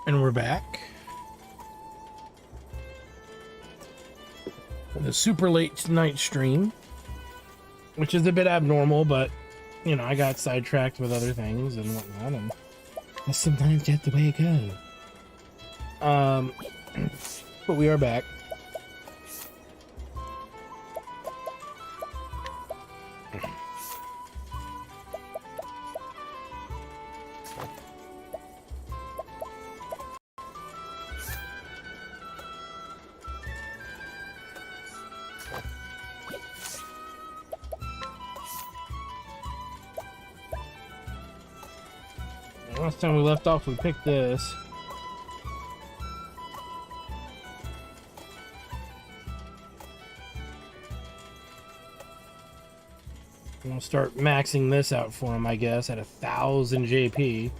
And we're back. The super late night stream, which is a bit abnormal, but you know, I got sidetracked with other things and whatnot, and that's sometimes just the way it goes. But we are back. Last time we left off, we picked this. I'm gonna start maxing this out for him, I guess, at 1,000 JP.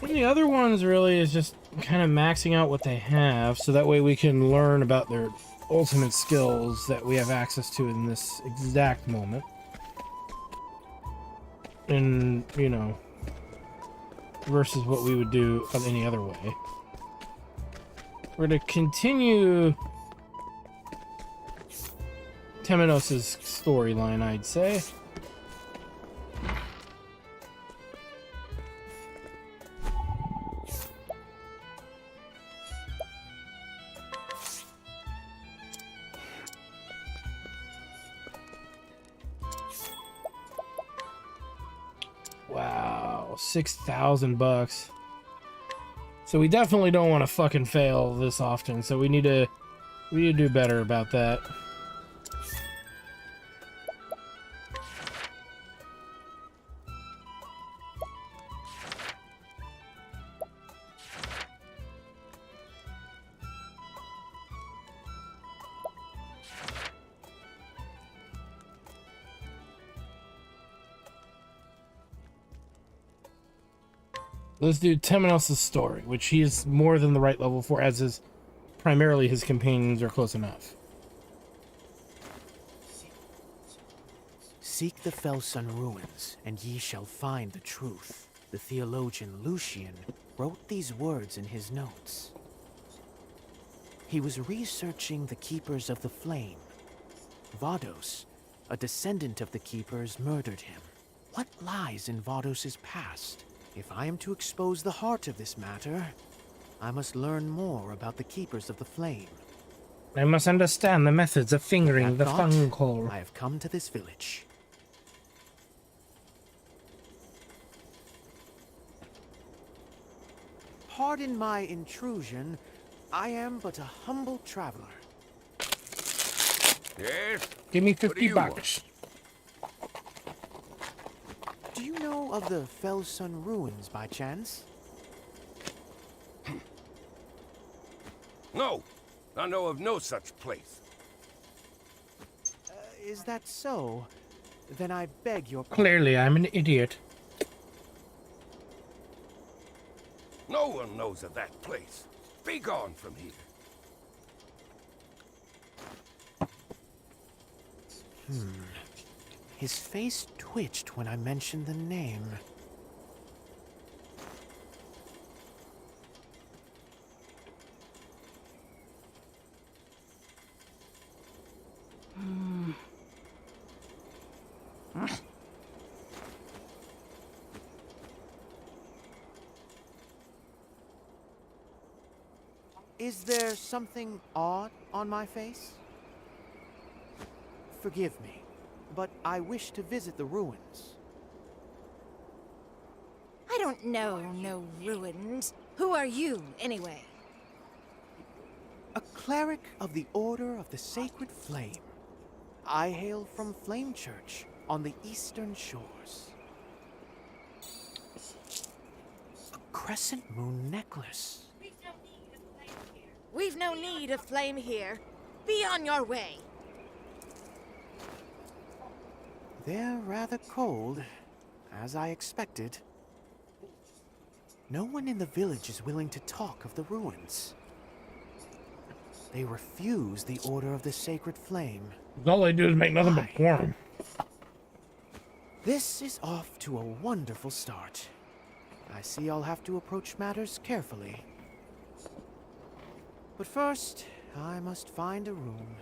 And the other ones really is just kind of maxing out what they have, so that way we can learn about their ultimate skills that we have access to in this exact moment. And, you know, versus what we would do any other way. We're going to continue Temenos' storyline, I'd say. Wow, $6,000. So we definitely don't want to fucking fail this often. So we need to do better about that. Let's do Temenos' story, which he is more than the right level for, as is primarily his companions are close enough. Seek the Felsun ruins, and ye shall find the truth. The theologian Lucian wrote these words in his notes. He was researching the Keepers of the Flame. Vados, a descendant of the Keepers, murdered him. What lies in Vados' past? If I am to expose the heart of this matter, I must learn more about the Keepers of the Flame. I must understand the methods of fingering the thought, fungal. I have come to this village. Pardon my intrusion. I am but a humble traveler. Yes? Give me 50 bucks. Do you know of the Felsun ruins by chance? No, I know of no such place. Is that so? Then I beg your pardon. Clearly, I'm an idiot. No one knows of that place. Be gone from here. His face twitched when I mentioned the name. Is there something odd on my face? Forgive me, but I wish to visit the ruins. I don't know no ruins. Who are you, anyway? A cleric of the Order of the Sacred Flame. I hail from Flame Church on the eastern shores. A crescent moon necklace. We've no need of flame here. Be on your way. They're rather cold, as I expected. No one in the village is willing to talk of the ruins. They refuse the Order of the Sacred Flame. All they do is make nothing but porn. This is off to a wonderful start. I see I'll have to approach matters carefully. But first, I must find a room.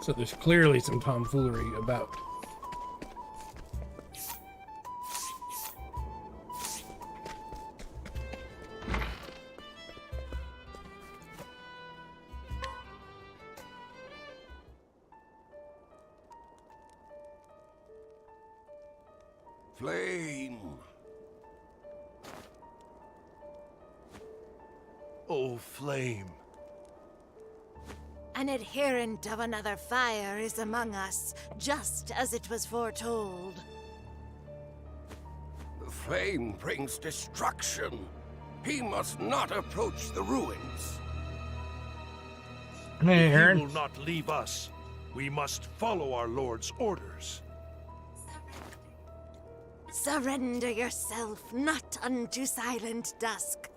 So there's clearly some tomfoolery about. Flame. Oh, flame. An adherent of another fire is among us, just as it was foretold. The flame brings destruction. He must not approach the ruins. Hey, He Aaron. will not leave us. We must follow our Lord's orders. Surrender yourself not unto silent dusk,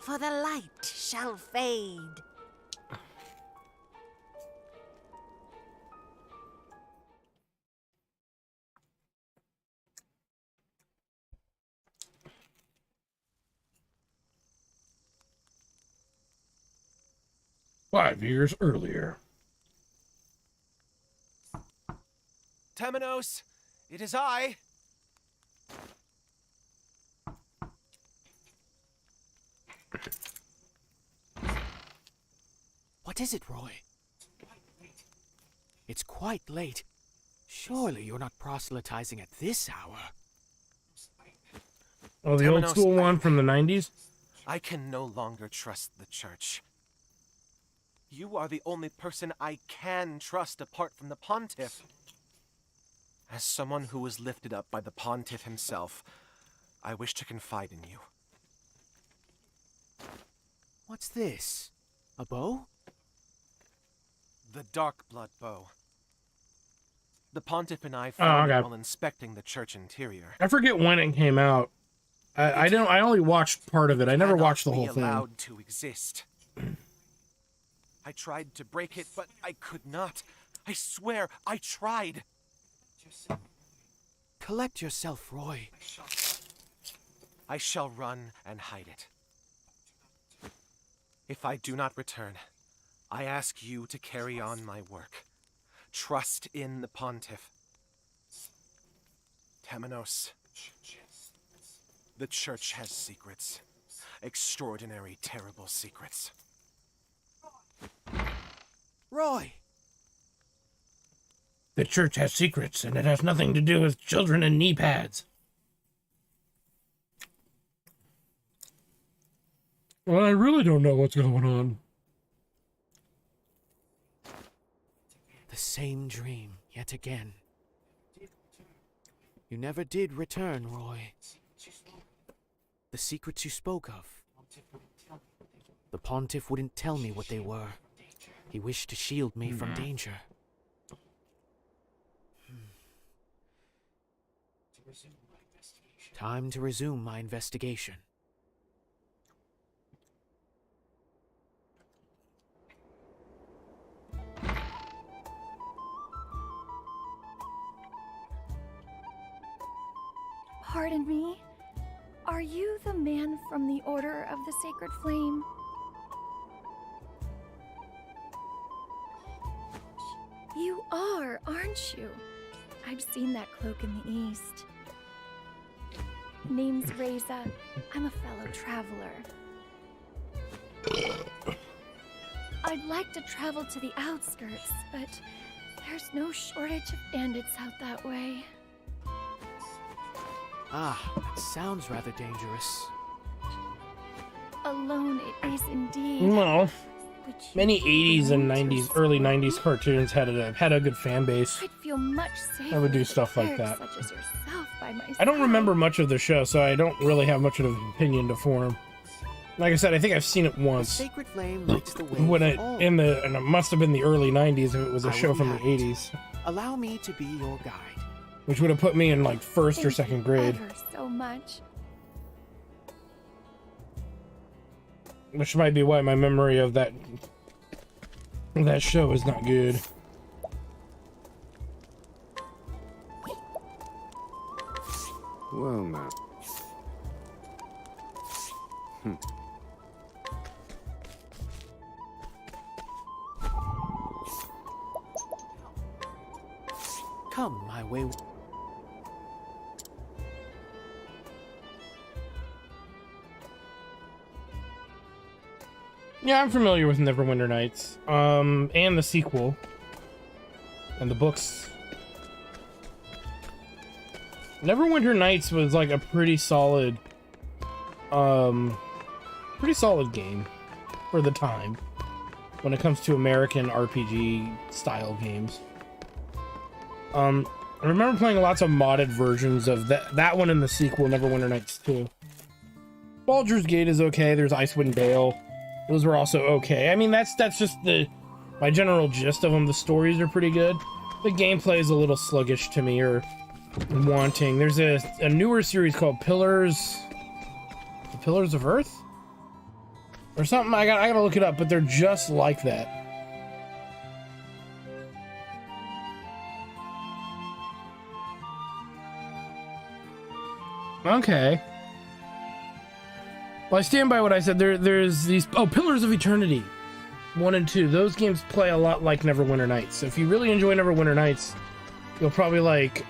for the light shall fade. Five years earlier. Temenos, it is I. What is it, Roy? It's quite late. Surely you're not proselytizing at this hour. Oh, the old Temenos, school one from the 90s? I can no longer trust the church. You are the only person I can trust apart from the pontiff. As someone who was lifted up by the pontiff himself, I wish to confide in you. What's this? A bow? The dark blood bow. The pontiff and I found it okay. while inspecting the church interior. I forget when it came out. I don't. I only watched part of it. I never Cannot watched the be whole thing. allowed to exist. I tried to break it, but I could not. I swear, I tried. Collect yourself, Roy. I shall run and hide it. If I do not return, I ask you to carry on my work. Trust in the pontiff. Temenos. The church has secrets. Extraordinary, terrible secrets. Roy! The church has secrets, and it has nothing to do with children and knee pads. Well, I really don't know what's going on. The same dream, yet again. You never did return, Roy. The secrets you spoke of. The pontiff wouldn't tell me what they were. He wished to shield me from danger. Time to resume my investigation. Pardon me? Are you the man from the Order of the Sacred Flame? You are, aren't you? I've seen that cloak in the east. Name's Reza. I'm a fellow traveler. I'd like to travel to the outskirts, but there's no shortage of bandits out that way. Ah, that sounds rather dangerous. Alone it is indeed. No. Which Many you 80s and want to 90s, early escape. 90s cartoons had a good fan base. I'd feel much safer. I would do with stuff like clerics that. Such as yourself by my I don't side. remember much of the show, so I don't really have much of an opinion to form. Like I said, I think I've seen it The once. sacred flame lights the way When for it all. and it must have been the early 90s if it was a I show will from the be happy. 80s, Allow me to be your guide. which would have put me in like first or Thank second you grade. ever so much. which might be why my memory of that show is not good. Well, now. Come my way. Yeah, I'm familiar with Neverwinter Nights, and the sequel, and the books. Neverwinter Nights was like a pretty solid game for the time when it comes to American RPG style games. I remember playing lots of modded versions of that one and the sequel, Neverwinter Nights 2. Baldur's Gate is okay. There's Icewind Dale. Those were also okay. I mean, that's just my general gist of them. The stories are pretty good. The gameplay is a little sluggish to me, or wanting. There's a newer series called Pillars of Earth? Or something. I gotta look it up, but they're just like that. Okay. Well, I stand by what I said. There's these... Oh, Pillars of Eternity 1 and 2. Those games play a lot like Neverwinter Nights. So if you really enjoy Neverwinter Nights, you'll probably like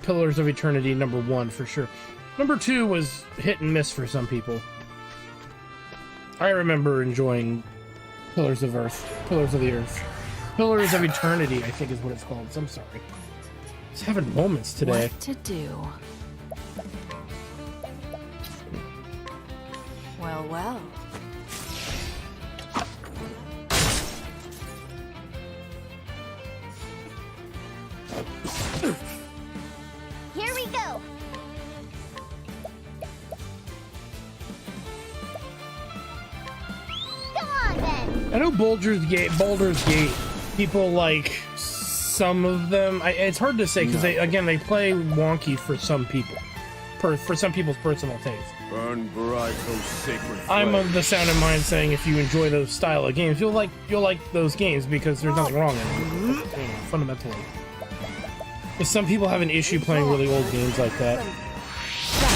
Pillars of Eternity number 1 for sure. Number 2 was hit and miss for some people. I remember enjoying Pillars of the Earth. Pillars of Eternity, I think is what it's called. So I'm sorry. Just having moments today. What to do? Well, well. Here we go. Come on then. I know Baldur's Gate, people like some of them. It's hard to say because they play wonky for some people. For some people's personal taste. Burn bright those sacred I'm of the sound in mind saying if you enjoy those style of games, you'll like those games because there's nothing wrong in them, fundamentally. Because some people have an issue playing really old games like that.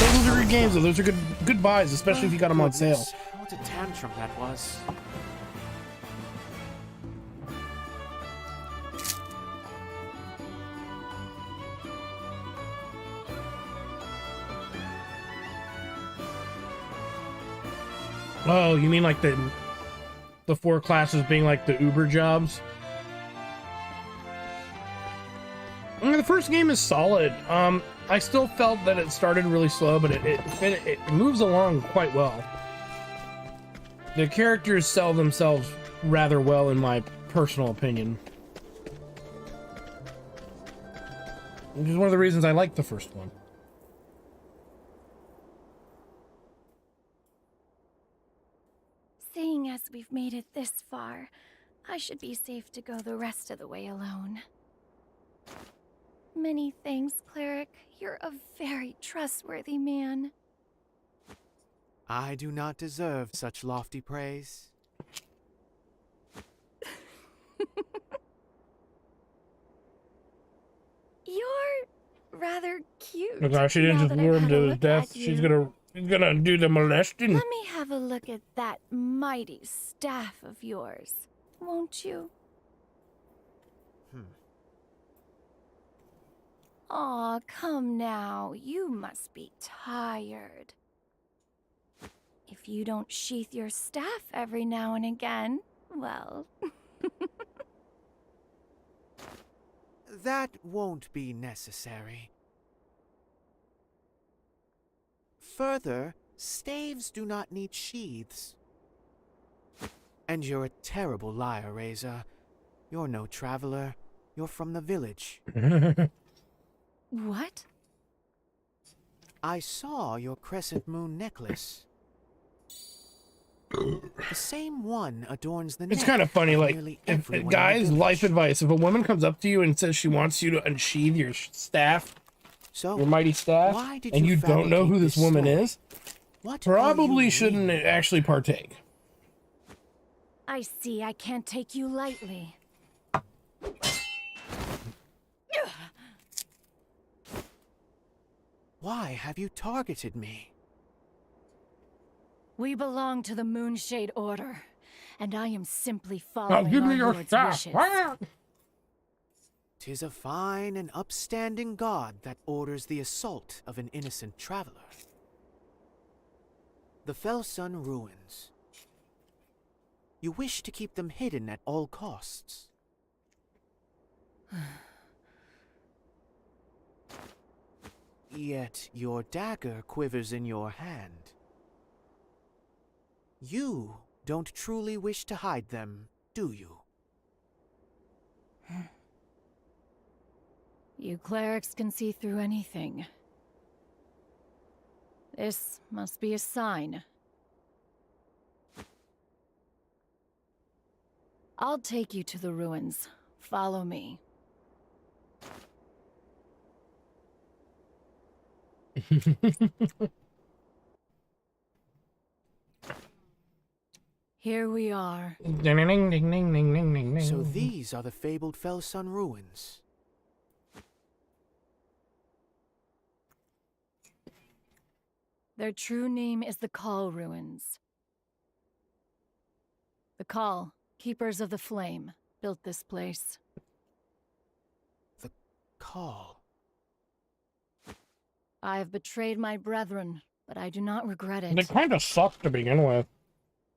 Those are good games, though. Those are good buys, especially if you got them on sale. What a tantrum that was. Oh, you mean like the 4 classes being like the Uber jobs? The first game is solid. I still felt that it started really slow, but it moves along quite well. The characters sell themselves rather well, in my personal opinion. Which is one of the reasons I like the first one. Seeing as we've made it this far, I should be safe to go the rest of the way alone. Many thanks, Cleric. You're a very trustworthy man. I do not deserve such lofty praise. You're rather cute. Oh gosh, she didn't just lure him to his death. She's gonna do the molesting. Let me have a look at that mighty staff of yours, won't you? Aw, come now. You must be tired. If you don't sheath your staff every now and again, well... That won't be necessary. Further, staves do not need sheaths. And you're a terrible liar, Reza. You're no traveler. You're from the village. What? I saw your crescent moon necklace. The same one adorns the neck. It's kind of funny, like, if, everyone in guys, the life village. advice. If a woman comes up to you and says she wants you to unsheath your staff, So, your mighty staff, why did and you don't know who fabricate this woman story? is, What are probably you shouldn't reading? actually partake. I see I can't take you lightly. Why have you targeted me? We belong to the Moonshade Order, and I am simply Now following give our me your Lord's staff. wishes. 'Tis a fine and upstanding god that orders the assault of an innocent traveler. The Felsun ruins. You wish to keep them hidden at all costs. Yet your dagger quivers in your hand. You don't truly wish to hide them, do you? You clerics can see through anything. This must be a sign. I'll take you to the ruins. Follow me. Here we are. Ding, ding, ding, ding, ding, ding, ding, ding. So these are the fabled Felsun ruins. Their true name is the Call Ruins. The Call, Keepers of the Flame, built this place. The Call. I have betrayed my brethren, but I do not regret it. They kind of suck to begin with.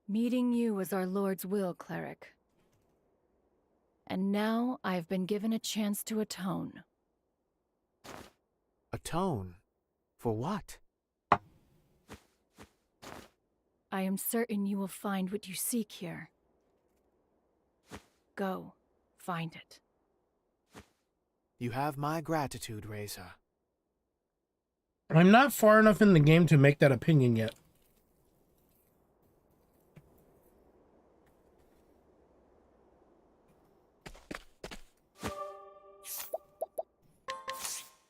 Meeting you was our Lord's will, cleric. And now I have been given a chance to atone. Atone? For what? I am certain you will find what you seek here. Go, find it. You have my gratitude, Reza. I'm not far enough in the game to make that opinion yet.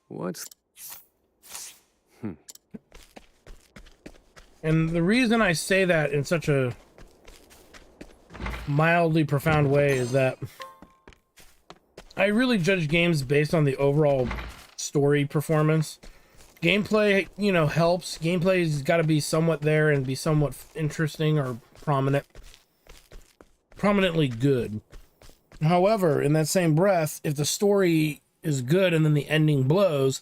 What's... And the reason I say that in such a mildly profound way is that I really judge games based on the overall story performance. Gameplay, you know, helps. Gameplay's got to be somewhat there and be somewhat interesting or prominently good. However, in that same breath, if the story is good and then the ending blows,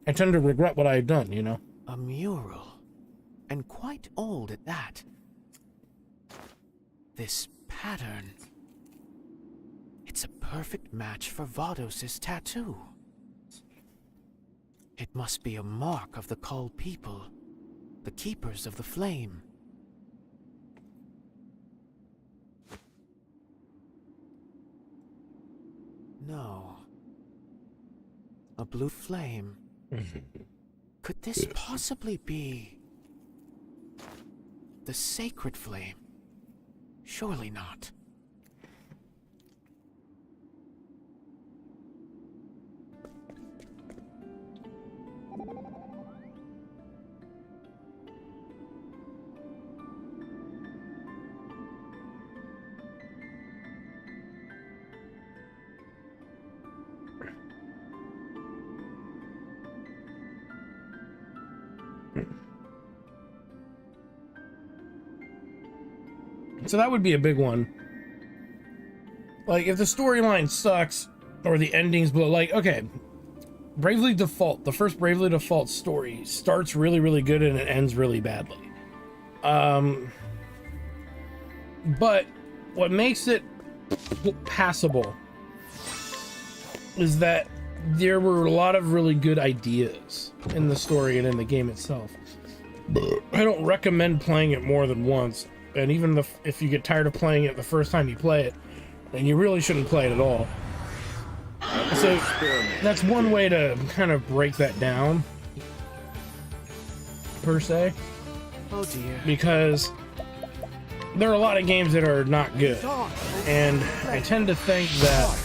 I tend to regret what I've done, you know? A mural. And quite old at that. This pattern. It's a perfect match for Vados' tattoo. It must be a mark of the Cull people, the Keepers of the Flame. No. A blue flame. Could this possibly be the sacred flame? Surely not. So that would be a big one. Like, if the storyline sucks, or the endings blow, like, okay, Bravely Default, the first Bravely Default story starts really, really good and it ends really badly. But what makes it passable is that there were a lot of really good ideas in the story and in the game itself. I don't recommend playing it more than once. And even if you get tired of playing it the first time you play it, then you really shouldn't play it at all. So that's one way to kind of break that down, per se. Oh dear. Because there are a lot of games that are not good. And I tend to think that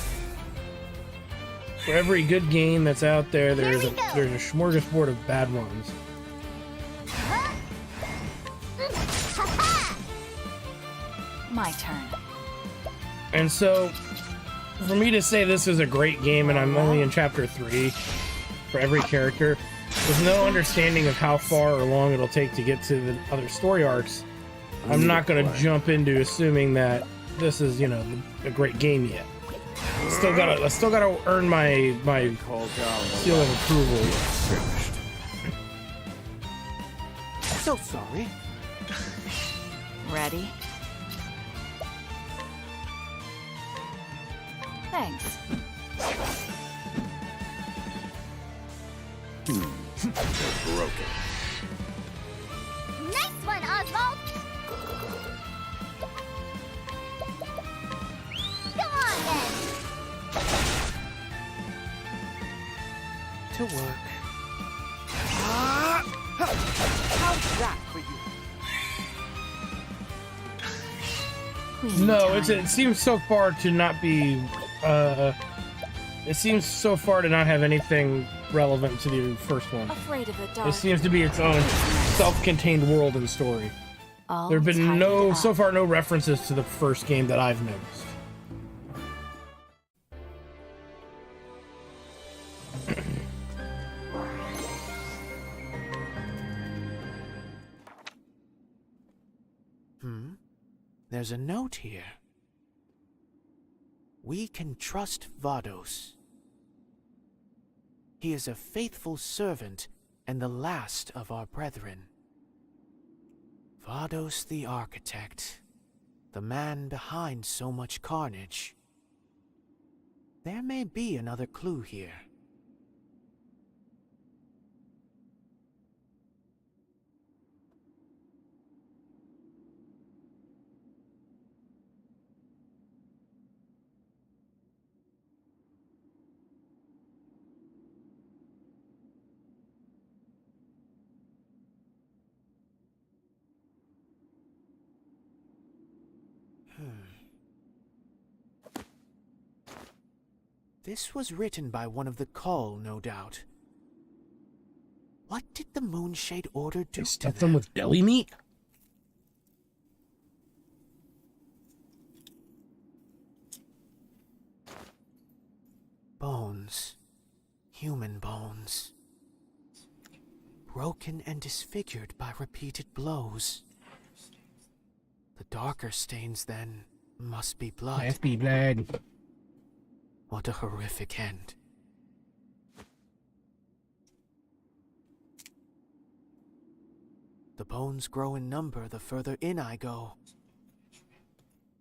for every good game that's out there, there's a smorgasbord of bad ones. My turn. And so, for me to say this is a great game and I'm only in chapter 3 for every character, with no understanding of how far or long it'll take to get to the other story arcs, I'm not going to jump into assuming that this is, you know, a great game yet. I still gotta earn my seal of approval. So sorry. Ready? Thanks. Broken. Nice one, Oswald! Come on, then! To work. How's that for you? Queen No, time. it seems so far to not be. It seems so far to not have anything relevant to the first one. Afraid of the dark. It seems to be its own self-contained world and story. All There have been tied so up. far no references to the first game that I've noticed. There's a note here. We can trust Vados. He is a faithful servant and the last of our brethren. Vados the architect, the man behind so much carnage. There may be another clue here. This was written by one of the Call, no doubt. What did the Moonshade order do to Stuff them? them with deli meat? Bones. Human bones. Broken and disfigured by repeated blows. The darker stains, then, must be blood. Must be blood. What a horrific end. The bones grow in number the further in I go.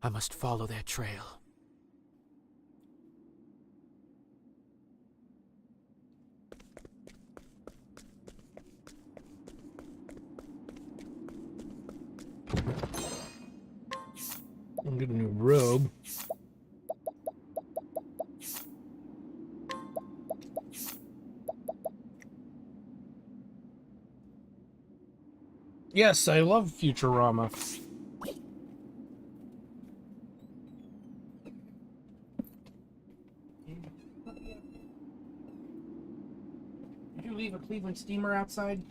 I must follow their trail. I'm getting a new robe. Yes, I love Futurama. Did you leave a Cleveland steamer outside?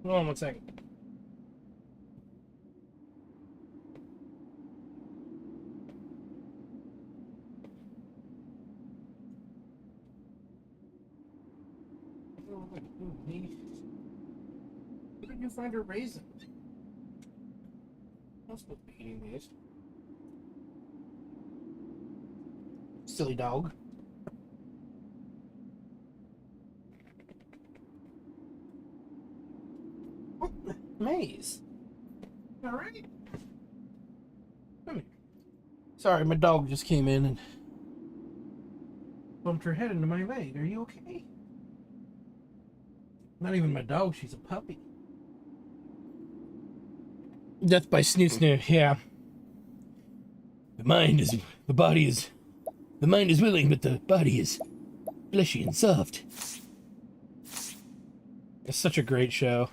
Hold on 1 second. Where did you find her raisin? I'm supposed to be eating these. Silly dog. Oh, Maze. All right. Come here. Sorry, my dog just came in and bumped her head into my leg. Are you okay? Not even my dog, she's a puppy. Death by Snoot Snoot, yeah. The mind is willing, but the body is fleshy and soft. It's such a great show.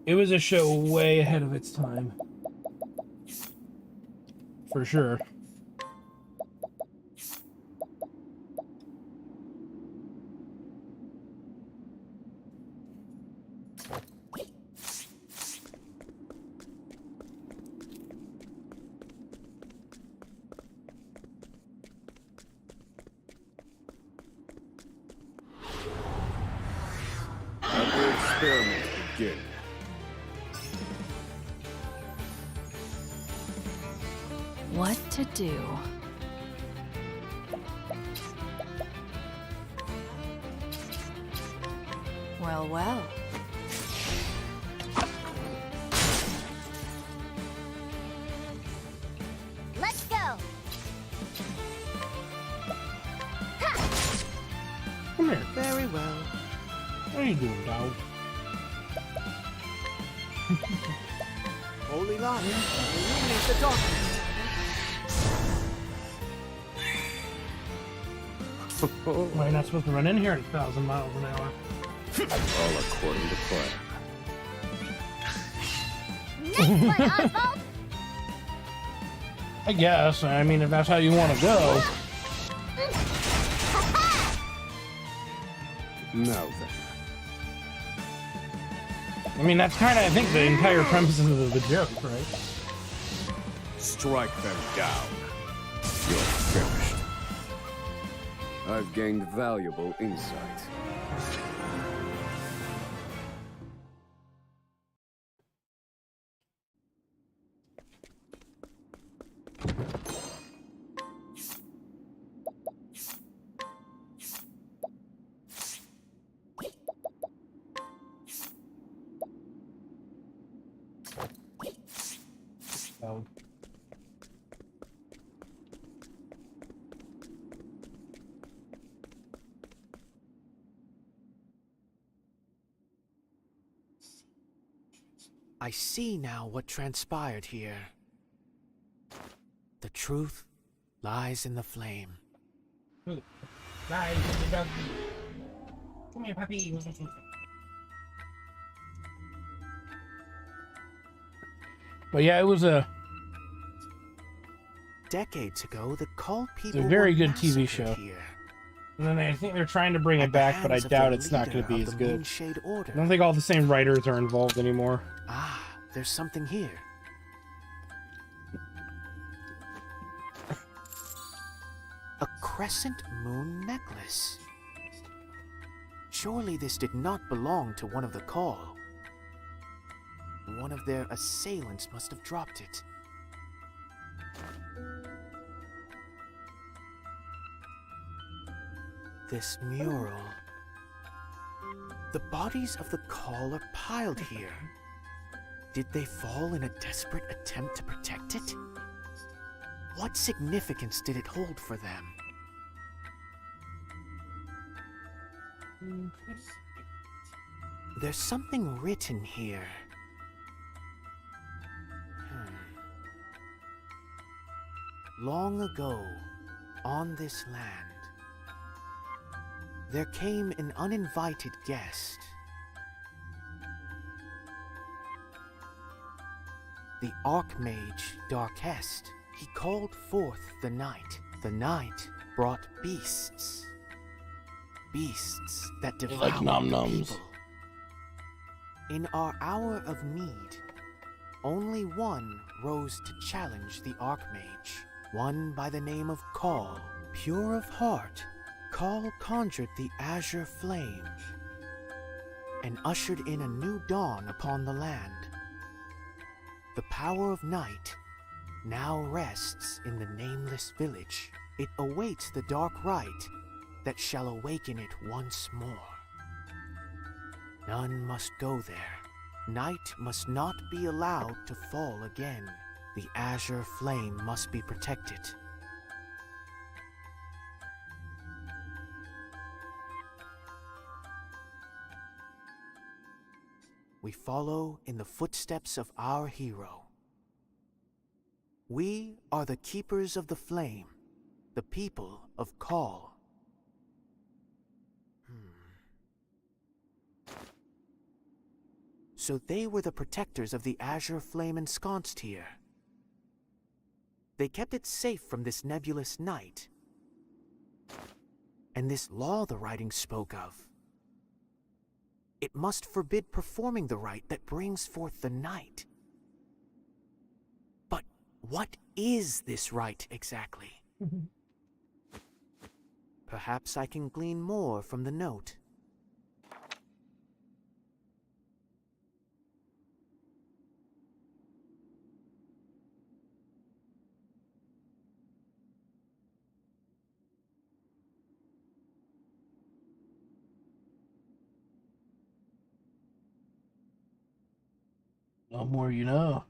It was a show way ahead of its time. For sure. experiment begin. What to do? Well, well. Let's go. Come here. Very well. What are you doing, dog? Holy light, illuminate the darkness. Why you're not supposed to run in here at 1,000 miles an hour? All according to plan. Next one, Oswald. I guess. I mean, if that's how you want to go. Now then. I mean, that's kind of, I think, the entire premise of the joke, right? Strike them down. You're finished. I've gained valuable insight. So, I see now what transpired here. The truth lies in the flame. Bye, doggy. Come here, puppy. But yeah, it was a Decades ago, the Call people very were good TV massacred show. here. And then I think they're trying to bring At it the back, but I hands of doubt the it's not going leader to be of as the good. Moonshade Order. I don't think all the same writers are involved anymore. Ah, there's something here. A crescent moon necklace. Surely this did not belong to one of the Call. One of their assailants must have dropped it. This mural. The bodies of the Call are piled here. Did they fall in a desperate attempt to protect it? What significance did it hold for them? There's something written here. Long ago, on this land, there came an uninvited guest. The Archmage Darkest. He called forth the night. The night brought beasts. Beasts that devoured like nom-noms. people. In our hour of need, only one rose to challenge the Archmage. One by the name of Call. Pure of heart, Call conjured the azure flame and ushered in a new dawn upon the land. The power of night now rests in the nameless village. It awaits the dark rite that shall awaken it once more. None must go there. Night must not be allowed to fall again. The azure flame must be protected. We follow in the footsteps of our hero. We are the keepers of the flame, the people of Call. So they were the protectors of the azure flame ensconced here. They kept it safe from this nebulous night. And this law the writing spoke of. It must forbid performing the rite that brings forth the night. But what is this rite exactly? Perhaps I can glean more from the note. No more, you know.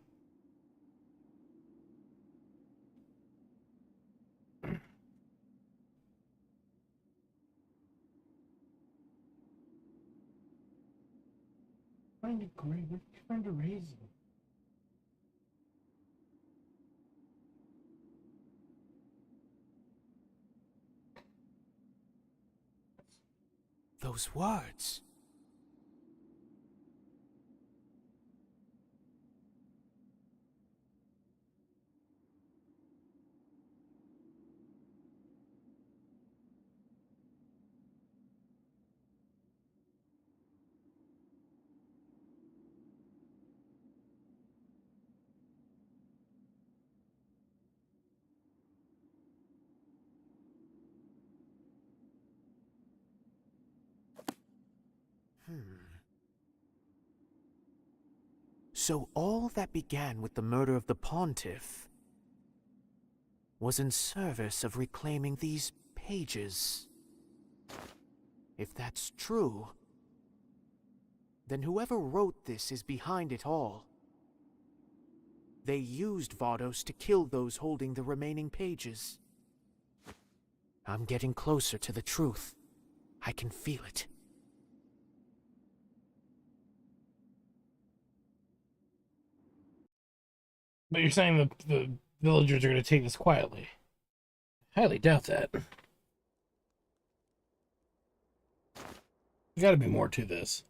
Trying to grade, what are you trying to raise? Those words. So all that began with the murder of the Pontiff was in service of reclaiming these pages. If that's true, then whoever wrote this is behind it all. They used Vados to kill those holding the remaining pages. I'm getting closer to the truth. I can feel it. But you're saying the villagers are going to take this quietly. Highly doubt that. There's got to be more to this.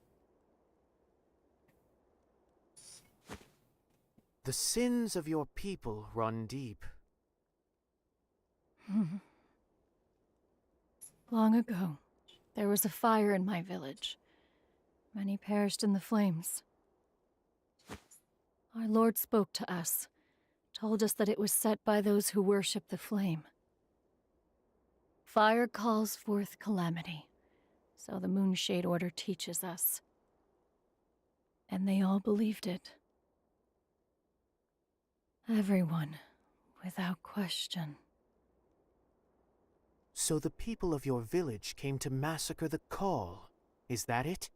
The sins of your people run deep. Long ago, there was a fire in my village. Many perished in the flames. Our Lord spoke to us, told us that it was set by those who worship the flame. Fire calls forth calamity, so the Moonshade Order teaches us. And they all believed it. Everyone, without question. So the people of your village came to massacre the Call. Is that it?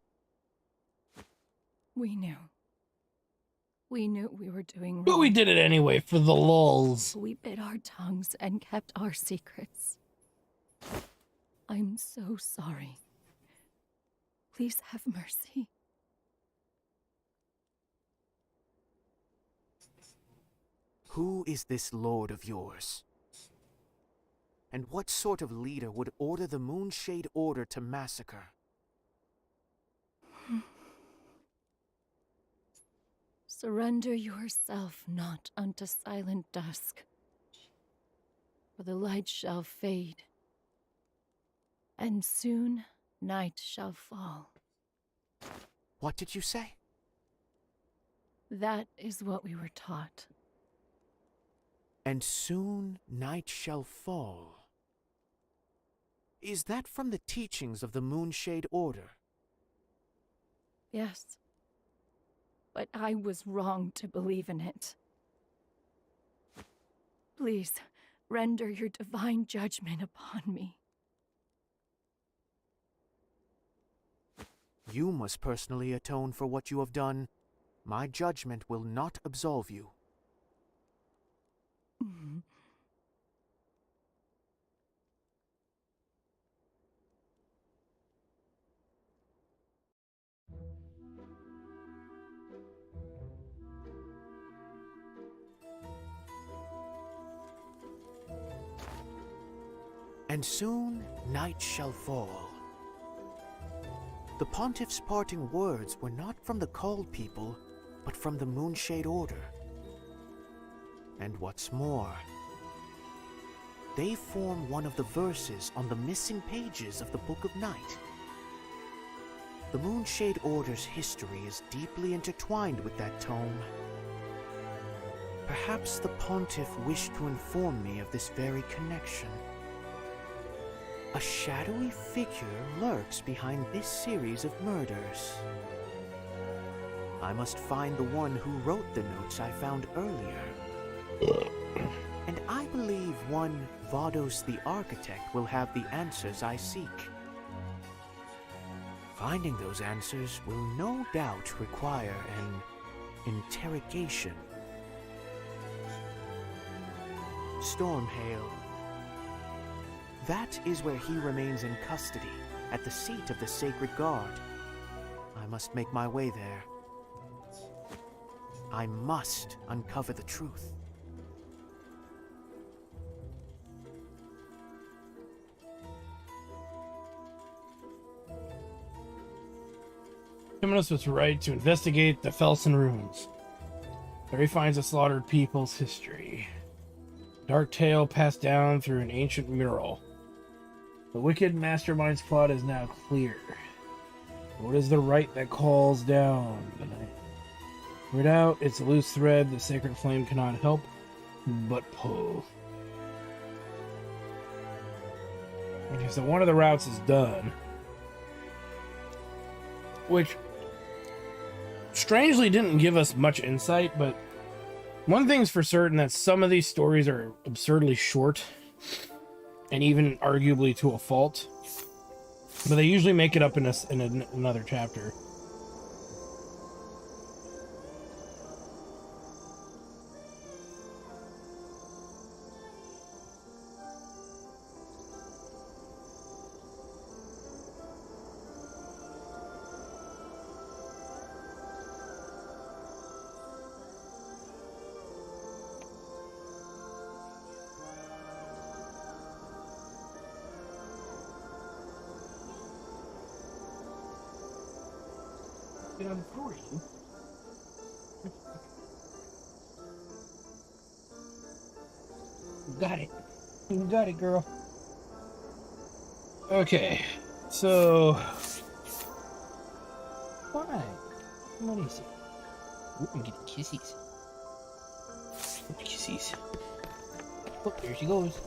We knew. We knew we were doing wrong. But we did it anyway for the lulz. We bit our tongues and kept our secrets. I'm so sorry. Please have mercy. Who is this lord of yours? And what sort of leader would order the Moonshade Order to massacre? Surrender yourself not unto silent dusk, for the light shall fade, and soon night shall fall. What did you say? That is what we were taught. And soon night shall fall. Is that from the teachings of the Moonshade Order? Yes. But I was wrong to believe in it. Please, render your divine judgment upon me. You must personally atone for what you have done. My judgment will not absolve you. And soon night shall fall. The Pontiff's parting words were not from the Called People, but from the Moonshade Order. And what's more, they form one of the verses on the missing pages of the Book of Night. The Moonshade Order's history is deeply intertwined with that tome. Perhaps the Pontiff wished to inform me of this very connection. A shadowy figure lurks behind this series of murders. I must find the one who wrote the notes I found earlier. And I believe one Vados the Architect will have the answers I seek. Finding those answers will no doubt require an Interrogation. Stormhail. That is where he remains in custody, at the seat of the Sacred Guard. I must make my way there. I must uncover the truth. Timonus was right to investigate the Felsen ruins. There he finds a slaughtered people's history. Dark tale passed down through an ancient mural. The wicked mastermind's plot is now clear. What is the right that calls down the night? Without its loose thread, the sacred flame cannot help but pull. Okay, so one of the routes is done. Which strangely didn't give us much insight, but one thing's for certain, that some of these stories are absurdly short, and even arguably to a fault. But they usually make it up in another chapter. I'm free. Got it. You got it, girl. Okay, so why? What is it? Ooh, I'm getting kissies. Kissies. Look, there she goes.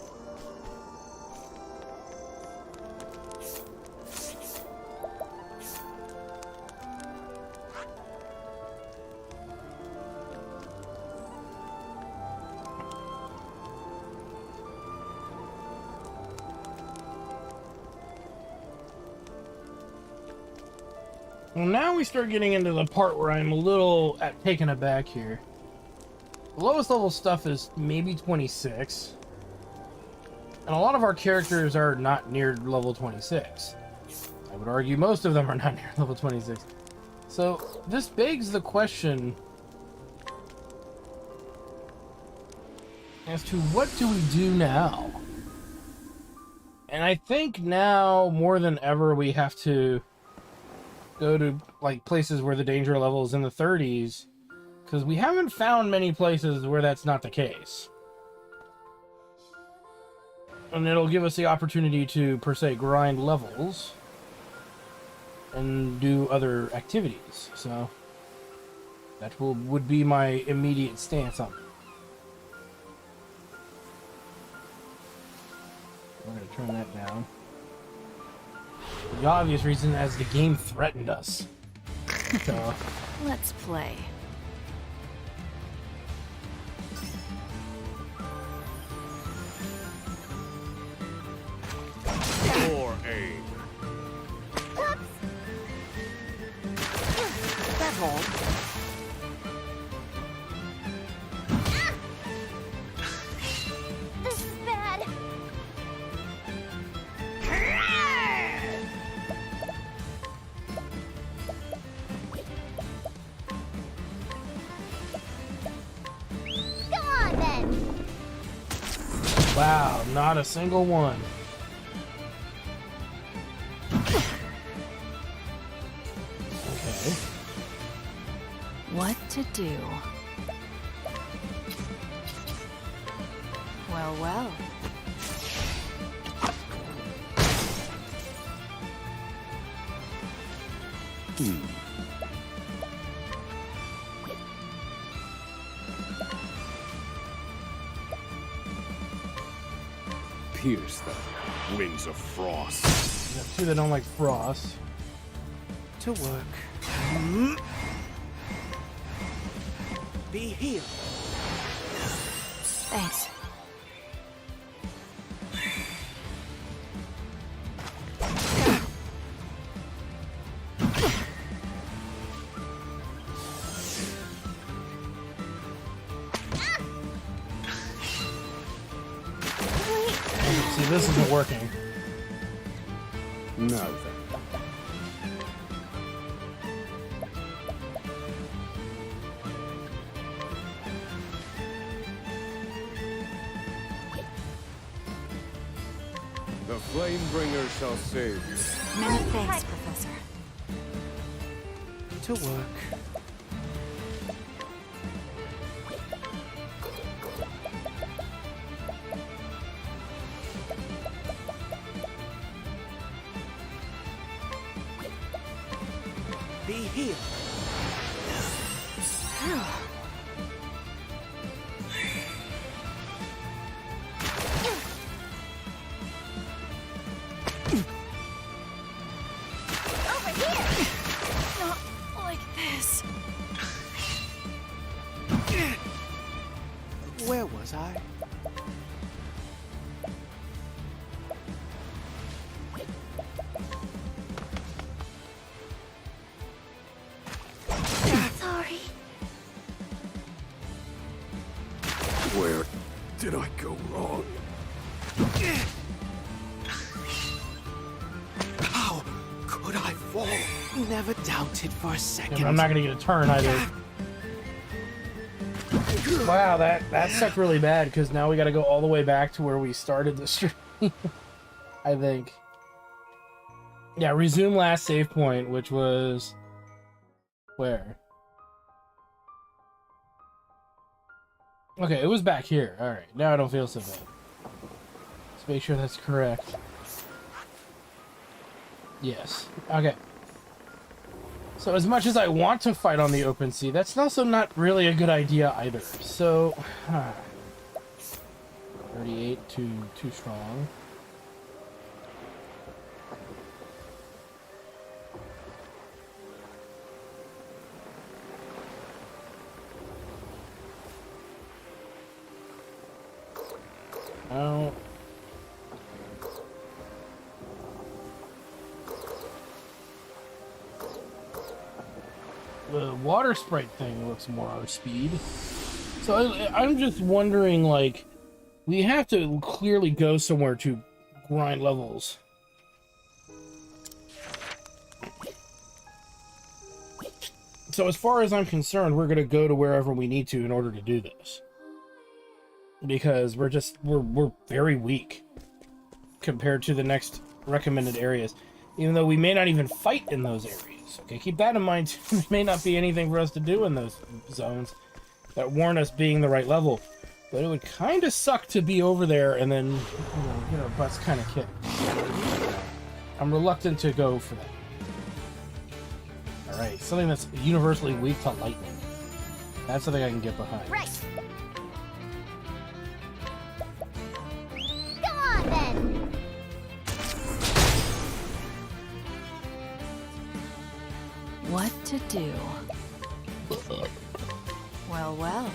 Well, now we start getting into the part where I'm a little taken aback here. The lowest level stuff is maybe 26. And a lot of our characters are not near level 26. I would argue most of them are not near level 26. So this begs the question as to what do we do now? And I think now more than ever we have to go to like places where the danger level is in the 30s, because we haven't found many places where that's not the case. And it'll give us the opportunity to, per se, grind levels and do other activities. So that would be my immediate stance on it. We're going to turn that down. For the obvious reason, as the game threatened us. So, Let's play. For aim. That's all. This is bad. Come on then. wow, not a single one. Okay. What to do? Well, well. Pierce the wings of frost. We got two that don't like frost. To work. Be healed. Thanks. this isn't working. No, then. The Flamebringer shall save you. Many thanks, Professor. To work. Be healed. Over here! Not like this. Where was I? Sorry. Where did I go wrong? How could I fall? Never doubted for a second. I'm not gonna get a turn either. Wow, that sucked really bad because now we got to go all the way back to where we started the stream. I think. Yeah, resume last save point, which was where? Okay, it was back here. All right, now I don't feel so bad. Let's make sure that's correct. Yes. Okay. So as much as I want to fight on the open sea, that's also not really a good idea either. So, 38 too strong. Oh. The water sprite thing looks more our speed. So I'm just wondering, like, we have to clearly go somewhere to grind levels. So as far as I'm concerned, we're going to go to wherever we need to in order to do this. Because we're very weak compared to the next recommended areas. Even though we may not even fight in those areas. Okay, keep that in mind. There may not be anything for us to do in those zones that warrant us being the right level. But it would kind of suck to be over there and then, you know, get our butts kind of kicked. I'm reluctant to go for that. Alright, something that's universally weak to lightning. That's something I can get behind. Right. Go on then. What to do? Well, well.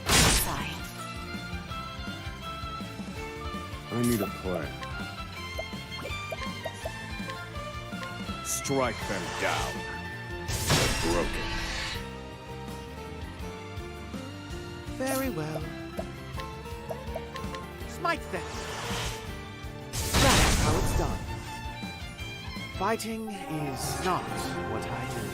Sigh. I need a plan. Strike them down. They're broken. Very well. Smite them. That's how it's done. Fighting is not what I knew.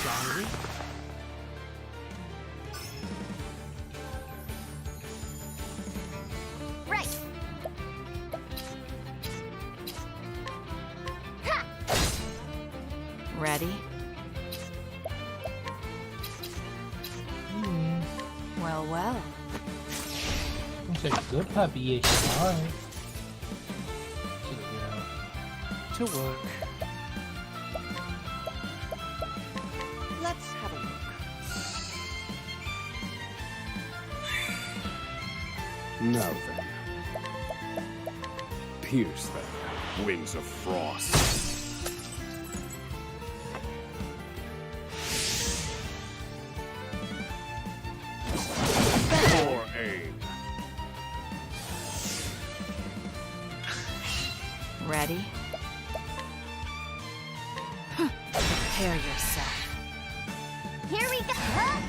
Shall we? Right. Ha! Ready? Well, well. It's a good puppy. Alright. To work. Let's have a look. No, then. Pierce them. Wings of frost. For aim. Ready? Prepare yourself. Here we go. Huh?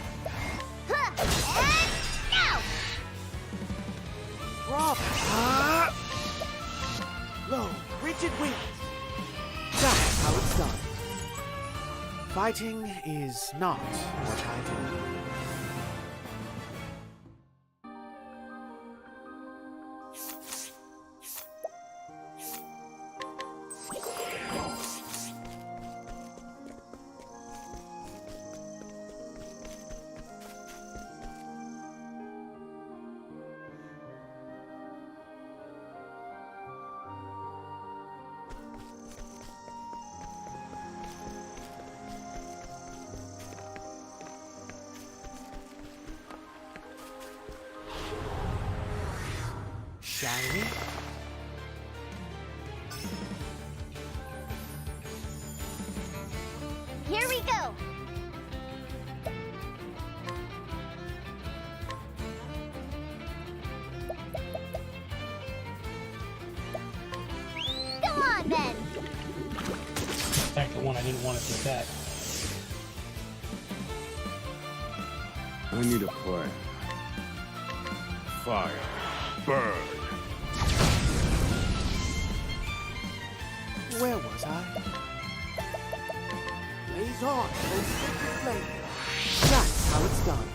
Huh. And now! Bravo! Low, rigid wings. That's how it's done. Fighting is not what I do. Shall we? Here we go. Go on then. Attack the one I didn't want to attack. I need a plan. Fire. Burn. Where was I? Blaze on, O sacred flame. That's how it's done.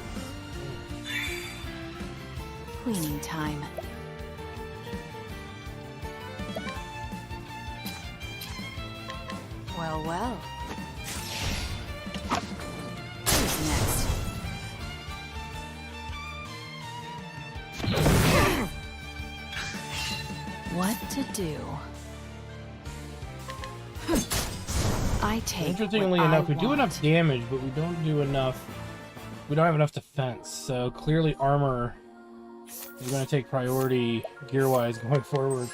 Cleaning time. Well, well. Who's next? What to do? I take. Interestingly what enough, I we do want. enough damage, but we don't do enough. We don't have enough defense. So clearly, armor is going to take priority gear-wise going forward.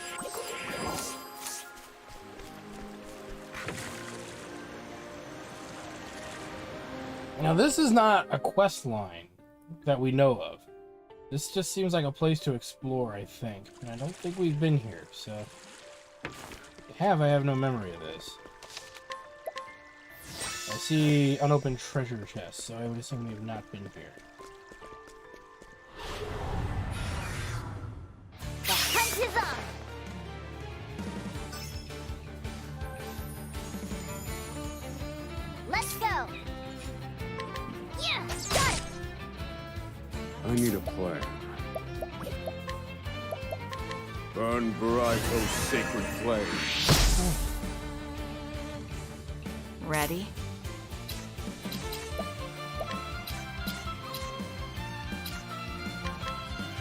Now, this is not a quest line that we know of. This just seems like a place to explore, I think. And I don't think we've been here, so... If we have, I have no memory of this. I see unopened treasure chests, so I would assume we have not been here. The hunt is on. Let's go. Yeah, got it. I need a plan. Burn bright, O sacred flame. Ready?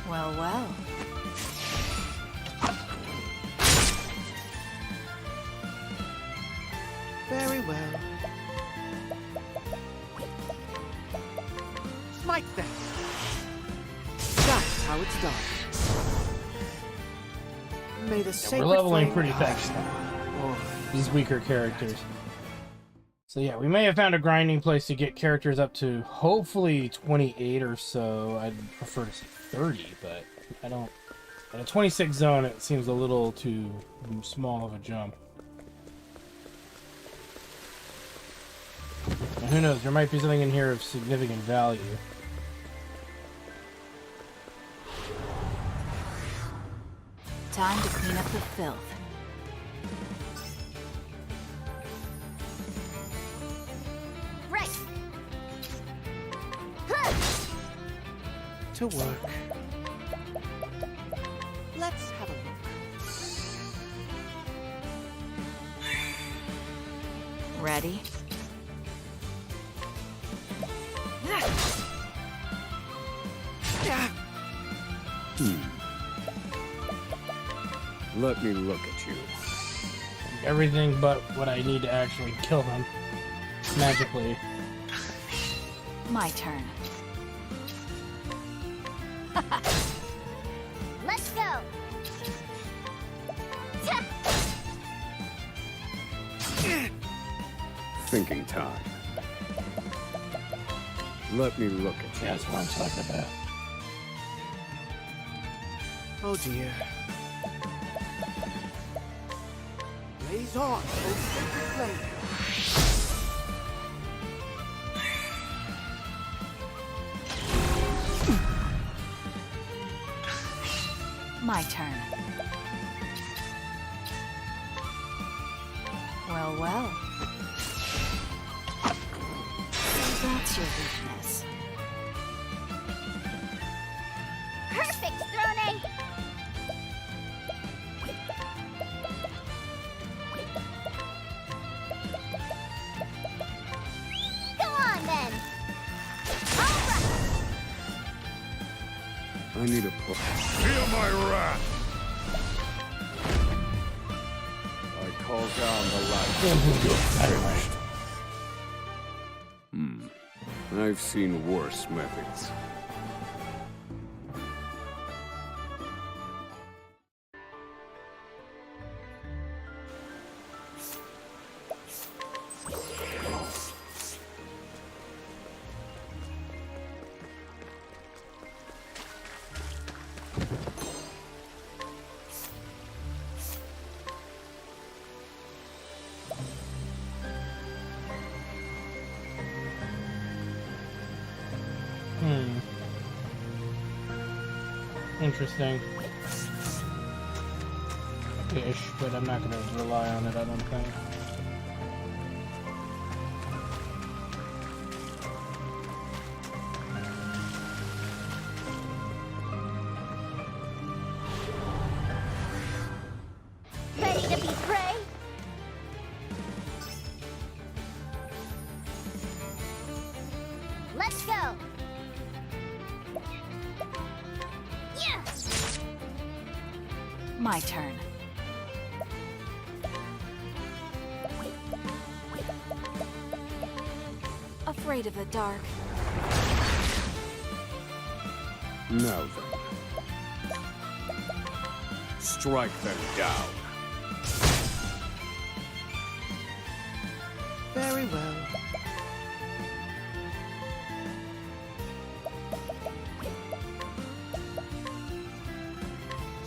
Well, well. Very well. Smite them. That's how it's done. May the Yeah, sacred we're leveling flame pretty guide fast you. now. Or These weaker characters. So yeah, we may have found a grinding place to get characters up to hopefully 28 or so. I'd prefer to say 30, but I don't... At a 26 zone, it seems a little too small of a jump. And who knows, there might be something in here of significant value. Time to clean up the filth. Right. Huh. to work. Let's have a look. Ready? Let me look at you. Everything but what I need to actually kill them. Magically. My turn. Let's go. Thinking time. Let me look at you. Yeah, that's what I'm talking about. Oh dear. Blaze on, O sacred flame. My turn. Well, well. So that's your weakness. Perfect, Throne! Go on, then! Alright! I need a push. Feel my wrath! I call down the light. I've seen worse methods. Interesting. Ish, but I'm not gonna rely on it, I don't think. Ready to be prey? Let's go! Yeah! My turn. Afraid of the dark. Now then. Strike them down. Very well.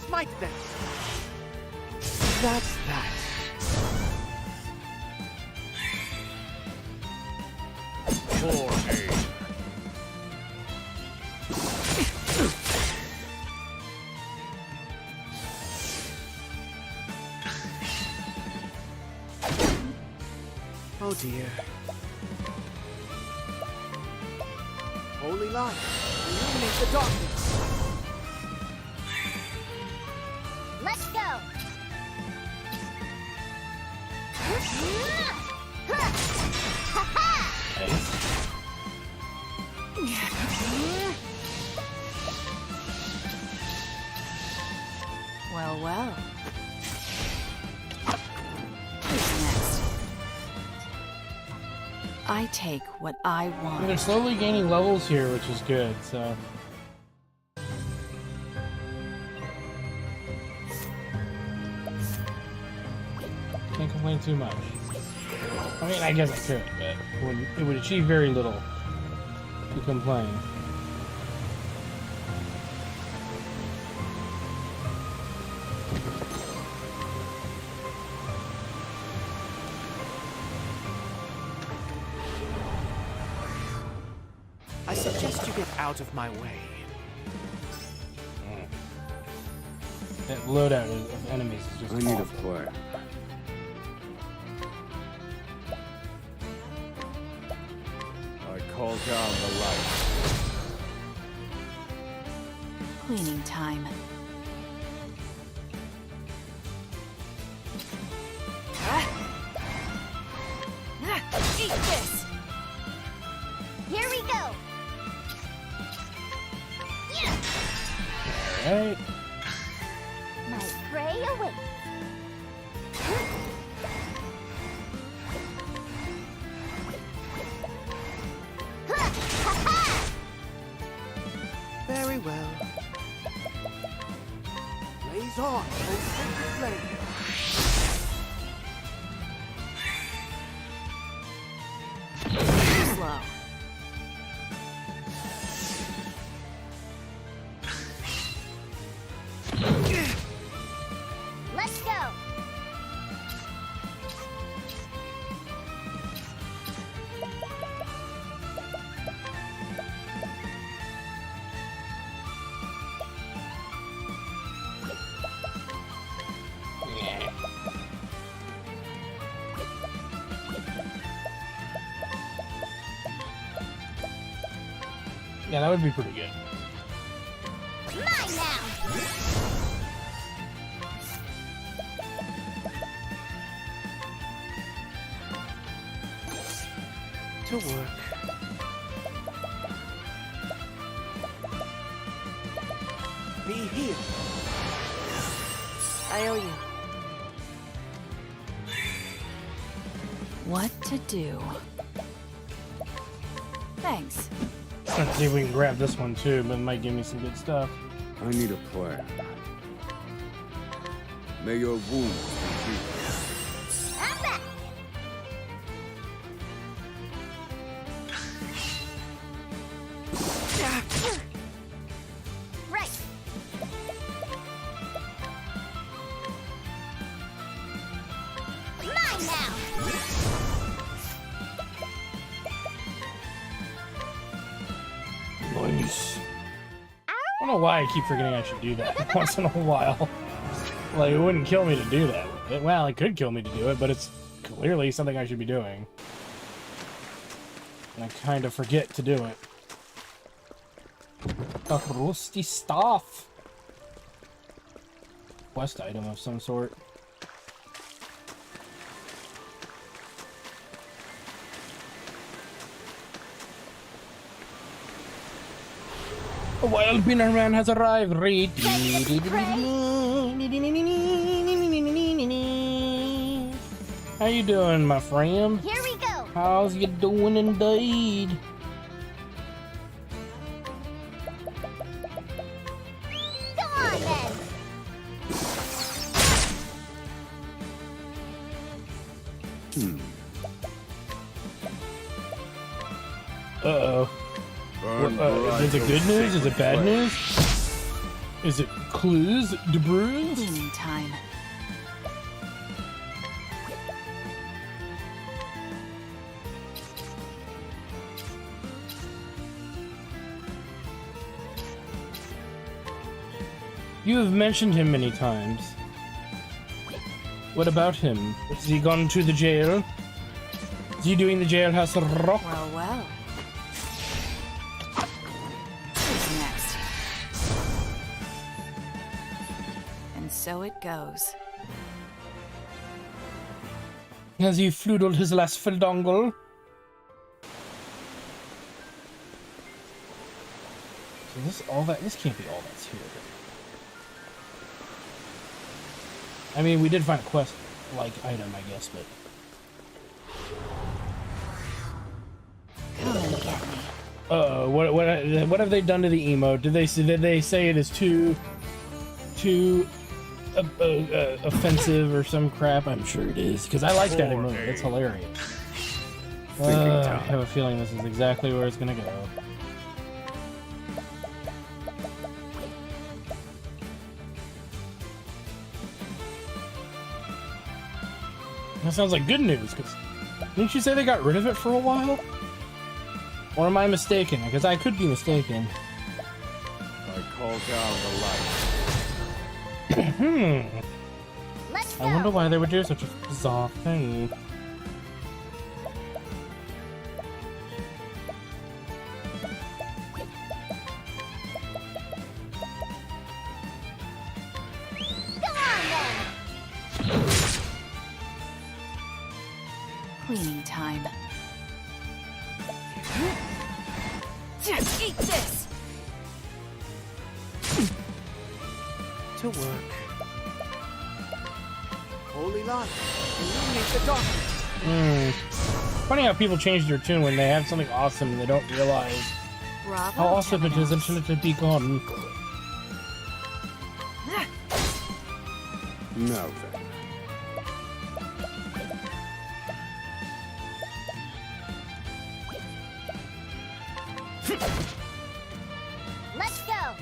Smite them. That's that. For aid. Oh dear. Holy light, illuminate the darkness. Let's go! Well, well. Who's next? I take what I want. They're slowly gaining levels here, which is good, so. Can't complain too much. I mean, I guess I could, but it would achieve very little to complain. I suggest you get out of my way. That loadout of enemies is just I need a awful. plan. I call down the light. Cleaning time. Eat this! Here we go! Yeah! Alright. My prey awaits! Very well. Blaze on, O sacred flame. Yeah, that would be pretty good. Mine now! To work. Be healed. I owe you. What to do? Thanks. Let's see if we can grab this one too, but it might give me some good stuff. I need a plan. May your wounds be healed. I'm back! Right! Mine now! Nice. I don't know why I keep forgetting I should do that once in a while. Like, it wouldn't kill me to do that. Well, it could kill me to do it, but it's clearly something I should be doing. And I kind of forget to do it. A rusty staff. Quest item of some sort. A wild binner man has arrived. How you doing, my friend? Here we go! How's you doing indeed? Go on then! Uh-oh. Burn Is it bright, good O news? Is it sacred bad flame. news? Is it clues? Debrews? Cleaning time. You have mentioned him many times. What about him? Has he gone to the jail? Is he doing the jailhouse rock? Well, well. Who's next? And so it goes. Has he floodled his last fildongle? So this can't be all that's here. I mean, we did find a quest-like item, I guess, but... Come and get me. What have they done to the emote? Did they say it is too offensive or some crap? I'm sure it is, because I like that emote. It's hilarious. I have a feeling this is exactly where it's gonna go. That sounds like good news, because didn't you say they got rid of it for a while? Or am I mistaken? Because I could be mistaken. I call down the light. Let's go! I wonder why they would do such a bizarre thing. Go on then! Cleaning time. Just eat this! To work. Holy light, illuminate the darkness. Funny how people change their tune when they have something awesome and they don't realize Bravo, how awesome it is Gemini's. until it be gone. Now then. Let's go!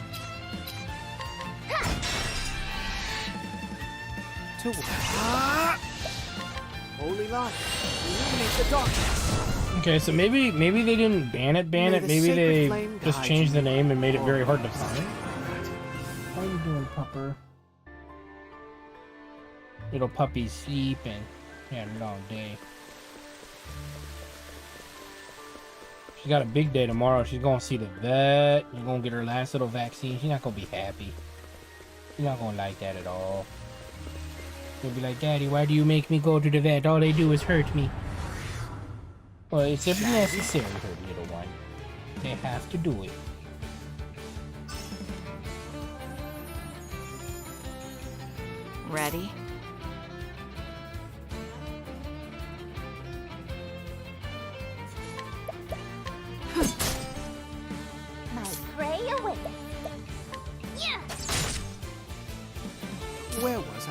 To work. Holy light, illuminate the darkness. Okay, so maybe they didn't ban it. May the Maybe sacred they flame just guide changed you. the name and made it very hard to find. How you doing, pupper? Little puppy sleeping. Had a long day. She got a big day tomorrow. She's gonna see the vet. She's gonna get her last little vaccine. She's not gonna be happy. She's not gonna like that at all. She'll be like, Daddy, why do you make me go to the vet? All they do is hurt me. Well, it's if necessary, her little one. They have to do it. Ready? My prey away. Yeah. Where was I?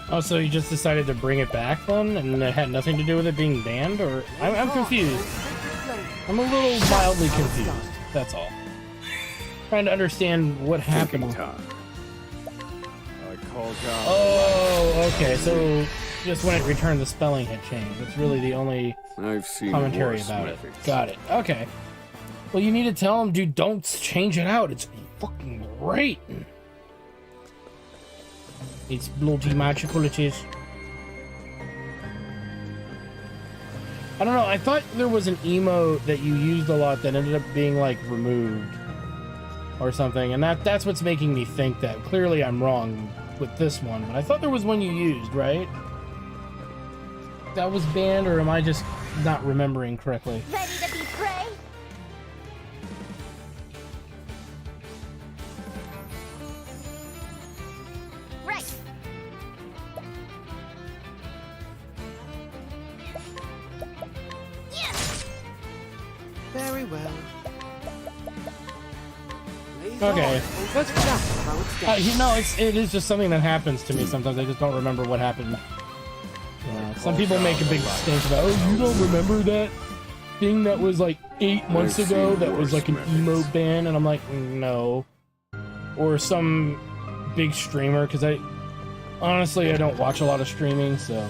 Oh, so you just decided to bring it back then, and it had nothing to do with it being banned, or I'm confused. I'm a little mildly confused. That's all. Trying to understand what happened. I call God. Oh, okay. So just when it returned, the spelling had changed. That's really the only I've seen commentary worse about it. methods. Got it. Okay. Well, you need to tell him, dude, don't change it out. It's fucking great. It's bloody magical, it is. I don't know, I thought there was an emote that you used a lot that ended up being, like, removed. Or something, and that's what's making me think that. Clearly I'm wrong with this one, but I thought there was one you used, right? That was banned, or am I just not remembering correctly? Ready to be prey? Right. Yeah. Very well. Okay. Let's chat about its death. No, it is just something that happens to me sometimes. I just don't remember what happened. Some people make a big stink about, oh, you don't remember that thing that was like 8 months ago that was like an emote ban? And I'm like, no. Or some big streamer, because honestly, I don't watch a lot of streaming, so.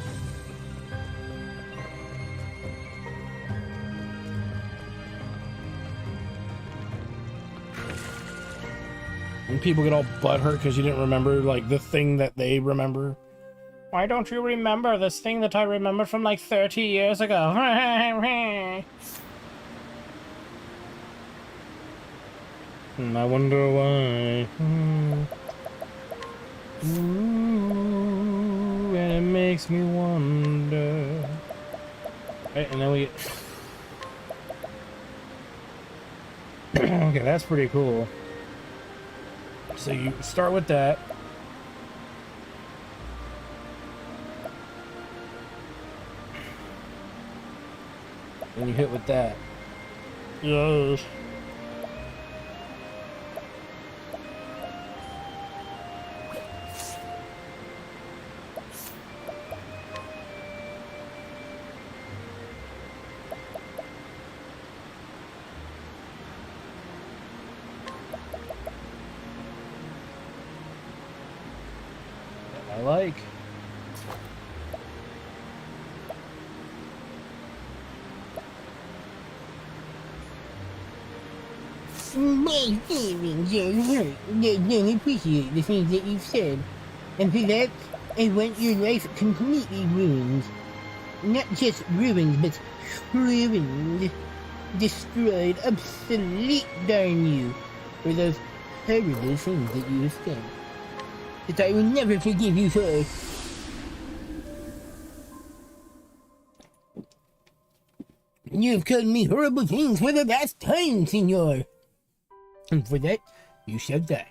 And people get all butthurt because you didn't remember, like, the thing that they remember. Why don't you remember this thing that I remember from, like, 30 years ago? I wonder why. Ooh, and it makes me wonder. Right, and then we get... Okay, that's pretty cool. So you start with that. And you hit with that. Yes. I like. My feelings are hurt. I don't appreciate the things that you've said. And for that, I want your life completely ruined. Not just ruined, but ruined. Destroyed, obsolete, darn you, for those horrible things that you have said. That I will never forgive you for. You have called me horrible things for the last time, senor. And for that, you shall die.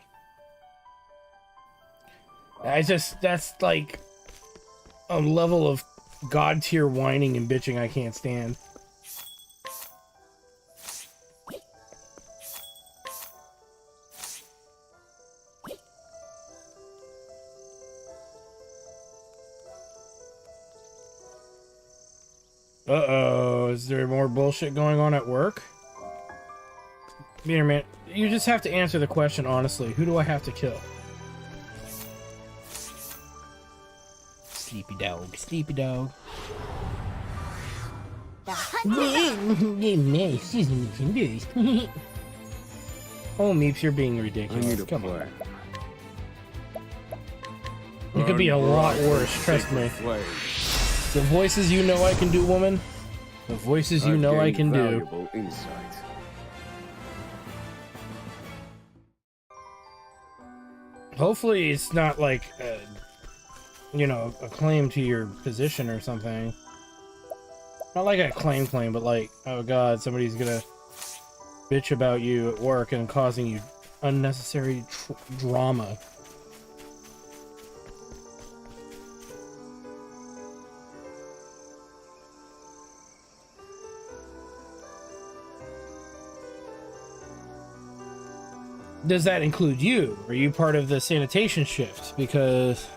That's like a level of god tier whining and bitching I can't stand. Uh-oh, is there more bullshit going on at work? Meter man, you just have to answer the question honestly. Who do I have to kill? Sleepy dog, sleepy dog. The hunter. Nice, isn't it? Oh, Meeps, you're being I ridiculous. need a Come on. play. It could be a lot worse, trust me. Flame. The voices you know I can do, woman. The voices you know I can do. Valuable insight. Hopefully it's not like, you know, a claim to your position or something. Not like a claim, but like, oh god, somebody's gonna bitch about you at work and causing you unnecessary drama. Does that include you? Are you part of the sanitation shift? Because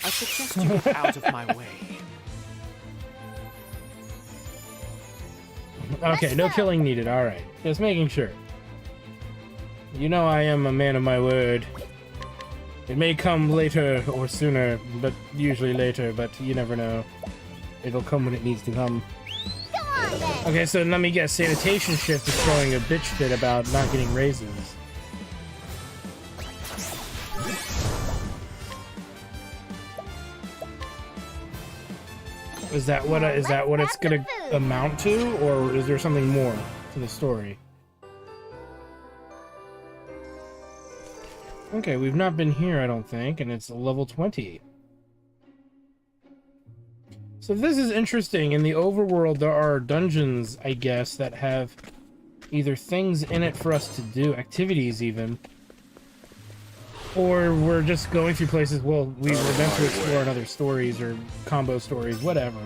I suggest you get out of my way. okay, no killing needed. All right, just making sure. You know I am a man of my word. It may come later or sooner, but usually later. But you never know. It'll come when it needs to come. Okay, so let me guess. Sanitation shift is throwing a bitch fit about not getting raises. Is that what it's gonna amount to, or is there something more to the story? Okay, we've not been here, I don't think, and it's level 20. So this is interesting. In the overworld, there are dungeons, I guess, that have either things in it for us to do, activities even, or we're just going through places, well, we were meant to explore in other stories or combo stories, whatever.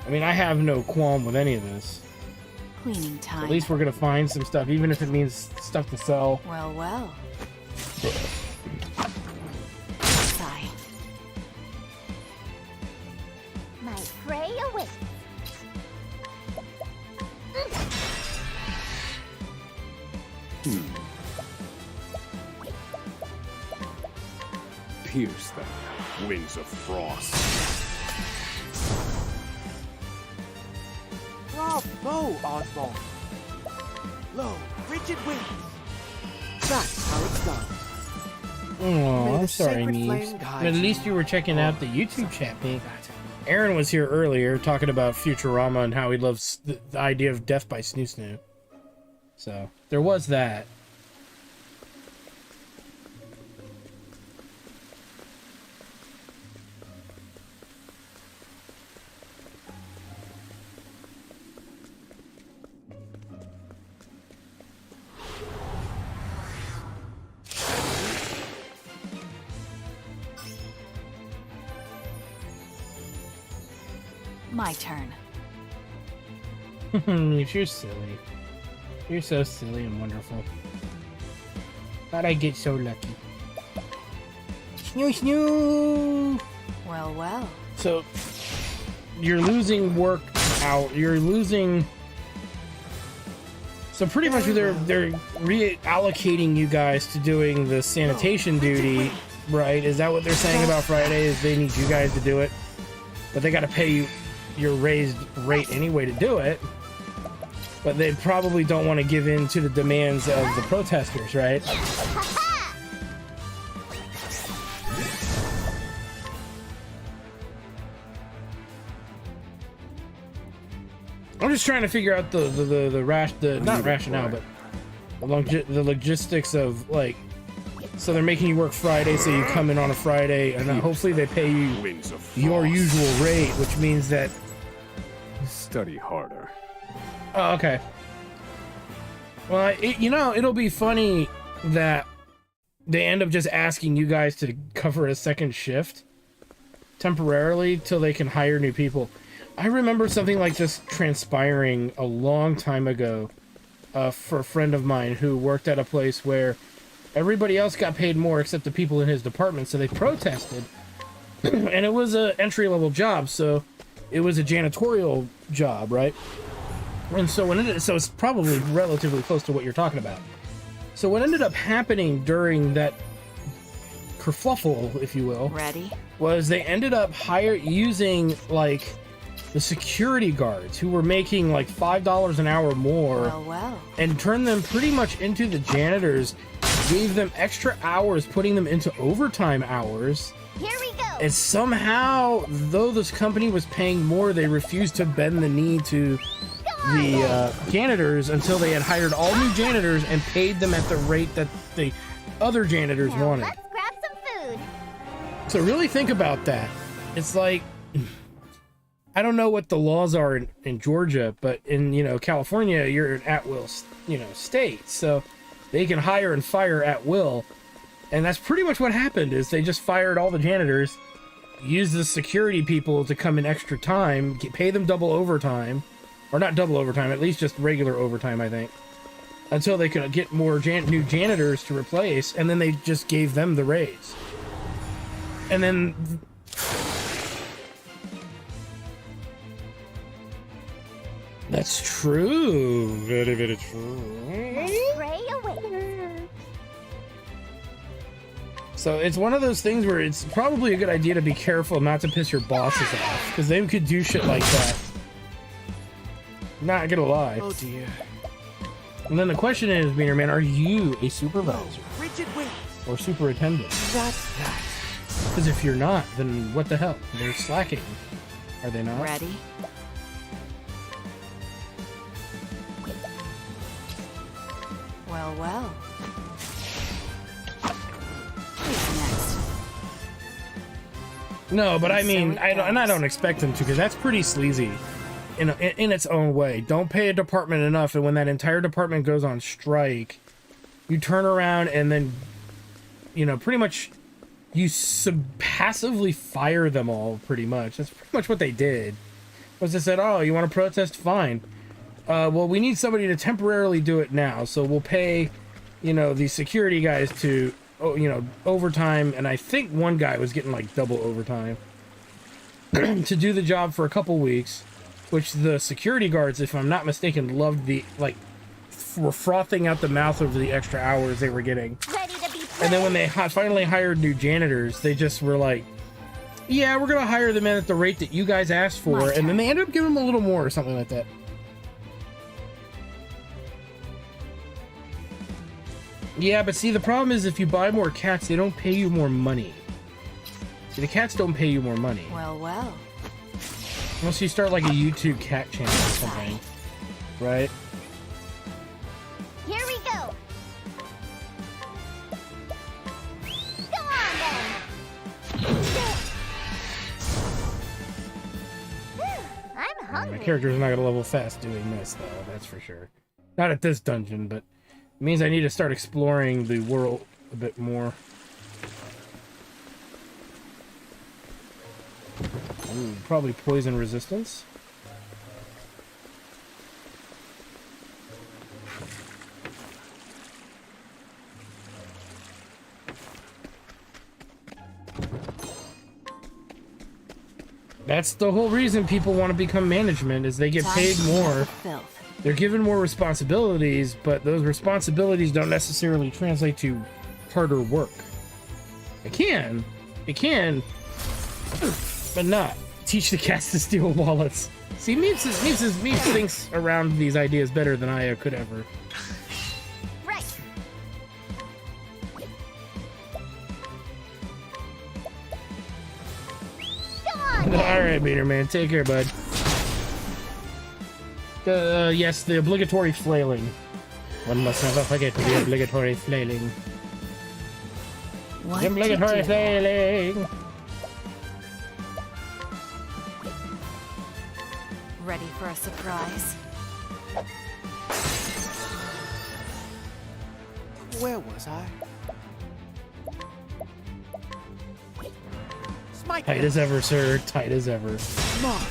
I mean, I have no qualm with any of this. Cleaning time. At least we're gonna find some stuff, even if it means stuff to sell. Well, well. Sigh. My prey awaits. Pierce them, wings of frost. Bravo, Oswald. Low, rigid wings. That's how it's done. Oh, I'm sorry, sacred Meeves. flame guide At least you were checking out the YouTube chat, me. Aaron was here earlier talking about Futurama and how he loves the idea of death by Snoo Snoo. So, there was that. My turn. You're silly. You're so silly and wonderful. How'd I get so lucky? Snoo Snoo! Well, well. So, you're losing work out. You're losing... So pretty much they're reallocating you guys to doing the sanitation duty, right? Is that what they're saying about Friday, is they need you guys to do it? But they gotta pay you your raised rate anyway to do it, but they probably don't want to give in to the demands of the protesters, right? I'm just trying to figure out not rationale, but the logistics of, like, so they're making you work Friday, so you come in on a Friday, and hopefully they pay you your usual rate, which means that... Study harder. Oh, okay. Well, it'll be funny that they end up just asking you guys to cover a second shift temporarily till they can hire new people. I remember something like this transpiring a long time ago for a friend of mine who worked at a place where everybody else got paid more except the people in his department, so they protested. And it was an entry-level job, so it was a janitorial job, right? And so so it's probably relatively close to what you're talking about. So what ended up happening during that kerfluffle, if you will, was they ended up using like the security guards who were making like $5 an hour more, and turned them pretty much into the janitors, gave them extra hours, putting them into overtime hours. Here we go. And somehow, though this company was paying more, they refused to bend the knee to the janitors until they had hired all new janitors and paid them at the rate that the other janitors wanted. Let's grab some food. So really think about that. It's like, I don't know what the laws are in Georgia, but in, California, you're an at-will, state. So they can hire and fire at will. And that's pretty much what happened, is they just fired all the janitors, used the security people to come in extra time, pay them double overtime, or not double overtime, at least just regular overtime, I think, until they could get more new janitors to replace, and then they just gave them the raise. And then... That's true. Very, very true. Pray away. So it's one of those things where it's probably a good idea to be careful not to piss your bosses off, because they could do shit like that. Not gonna lie. Oh dear. And then the question is, Beaner Man, are you a supervisor Rigid wait. or superintendent? That's that. Because if you're not, then what the hell? They're slacking. Are they not? Ready? Well, well. Who's next? No, but I mean, So I don't expect them to, because that's pretty sleazy in its own way. Don't pay a department enough, and when that entire department goes on strike, you turn around and then, pretty much you passively fire them all, pretty much. That's pretty much what they did. Was they said, oh, you want to protest? Fine. Well, we need somebody to temporarily do it now, so we'll pay, the security guys to, overtime, and I think one guy was getting like double overtime to do the job for a couple weeks, which the security guards, if I'm not mistaken, loved were frothing out the mouth over the extra hours they were getting. Ready to be And then when they finally hired new janitors, they just were like, yeah, we're gonna hire them in at the rate that you guys asked for, and then they ended up giving them a little more or something like that. Yeah, but see, the problem is if you buy more cats, they don't pay you more money. See, the cats don't pay you more money. Well, well. Unless you start like a YouTube cat channel or something. Right? Here we go. Go on then. I'm My hungry. character's not gonna level fast doing this, though, that's for sure. Not at this dungeon, but it means I need to start exploring the world a bit more. Ooh, probably poison resistance. That's the whole reason people want to become management, is they get paid more. They're given more responsibilities, but those responsibilities don't necessarily translate to harder work. It can, but not. Teach the cats to steal wallets. See, Meeps thinks around these ideas better than I could ever. Right. Go on. Alright, Beater Man, take care, bud. Yes, the obligatory flailing. One must never forget the obligatory flailing. What The obligatory flailing! Ready for a surprise? Where was I? Smite Tight as ever, sir. Tight as ever. Mom.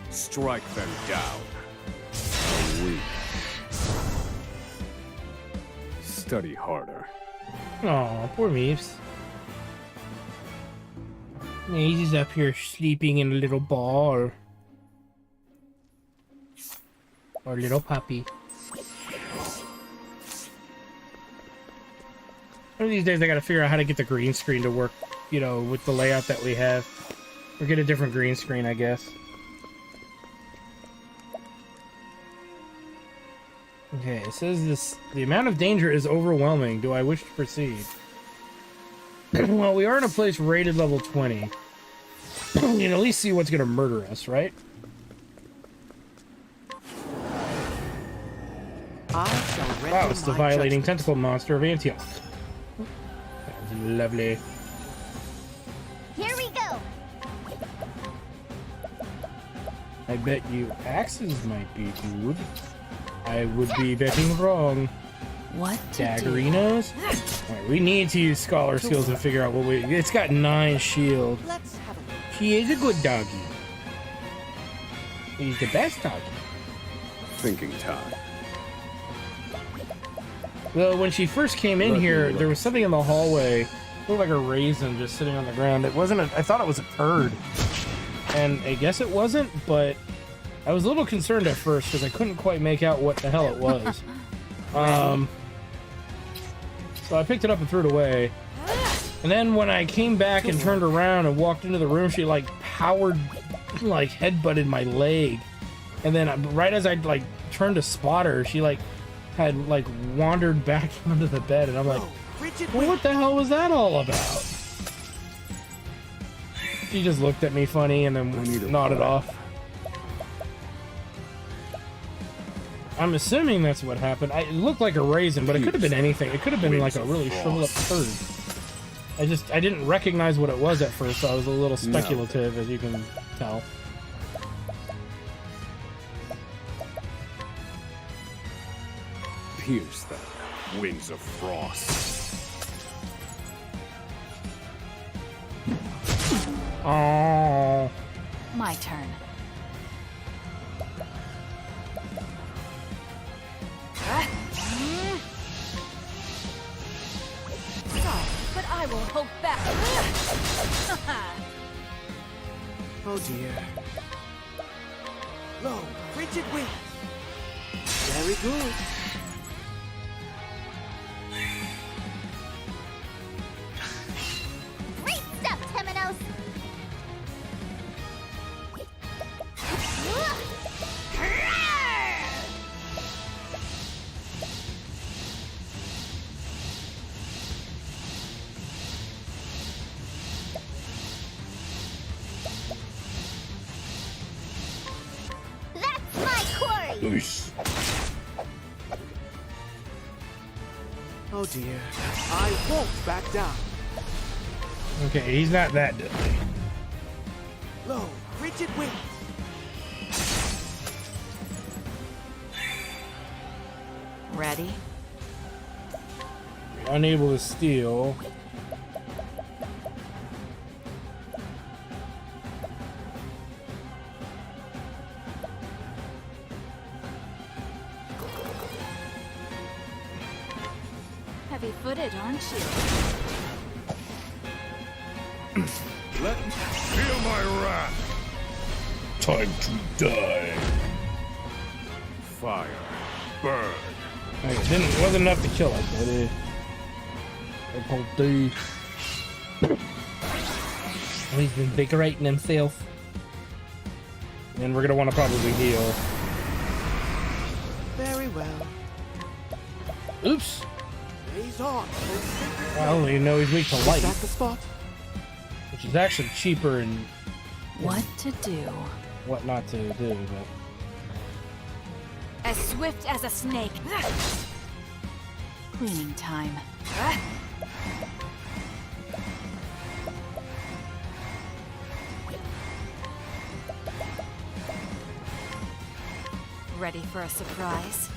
Strike them down. Are weak. Study harder. Aw, poor Meeps. He's up here sleeping in a little ball. Or a little puppy. One of these days I gotta figure out how to get the green screen to work, with the layout that we have. Or get a different green screen, I guess. Okay, it says this. The amount of danger is overwhelming. Do I wish to proceed? Well, we are in a place rated level 20. You can at least see what's gonna murder us, right? Wow, it's the violating tentacle monster of Antioch. That's lovely. Here we go. I bet you axes might be good. I would be betting wrong. What to Daggerinos? Alright, we need to use scholar skills to figure out what we... It's got 9 shield. Let's have a look. She is a good doggy. He's the best doggy. Thinking time. Well, when she first came in here, there was something in the hallway. It looked like a raisin just sitting on the ground. It wasn't I thought it was a turd. And I guess it wasn't, but I was a little concerned at first because I couldn't quite make out what the hell it was. So I picked it up and threw it away. And then when I came back and turned around and walked into the room, she like powered, like headbutted my leg. And then right as I like turned to spot her, she like had like wandered back under the bed, and I'm like, well, what the hell was that all about? She just looked at me funny and then nodded off. I'm assuming that's what happened. It looked like a raisin, but it could have been anything. It could have been like a really shriveled up turd. I didn't recognize what it was at first, so I was a little speculative, as you can tell. Pierce them, winds of frost. Oh. My turn. Sorry, but I won't hold back. Oh dear. Low, frigid wind. Very good. Great stuff, Temenos. That's my quarry. Oh dear. I won't back down. Okay, he's not that deadly. Low, frigid wind. Ready? Unable to steal. Heavy-footed, aren't you? Let me feel my wrath. Time to die. Fire. Burn. It wasn't enough to kill us, but he's invigorating himself. And we're gonna want to probably heal. Very well. Oops. Blaze on. Well, you know he's weak to light, Is that the spot? which is actually cheaper and What to do? what not to do, but As swift as a snake. Cleaning time. Ready for a surprise?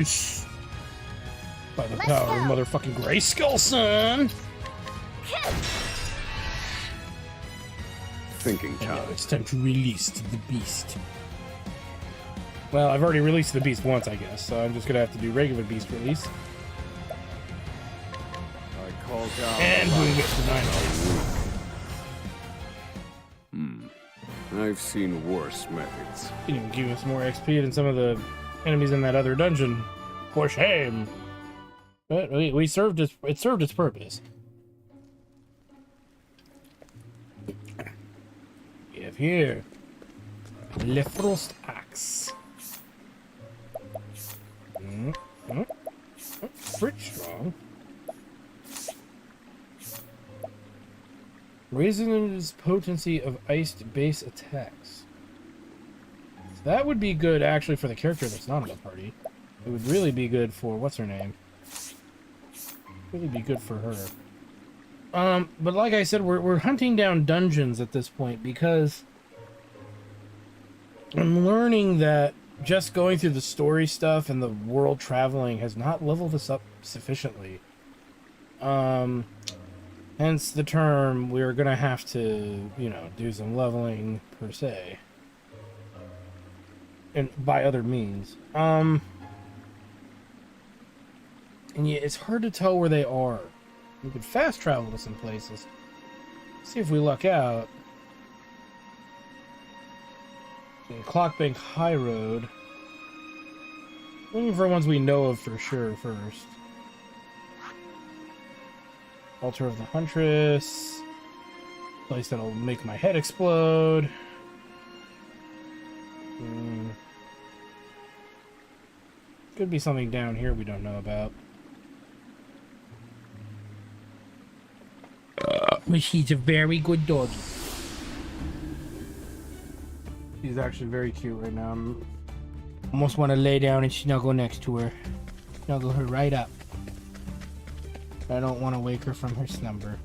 peace. By the power of motherfucking Grayskull, son. Thinking And now time. it's time to release the beast. Well, I've already released the beast once, I guess, so I'm just gonna have to do regular beast release. I call down And the boom, light. it's the dynamo. I've seen worse methods. Can even give us more XP than some of the enemies in that other dungeon. For shame. But it served its purpose. We have here Le Frost Axe. Pretty strong. Raises potency of iced base attacks. So that would be good actually for the character that's not in the party. It would really be good for what's her name? Really be good for her. But like I said, we're hunting down dungeons at this point because I'm learning that just going through the story stuff and the world traveling has not leveled us up sufficiently. Hence the term, we're gonna have to, you know, do some leveling per se. And by other means. And yeah, it's hard to tell where they are. We could fast travel to some places. See if we luck out. Okay, Clockbank High Road. Looking for ones we know of for sure first. Altar of the Huntress. Place that'll make my head explode. Could be something down here we don't know about. But she's a very good doggy. She's actually very cute right now. I almost want to lay down and snuggle next to her. Snuggle her right up. I don't want to wake her from her slumber.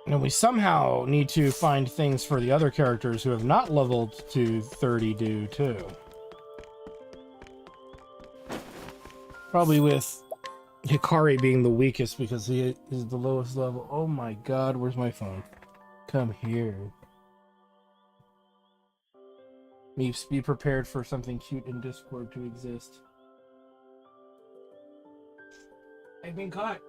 And we somehow need to find things for the other characters who have not leveled to 30 do too. Probably with Hikari being the weakest because he is the lowest level. Oh my god, where's my phone? Come here. Meeps, be prepared for something cute in Discord to exist. I've been caught.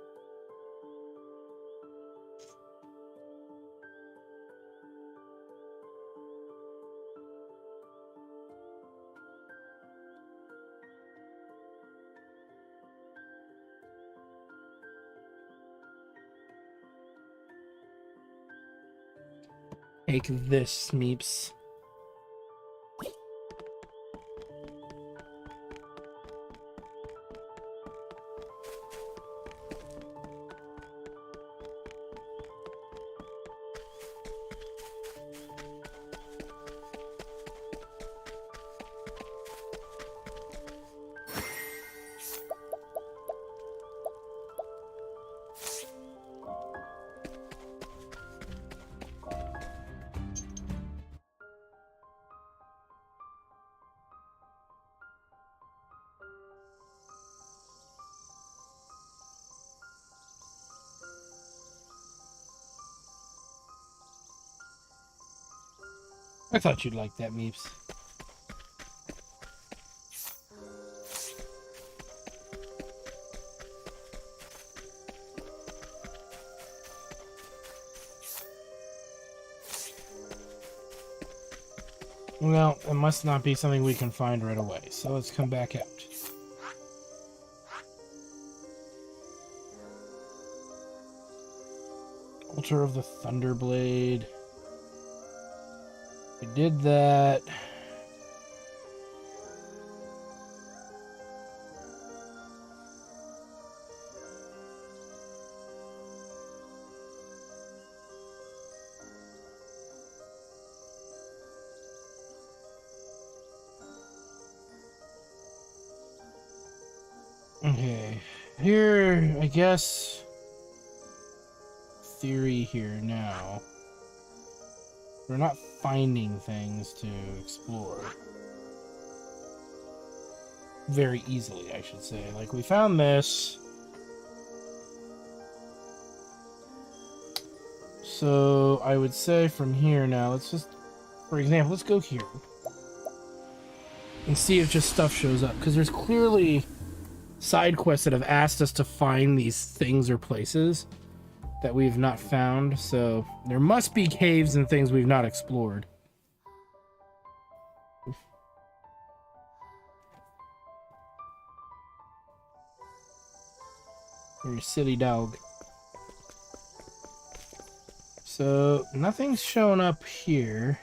Take this, Meeps. I thought you'd like that, Meeps. Well, it must not be something we can find right away, so let's come back out. Altar of the Thunderblade. We did that. Okay, here, I guess, theory here now. We're not finding things to explore. Very easily, I should say. Like, we found this. So, I would say from here now, let's just, for example, let's go here. And see if just stuff shows up. Because there's clearly side quests that have asked us to find these things or places that we've not found, so there must be caves and things we've not explored. You silly dog. So, nothing's showing up here.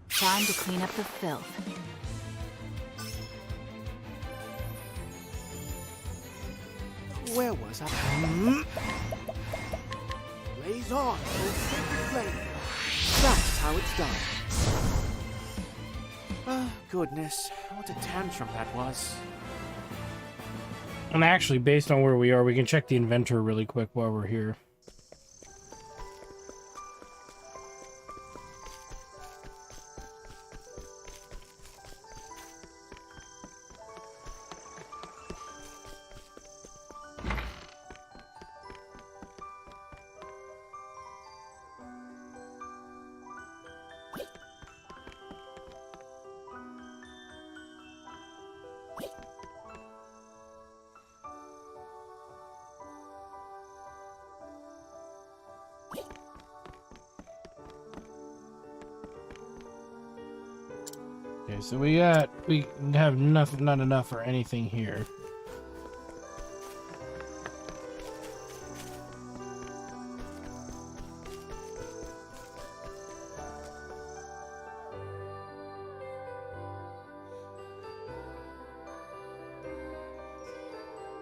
Time to clean up the filth. Where was I? Blaze on, O sacred flame. That's how it's done. Oh, goodness. What a tantrum that was. And actually, based on where we are, we can check the inventor really quick while we're here. Okay, so we have nothing, not enough for anything here.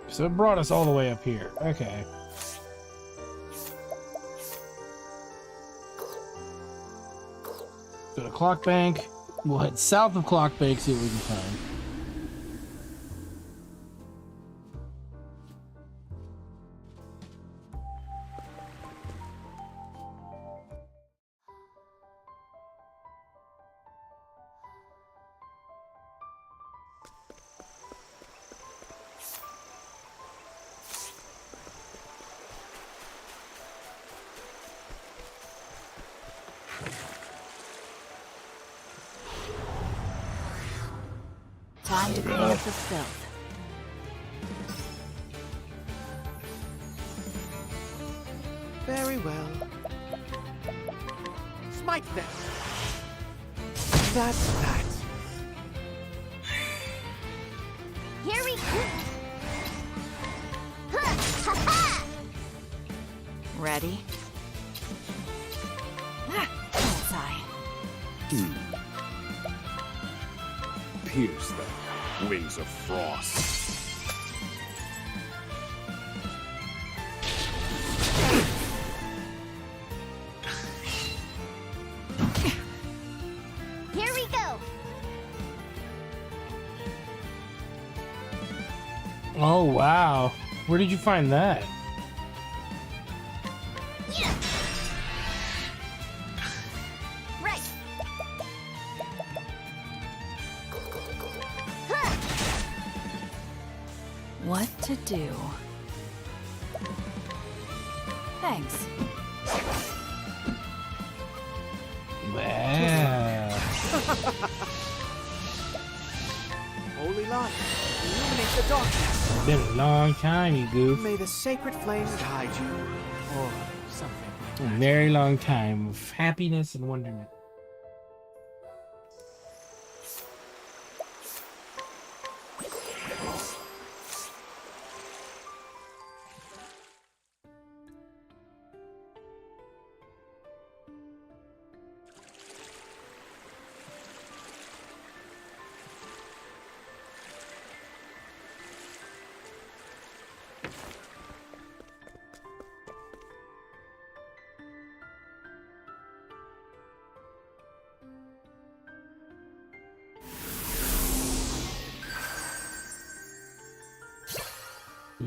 So it brought us all the way up here. Okay. Go to Clock Bank. We'll head south of Clock Bank, see what we can find. Time to clean up the filth. Very well. Smite them. That's that. Here we go. Ha ha! Ready? Bullseye. Pierce them, wings of frost. Here we go. Oh, wow. Where did you find that? Right. What to do? Thanks. Wow. Holy light, illuminate the darkness. It's been a long time, you goof. May the sacred flame guide you, or something like that. A very long time of happiness and wonderment.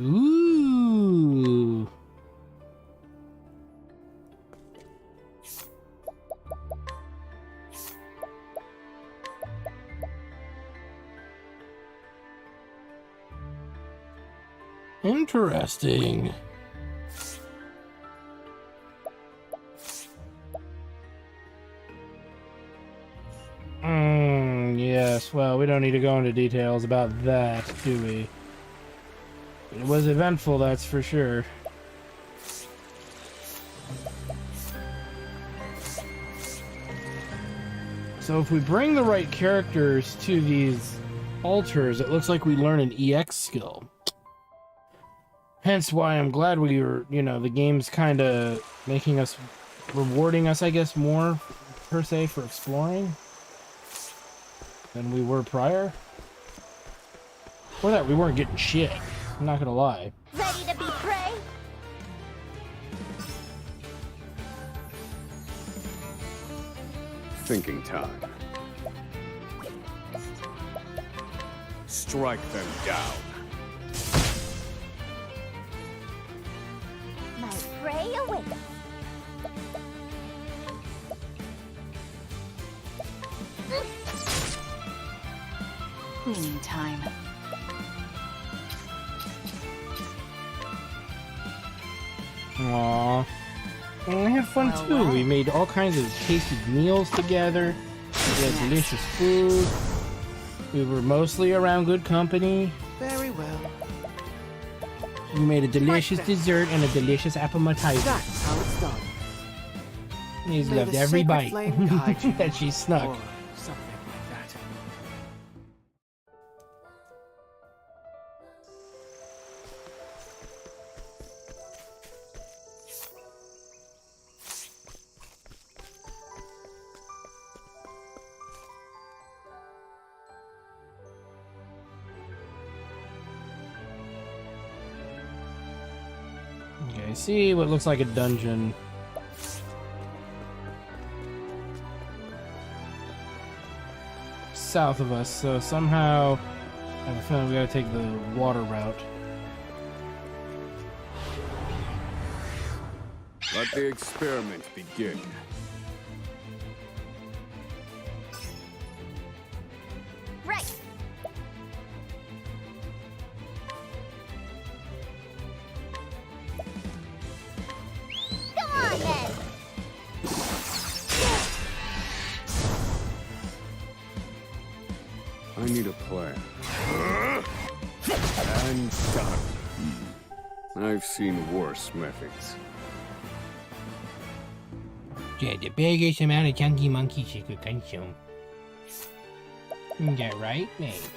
Ooh. Interesting. Yes, well, we don't need to go into details about that, do we? It was eventful, that's for sure. So if we bring the right characters to these altars, it looks like we learn an EX skill. Hence why I'm glad we were, you know, the game's kind of making us, rewarding us, I guess, more, per se, for exploring than we were prior. Before that, we weren't getting shit. I'm not gonna lie. Ready to be prey? Thinking time. Strike them down. My prey awaits. Cleaning time. Aww. And we had fun Well, too. well. We made all kinds of tasty meals together. We had delicious food. We were mostly around good company. Very well. We made a delicious dessert and a delicious appetizer. That's how it's done. He's May loved the every sacred bite flame guide you, that she snuck. or something like that. Okay, see what looks like a dungeon. South of us, so somehow I have a feeling we gotta take the water route. Let the experiment begin. Right. Go on then. I need a plan. And done. I've seen worse methods. Yeah, the biggest amount of chunky monkeys you could consume. Is that right, mates?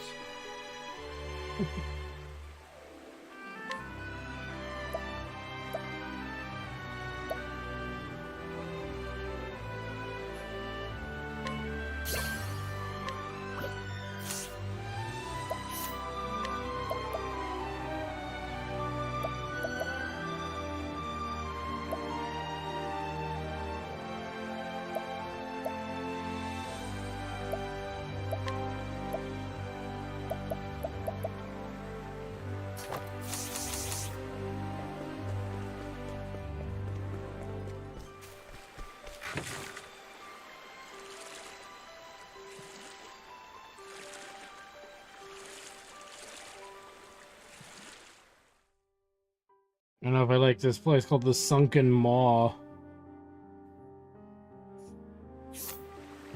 I don't know if I like this place called the Sunken Maw.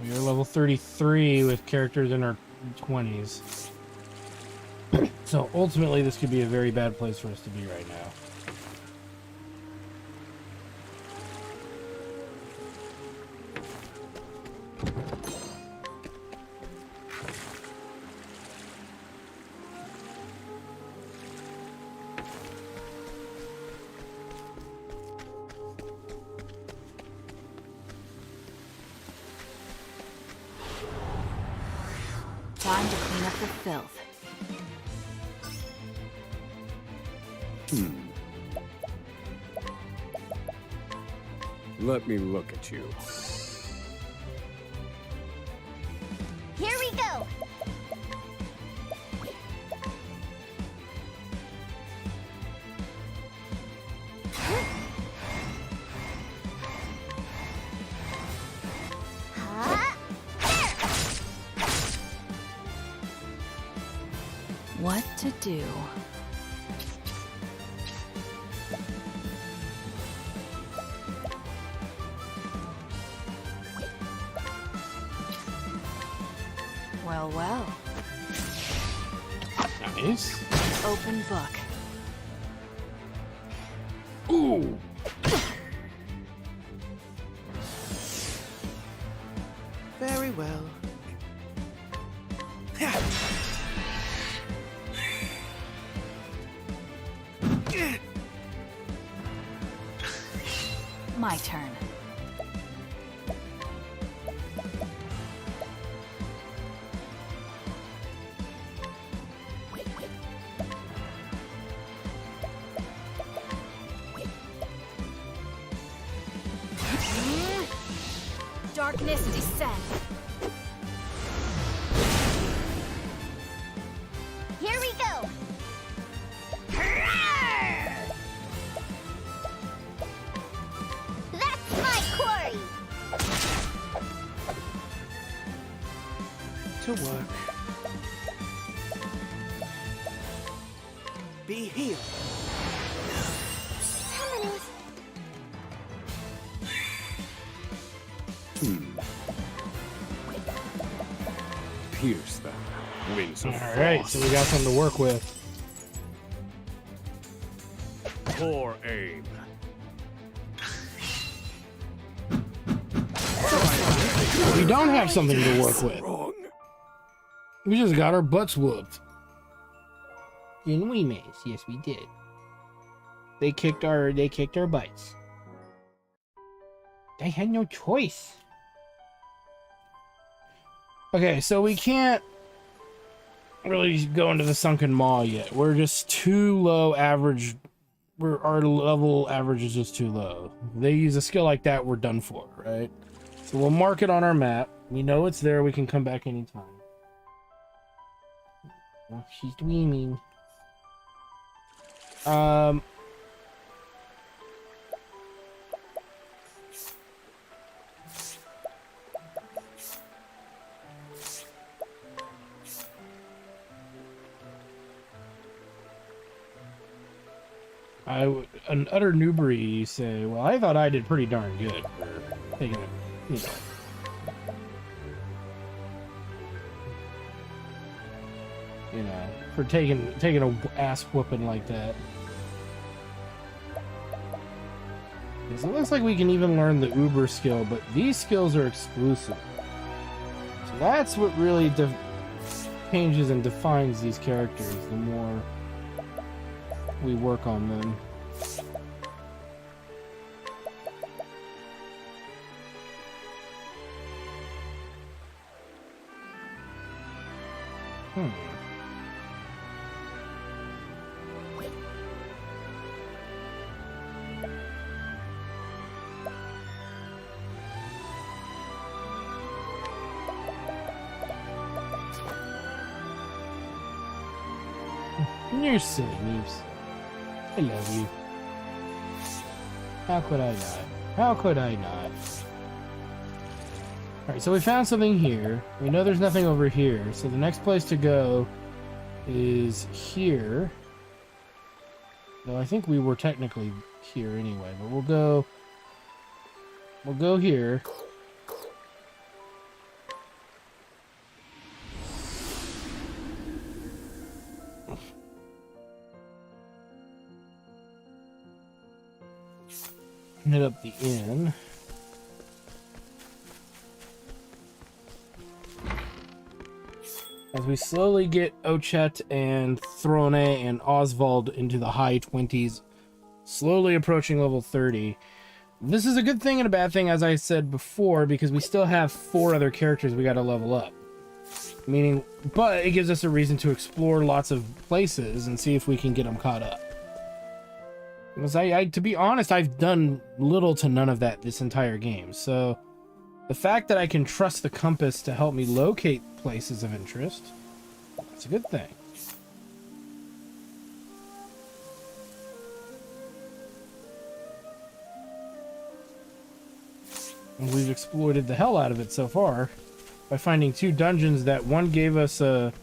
We are level 33 with characters in our 20s. So ultimately this could be a very bad place for us to be right now. Time to clean up the filth. Let me look at you. Here we go. Huh? What to do? Well, well. Nice. Open book. Ooh. Very well. My turn. Darkness descend. Here we go. That's my quarry. To work. Be healed. Pierce them. Wings of All right, so we got something to work with. poor aim. We don't have something to work with. We just got our butts whooped. Didn't we, Maze? Yes, we did. They kicked our butts. They had no choice. Okay, so we can't really go into the sunken maw yet. We're just too low average. Our level average is just too low. They use a skill like that, we're done for, right? So we'll mark it on our map. We know it's there. We can come back anytime. Oh, she's dreaming. An utter newbie, you say, well, I thought I did pretty darn good for taking it, for taking a ass whooping like that. So it looks like we can even learn the Uber skill, but these skills are exclusive. So that's what really changes and defines these characters, the more we work on them. You're silly, Neeps. I love you. How could I not? How could I not? Alright, so we found something here. We know there's nothing over here, so the next place to go is here. Though I think we were technically here anyway, but we'll go here. Hit up the inn. As we slowly get Ochet and Throne and Oswald into the high 20s, slowly approaching level 30. This is a good thing and a bad thing, as I said before, because we still have 4 other characters we gotta level up. But it gives us a reason to explore lots of places and see if we can get them caught up. Because to be honest, I've done little to none of that this entire game. So the fact that I can trust the compass to help me locate places of interest, that's a good thing. And we've exploited the hell out of it so far by finding 2 dungeons that one gave us a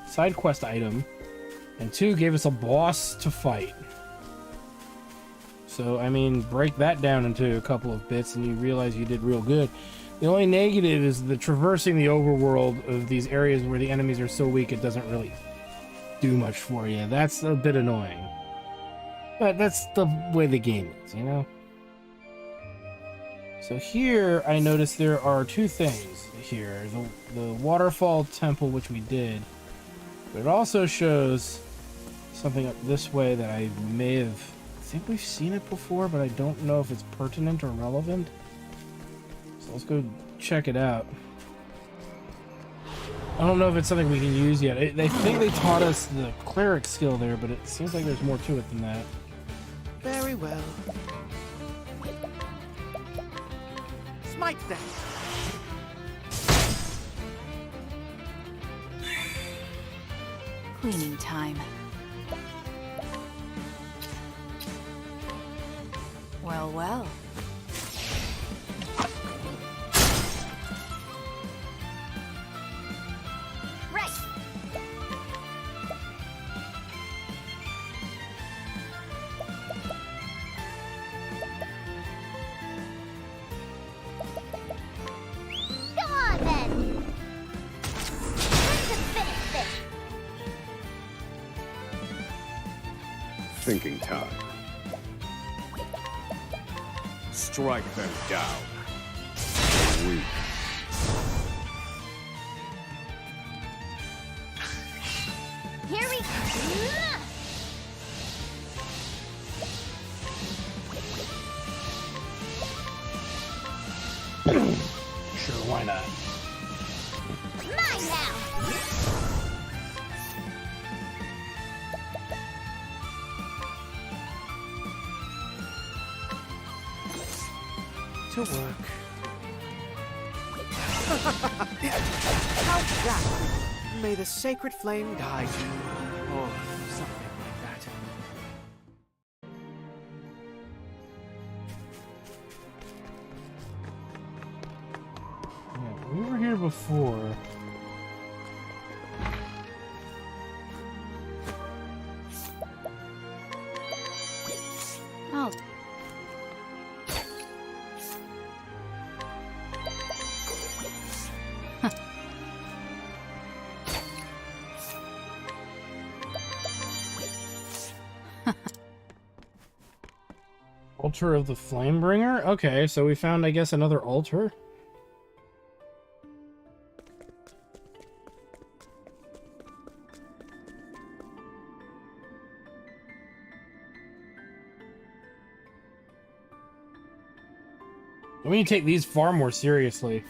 side quest item and 2 gave us a boss to fight. So, I mean, break that down into a couple of bits and you realize you did real good. The only negative is the traversing the overworld of these areas where the enemies are so weak it doesn't really do much for you. That's a bit annoying. But that's the way the game is, you know? So here I noticed there are two things here. The waterfall temple, which we did, but it also shows something up this way that I think we've seen it before, but I don't know if it's pertinent or relevant. So let's go check it out. I don't know if it's something we can use yet. They think they taught us the cleric skill there, but it seems like there's more to it than that. Very well. Smite them! Cleaning time. Well, well. Right. Go on then. Time to finish this. Thinking time. Strike them down. Weak. Here we go. Sure, why not? Mine now. To work. How's that? May the sacred flame guide you, or something like that. Yeah, we were here before. Oh. Altar of the Flamebringer? Okay, so we found, I guess, another altar. We need to take these far more seriously.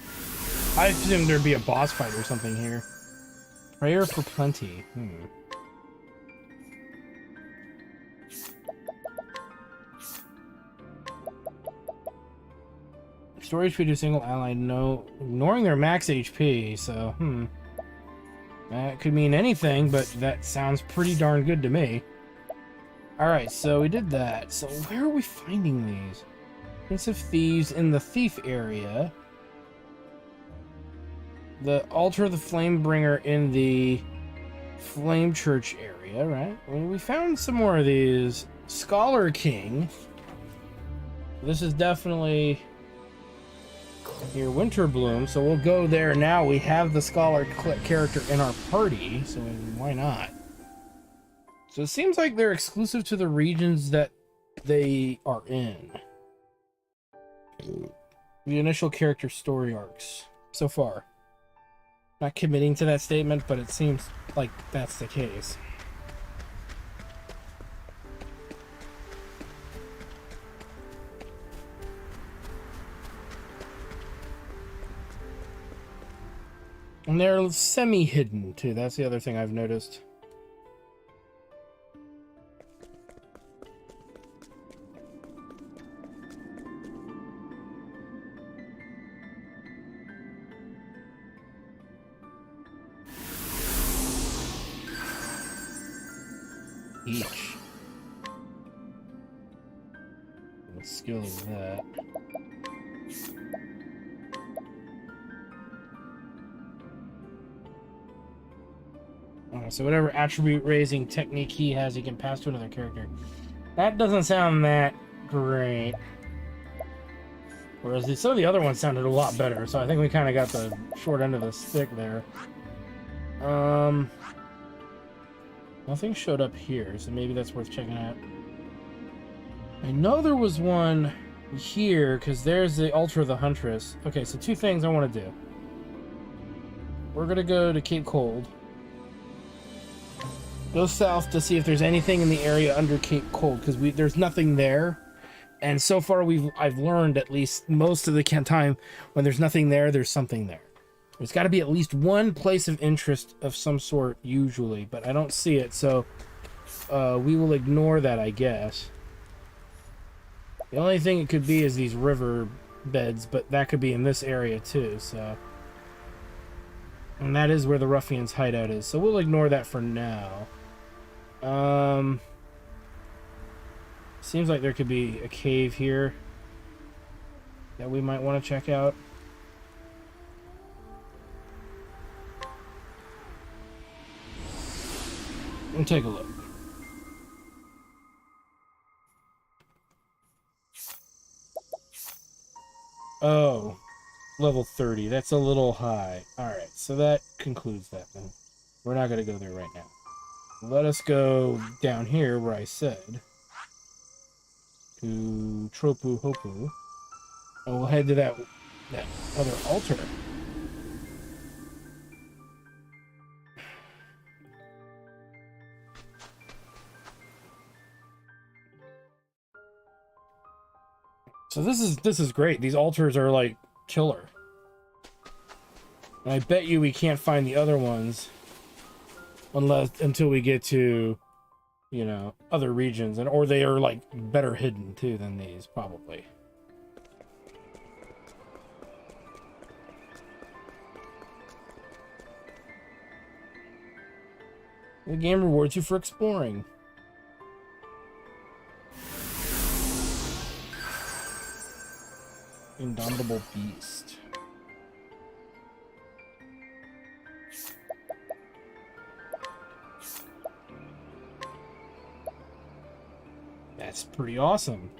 I assumed there'd be a boss fight or something here. Prayer for plenty. Restore HP to a single ally, no, ignoring their max HP, so, that could mean anything, but that sounds pretty darn good to me. Alright, so we did that. So where are we finding these? Prince of Thieves in the Thief area. The Altar of the Flamebringer in the Flame Church area, right? Well, we found some more of these. Scholar King. This is definitely near Winterbloom, so we'll go there now. We have the Scholar character in our party, so why not? So it seems like they're exclusive to the regions that they are in. The initial character story arcs so far. Not committing to that statement, but it seems like that's the case. And they're semi-hidden too. That's the other thing I've noticed. Each. What skill is that? So whatever attribute raising technique he has, he can pass to another character. That doesn't sound that great. Whereas some of the other ones sounded a lot better, so I think we kind of got the short end of the stick there. Nothing showed up here, so maybe that's worth checking out. I know there was one here, because there's the altar of the Huntress. Okay, so two things I want to do. We're going to go to Cape Cold. Go south to see if there's anything in the area under Cape Cold, because there's nothing there. And so far, I've learned at least most of the time when there's nothing there, there's something there. There's got to be at least one place of interest of some sort, usually, but I don't see it, so we will ignore that, I guess. The only thing it could be is these river beds, but that could be in this area too, so... And that is where the ruffian's hideout is, so we'll ignore that for now. Seems like there could be a cave here that we might want to check out. And take a look. Oh, level 30. That's a little high. Alright, so that concludes that then. We're not going to go there right now. Let us go down here where I said. To Tropu Hopu. And we'll head to that other altar. So this is great. These altars are like killer. And I bet you we can't find the other ones until we get to, you know, other regions, or they are like better hidden too than these, probably. The game rewards you for exploring. Indomitable beast. That's pretty awesome.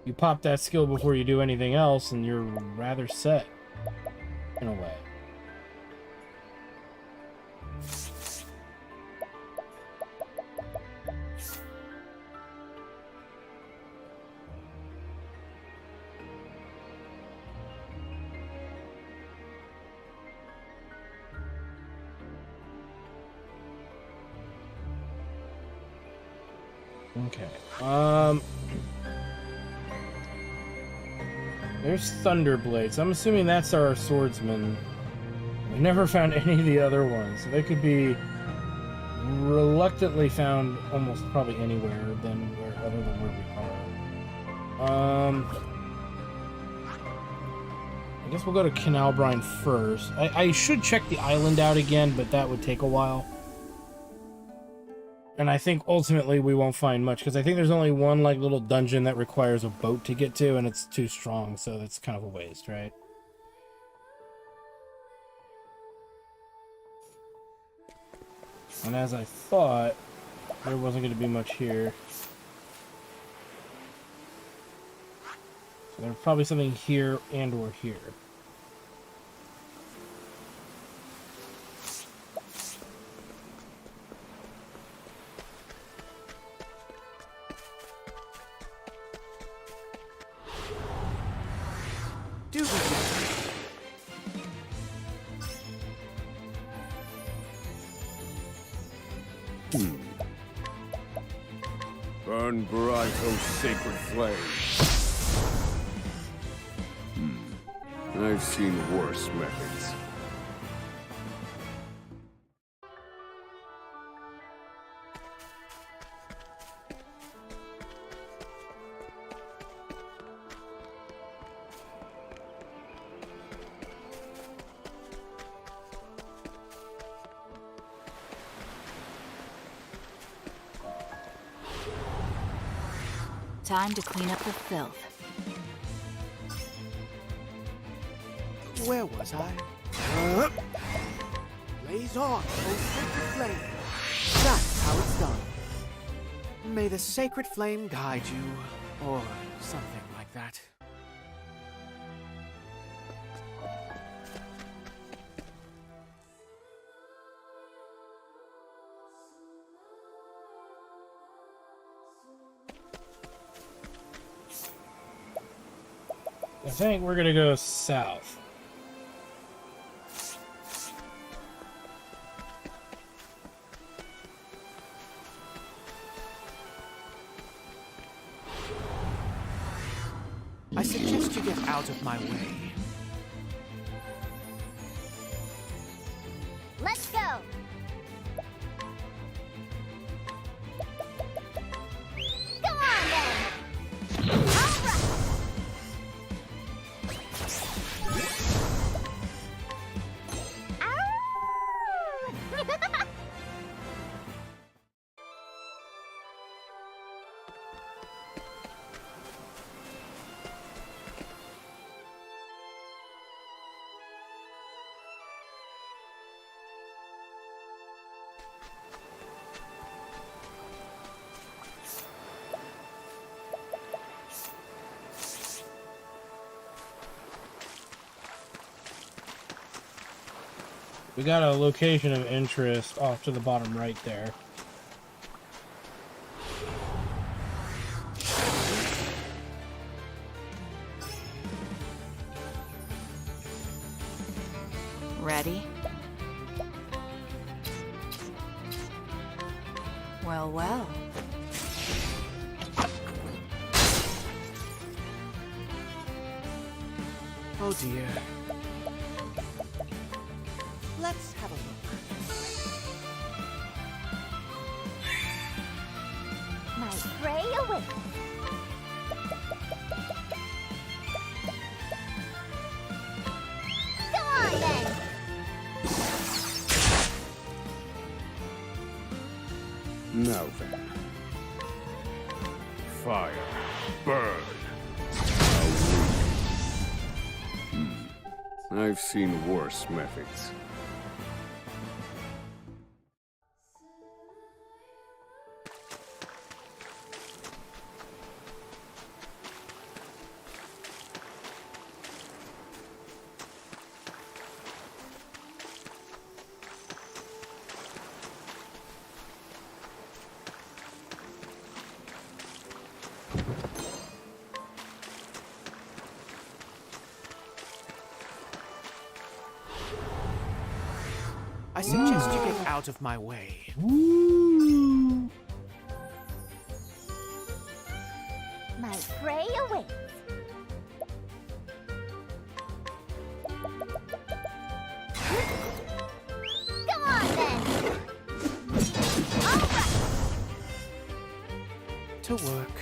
You pop that skill before you do anything else, and you're rather set, in a way. Okay. There's Thunderblades. I'm assuming that's our swordsman. We never found any of the other ones. So they could be reluctantly found almost probably anywhere other than where we are. I guess we'll go to Canal Brine first. I should check the island out again, but that would take a while. And I think ultimately we won't find much, because I think there's only one like little dungeon that requires a boat to get to, and it's too strong, so that's kind of a waste, right? And as I thought, there wasn't going to be much here. So there's probably something here and or here. Burn bright, O sacred flame. I've seen worse methods. Time to clean up the filth. Where was I? Blaze on, O sacred flame. That's how it's done. May the sacred flame guide you, or something like that. I think we're gonna go south. I suggest you get out of my way. Let's go. Go on then. All right. Ow! We got a location of interest off to the bottom right there. Ready? Well, well. Oh dear. Let's have a look. My prey awaits. Go on then. Now then. Fire. Burn. I've seen worse methods. I suggest you get out of my way. My prey awaits. Go on then. All right. To work.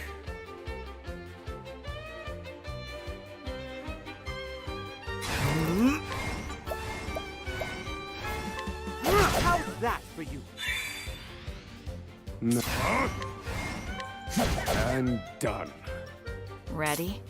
How's that for you? No. And done. Ready?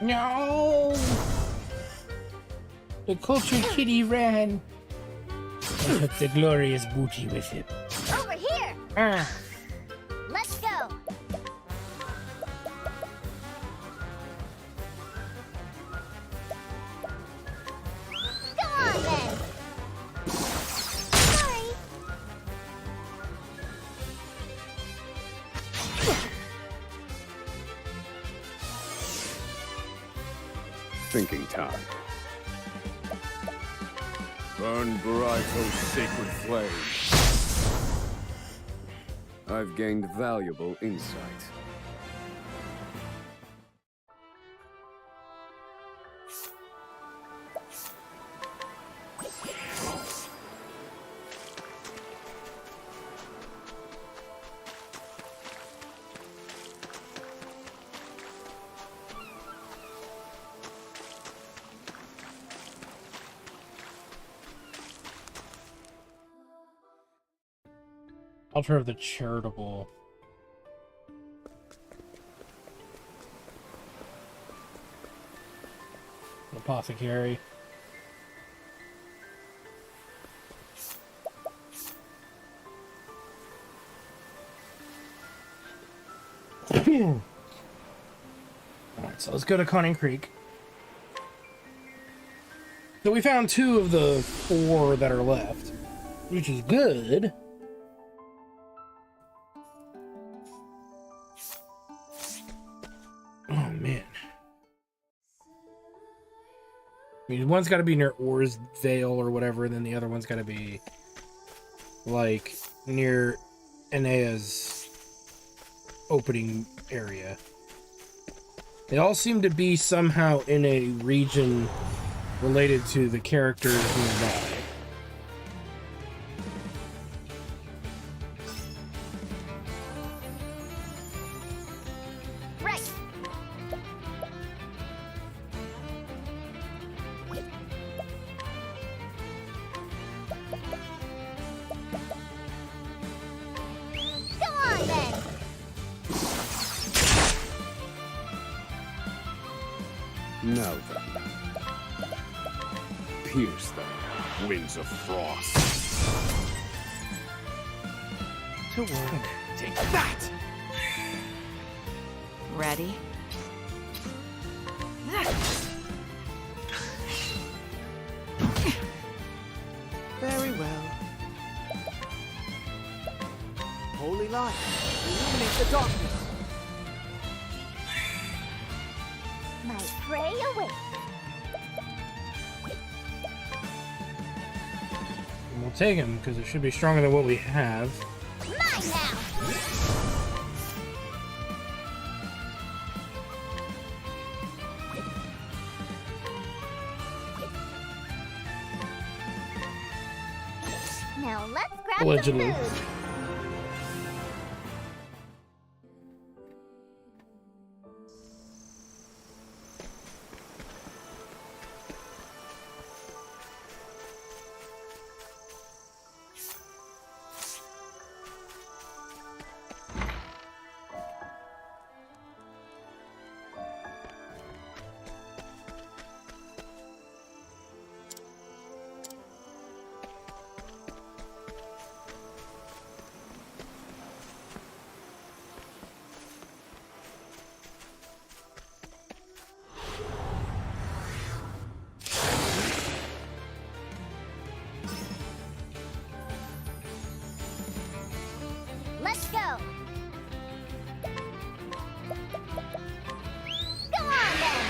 No! The cultured kitty ran. And took the glorious booty with him. Over here. Ah, Let's go. Go on then. Sorry. Thinking time. Burn bright, O sacred flame. I've gained valuable insight. Altar of the Charitable. Apothecary. Alright, so let's go to Conning Creek. So we found 2 of the 4 that are left, which is good. Oh, man. I mean, one's got to be near Orr's Vale or whatever, and then the other one's got to be, like, near Enea's opening area. They all seem to be somehow in a region related to the characters nearby. Right. Go on then. Now then. Pierce them, wings of frost. To work. Take that! Ready? Very well. Holy light, illuminate the darkness. My prey awaits. And we'll take him, because it should be stronger than what we have. Mine now. Now let's grab Allegedly. some food. Let's go. Go on then.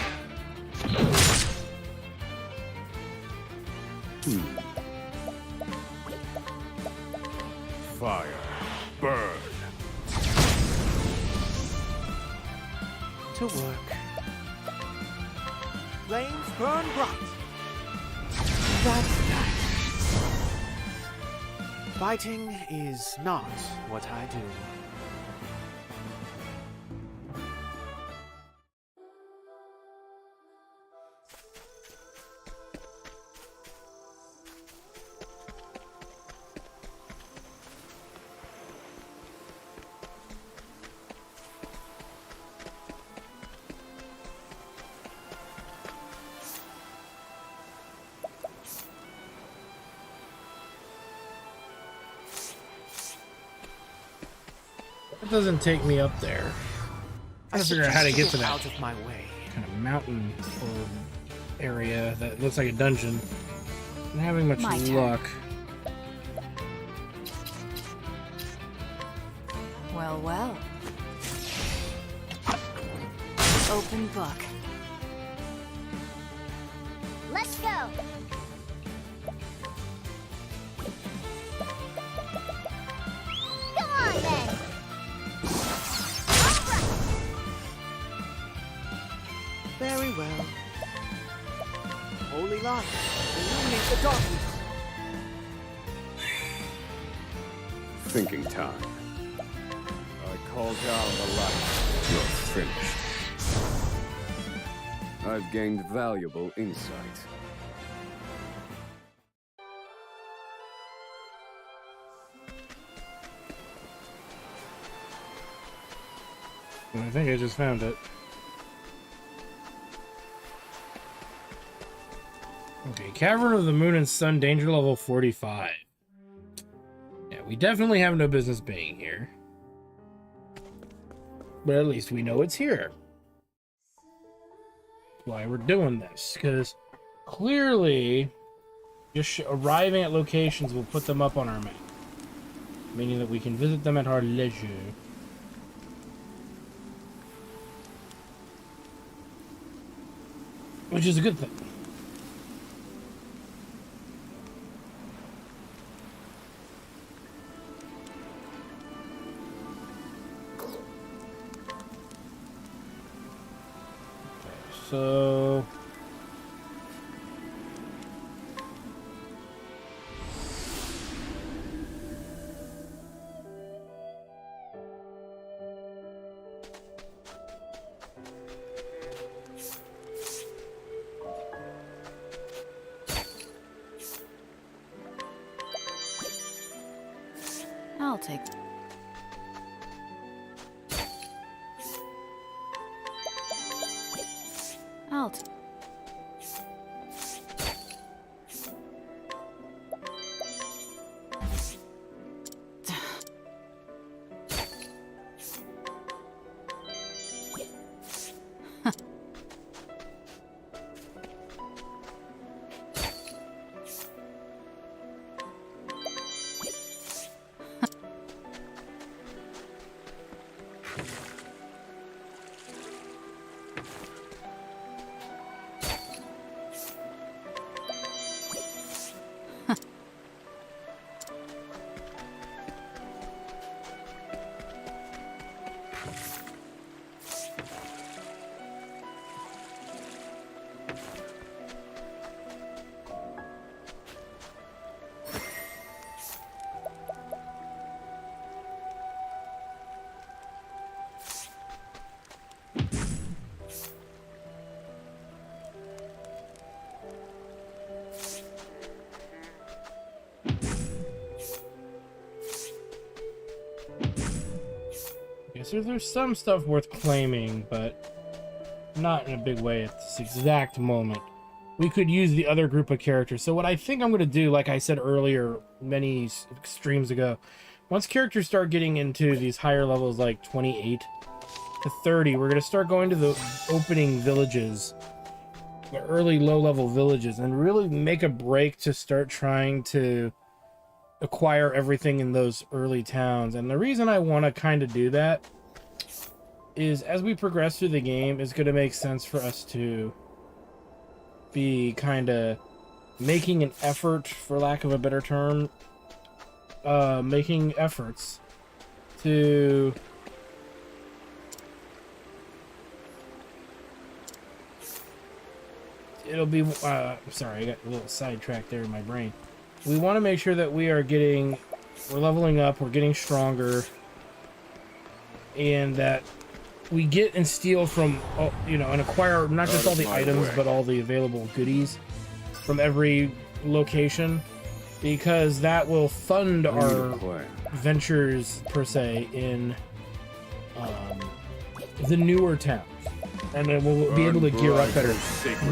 Fire, burn. To work. Flames burn bright. That's nice. Fighting is not what I do. It doesn't take me up there. I gotta figure out how to get to that out of my way. kind of mountain or area that looks like a dungeon. Not having much My turn. luck. Well, well. Open book. Let's go. Go on then. All right. Very well. Holy light, illuminate the darkness. Thinking time. I call down the light. You're finished. I've gained valuable insight. I think I just found it. Okay, Cavern of the Moon and Sun, danger level 45. Yeah, we definitely have no business being here. But at least we know it's here. That's why we're doing this, because clearly just arriving at locations will put them up on our map, meaning that we can visit them at our leisure. Which is a good thing. So I'll take. I'll take. so there's some stuff worth claiming, but not in a big way at this exact moment. We could use the other group of characters. So what I think I'm going to do, like I said earlier, many streams ago, once characters start getting into these higher levels, like 28 to 30, we're going to start going to the opening villages, the early low-level villages, and really make a break to start trying to acquire everything in those early towns. And the reason I want to kind of do that is as we progress through the game, it's going to make sense for us to be kind of making an effort, for lack of a better term, making efforts to it'll be sorry, I got a little sidetracked there in my brain. We want to make sure that we're leveling up, we're getting stronger, and that we get and steal from, and acquire not just all the items, but all the available goodies from every location, because that will fund our ventures, per se, in the newer towns. And then we'll be able to gear up better.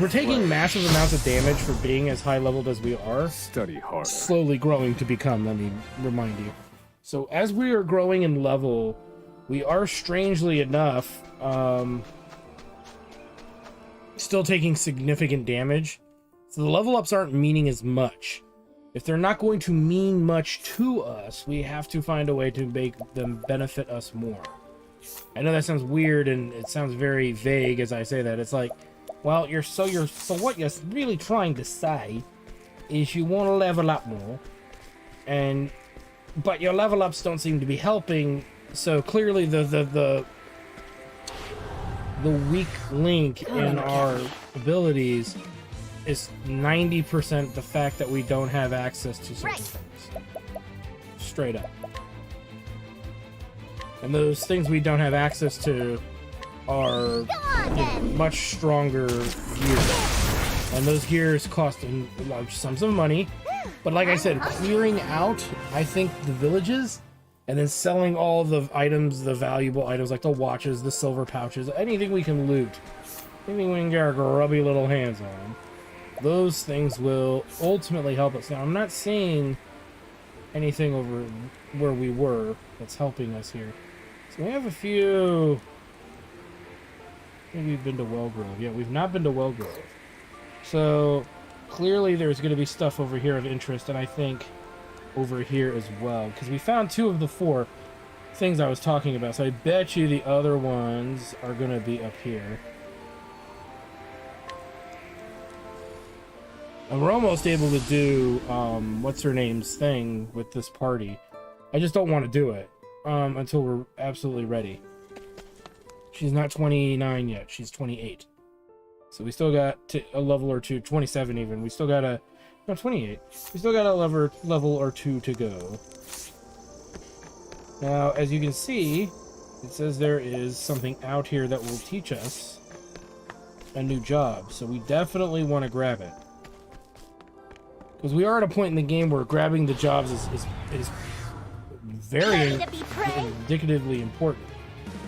We're taking massive amounts of damage for being as high leveled as we are. Study harder. Slowly growing to become, let me remind you. So as we are growing in level, we are, strangely enough, still taking significant damage. So the level ups aren't meaning as much. If they're not going to mean much to us, we have to find a way to make them benefit us more. I know that sounds weird and it sounds very vague as I say that. It's like, well, so what you're really trying to say is you want to level up more, but your level ups don't seem to be helping. So clearly the weak link in our abilities is 90% the fact that we don't have access to certain things. Straight up. And those things we don't have access to are much stronger gears. And those gears cost large sums of money. But like I said, clearing out, I think, the villages, and then selling all the items, the valuable items, like the watches, the silver pouches, anything we can loot, anything we can get our grubby little hands on, those things will ultimately help us. Now, I'm not seeing anything over where we were that's helping us here. So we have a few Maybe we've been to Wellgrove. Yeah, we've not been to Wellgrove. So clearly there's going to be stuff over here of interest, and I think over here as well, because we found 2 of the 4 things I was talking about, so I bet you the other ones are going to be up here. And we're almost able to do what's her name's thing with this party. I just don't want to do it until we're absolutely ready. She's not 29 yet, she's 28. So we still got a level or 2, 27 even. We still got a, no, 28. We still got a level or 2 to go. Now, as you can see, it says there is something out here that will teach us a new job. So we definitely want to grab it. Because we are at a point in the game where grabbing the jobs is very indicatively important.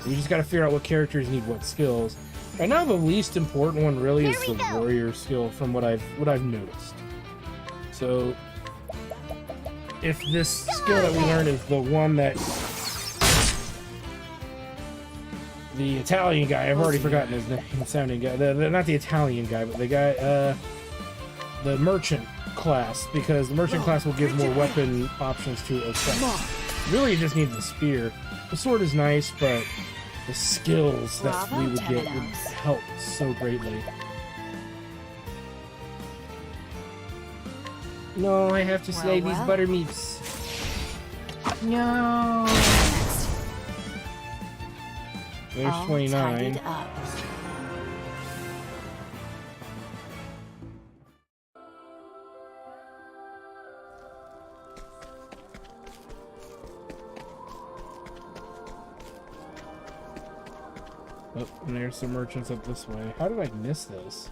We just got to figure out what characters need what skills. Right now, the least important one really is the warrior skill, from what I've noticed. So, if this skill that we learned is the one that the Italian guy, I've already forgotten his name, sounding guy, not the Italian guy, but the guy, the merchant class, because the merchant class will give more weapon options to effect. Really, you just need the spear. The sword is nice, but the skills that we would get would help so greatly. No, I have to slay these buttermeats. No. There's 29. Oh, and there's some merchants up this way. How did I miss this?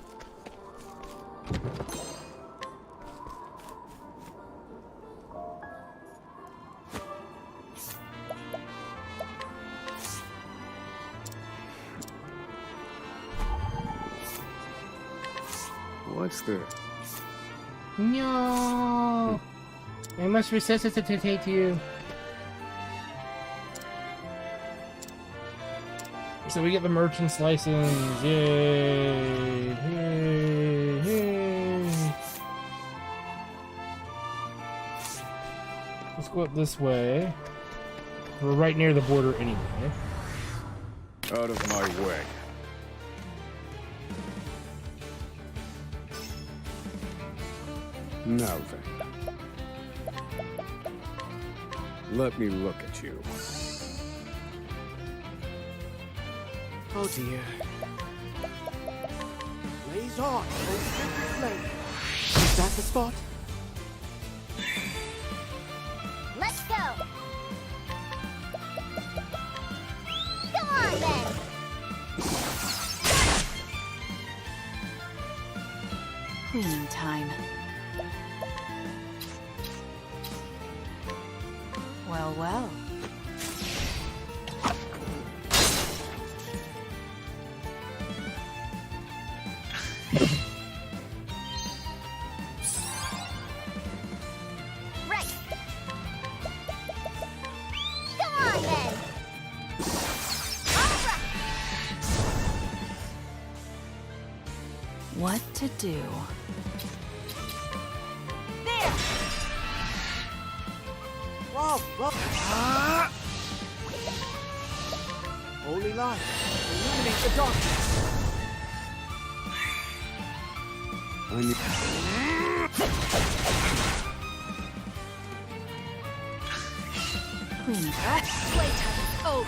What's this? No! I must resuscitate you. So we get the merchant's license. Yay! Yay! Yay! Let's go up this way. We're right near the border anyway. Out of my way. Now then. Let me look at you. Oh dear. Blaze on, oh sacred flame. Is that the spot? Let's go. Go on then. Cleaning time. Well, well. What to do? There. Whoa, whoa. Ah! Holy light, illuminate the darkness. I need... Clean. Playtime. Oh,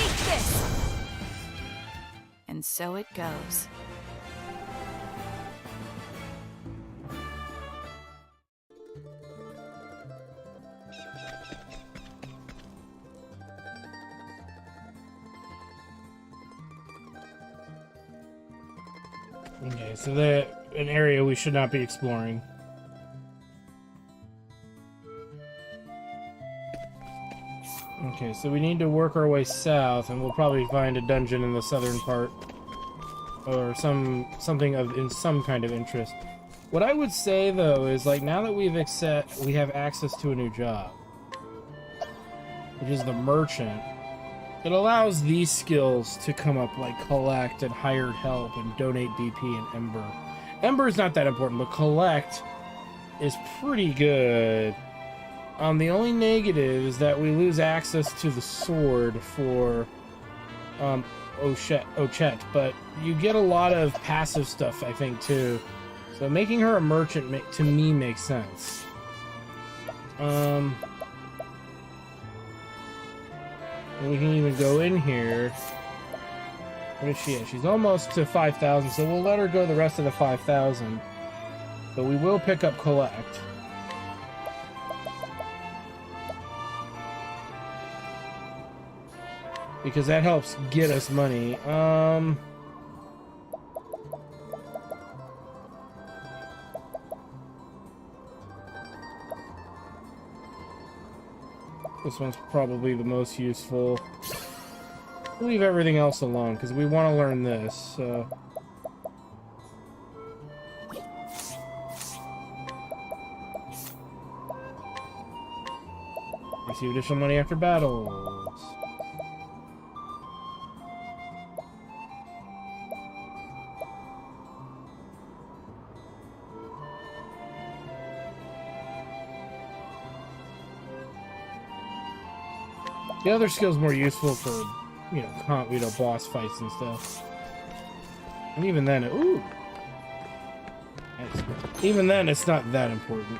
eat this. And so it goes. Okay, so an area we should not be exploring. Okay, so we need to work our way south, and we'll probably find a dungeon in the southern part, or something in some kind of interest. What I would say though is, like, now that we have access to a new job, which is the merchant, It allows these skills to come up, like collect and hired help and donate BP and Ember. Ember is not that important, but collect is pretty good. The only negative is that we lose access to the sword for Ochet, but you get a lot of passive stuff, I think, too. So making her a merchant to me makes sense. We can even go in here. What is she at? She's almost to 5,000, so we'll let her go the rest of the 5,000. But we will pick up collect. Because that helps get us money. This one's probably the most useful. Leave everything else alone, because we want to learn this, so... Receive additional money after battles. The other skill's more useful for, you know, boss fights and stuff. And even then, ooh! Nice. Even then, it's not that important.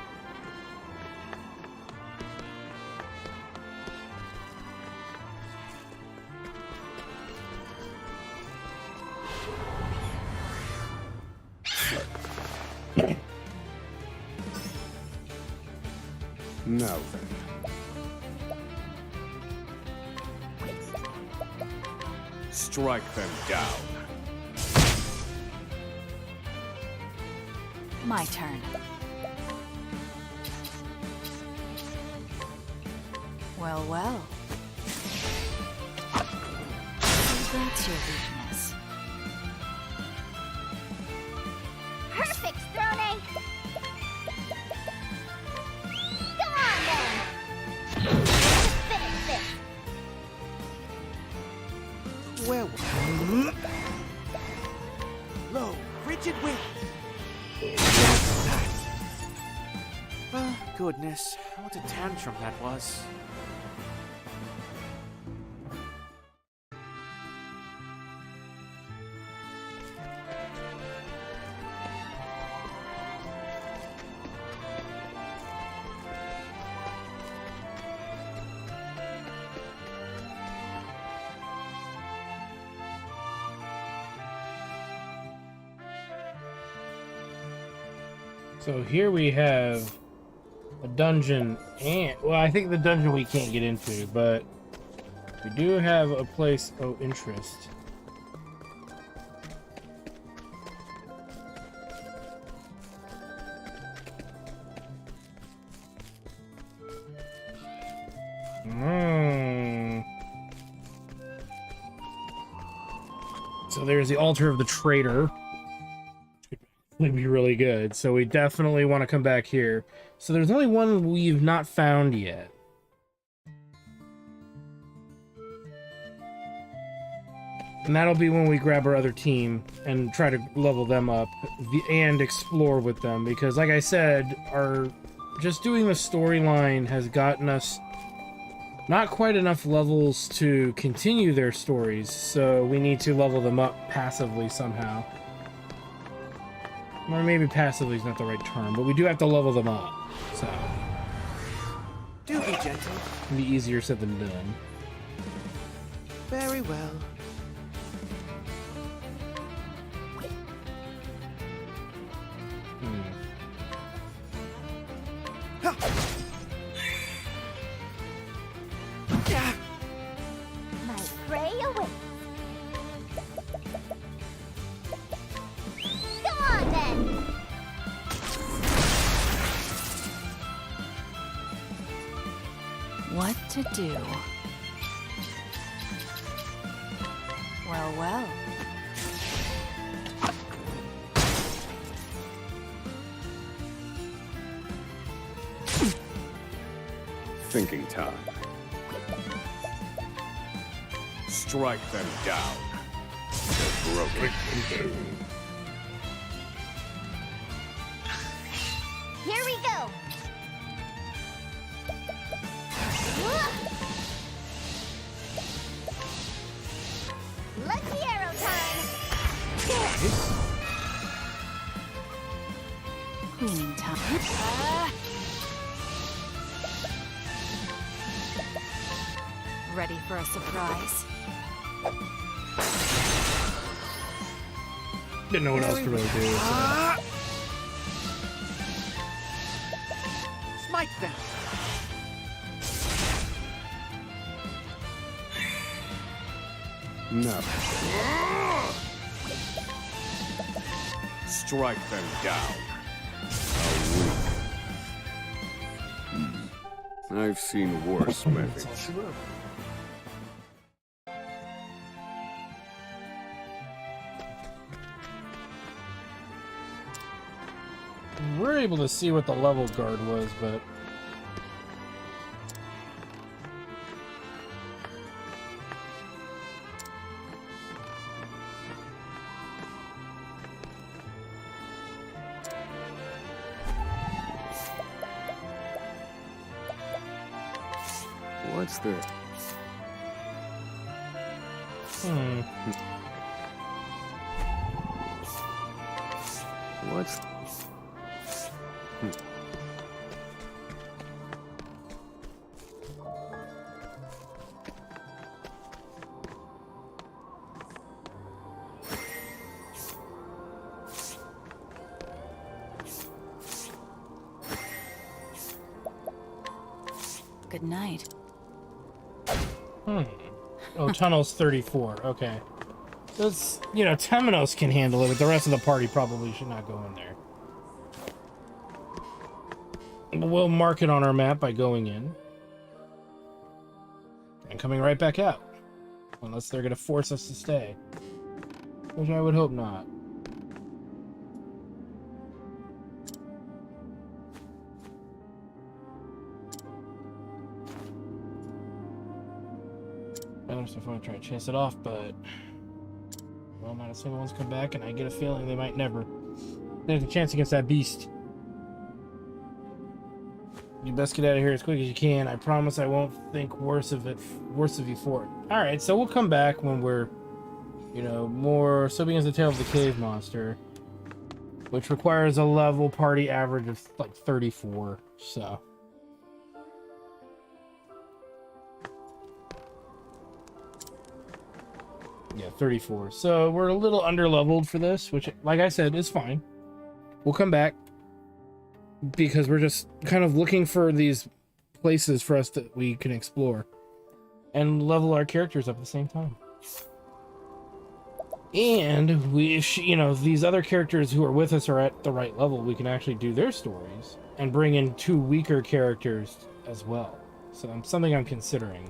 Now then. Strike them down. My turn. Well, well. So that's your weakness. Perfect, Throne! Go on, then! Finish this! Where was Lo, frigid wind! Oh, goodness. What a tantrum that was. So here we have a dungeon, and well, I think the dungeon we can't get into, but we do have a place of interest. So there's the altar of the traitor. Would be really good, so we definitely want to come back here. So there's only one we've not found yet. And that'll be when we grab our other team and try to level them up and explore with them, because like I said, just doing the storyline has gotten us not quite enough levels to continue their stories, so we need to level them up passively somehow. Or maybe passively is not the right term, but we do have to level them up, so... Do be gentle. It'll be easier said than done. Very well. My prey awaits. Go on, then! What to do? Well, well. Thinking time. Strike them down. They're broken. Here we go. Lucky arrow time. Cleaning time. Ready for a surprise? Didn't know what else to really do. So. Smite them. No. Strike them down. I've seen worse methods. We're able to see what the level guard was, but What's this? What's... Good night. Oh, tunnel's 34. Okay. That's, you know, Temenos can handle it, but the rest of the party probably should not go in there. But we'll mark it on our map by going in. And coming right back out. Unless they're going to force us to stay. Which I would hope not. If I try to chase it off, but well, not a single one's come back, and I get a feeling they might never. There's a chance against that beast. You best get out of here as quick as you can. I promise I won't think worse of you for it. All right, so we'll come back when we're, you know, more. So begins the tale of the cave monster, which requires a level party average of like 34. So. Yeah, 34. So we're a little under-leveled for this, which, like I said, is fine. We'll come back because we're just kind of looking for these places for us that we can explore and level our characters up at the same time. And we, you know, these other characters who are with us are at the right level. We can actually do their stories and bring in 2 weaker characters as well. So something I'm considering.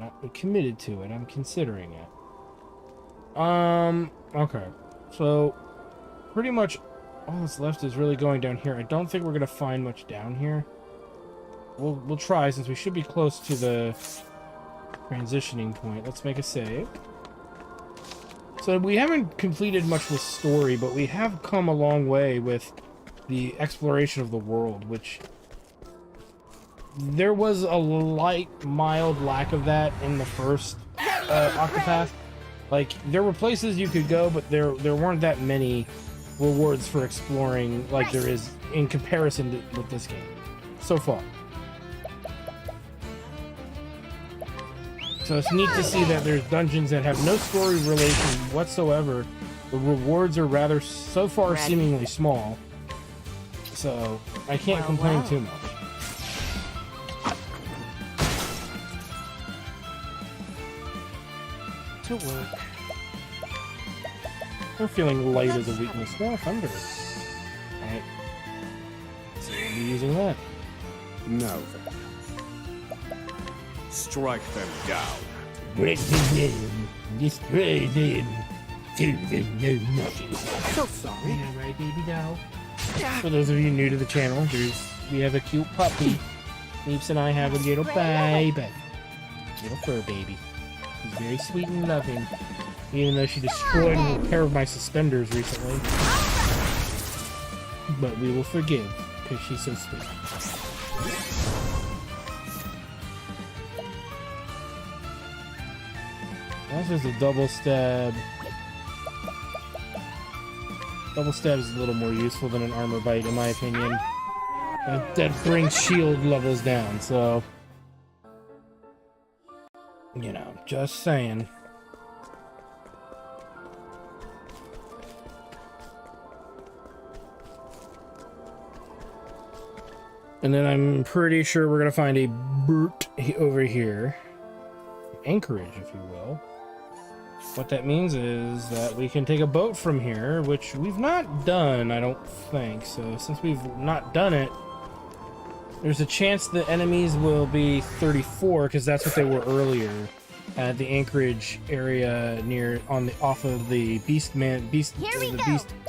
Not committed to it. I'm considering it. Okay. So, pretty much all that's left is really going down here. I don't think we're going to find much down here. We'll try, since we should be close to the transitioning point. Let's make a save. So, we haven't completed much with story, but we have come a long way with the exploration of the world, which there was a mild lack of that in the first Octopath. Like, there were places you could go, but there weren't that many rewards for exploring like there is in comparison with this game so far. So it's neat to see that there's dungeons that have no story relation whatsoever. The rewards are rather, so far, seemingly small. So I can't complain too much. To work. We're feeling light as a weakness. No, thunder. Alright. So we'll be using that. No. Strike them down. Break them, destroy them, till they know nothing. So sorry. Yeah, right, baby doll. For those of you new to the channel, we have a cute puppy. Leaps and I have a little baby. Little fur baby. She's very sweet and loving, even though she destroyed a pair of my suspenders recently. But we will forgive, because she's so sweet. This is a double stab. Double stab is a little more useful than an armor bite, in my opinion. That brings shield levels down, so... You know, just saying. And then I'm pretty sure we're gonna find a boot over here. Anchorage, if you will. What that means is that we can take a boat from here, which we've not done, I don't think. So since we've not done it, there's a chance the enemies will be 34, because that's what they were earlier at the Anchorage area near off of the Beast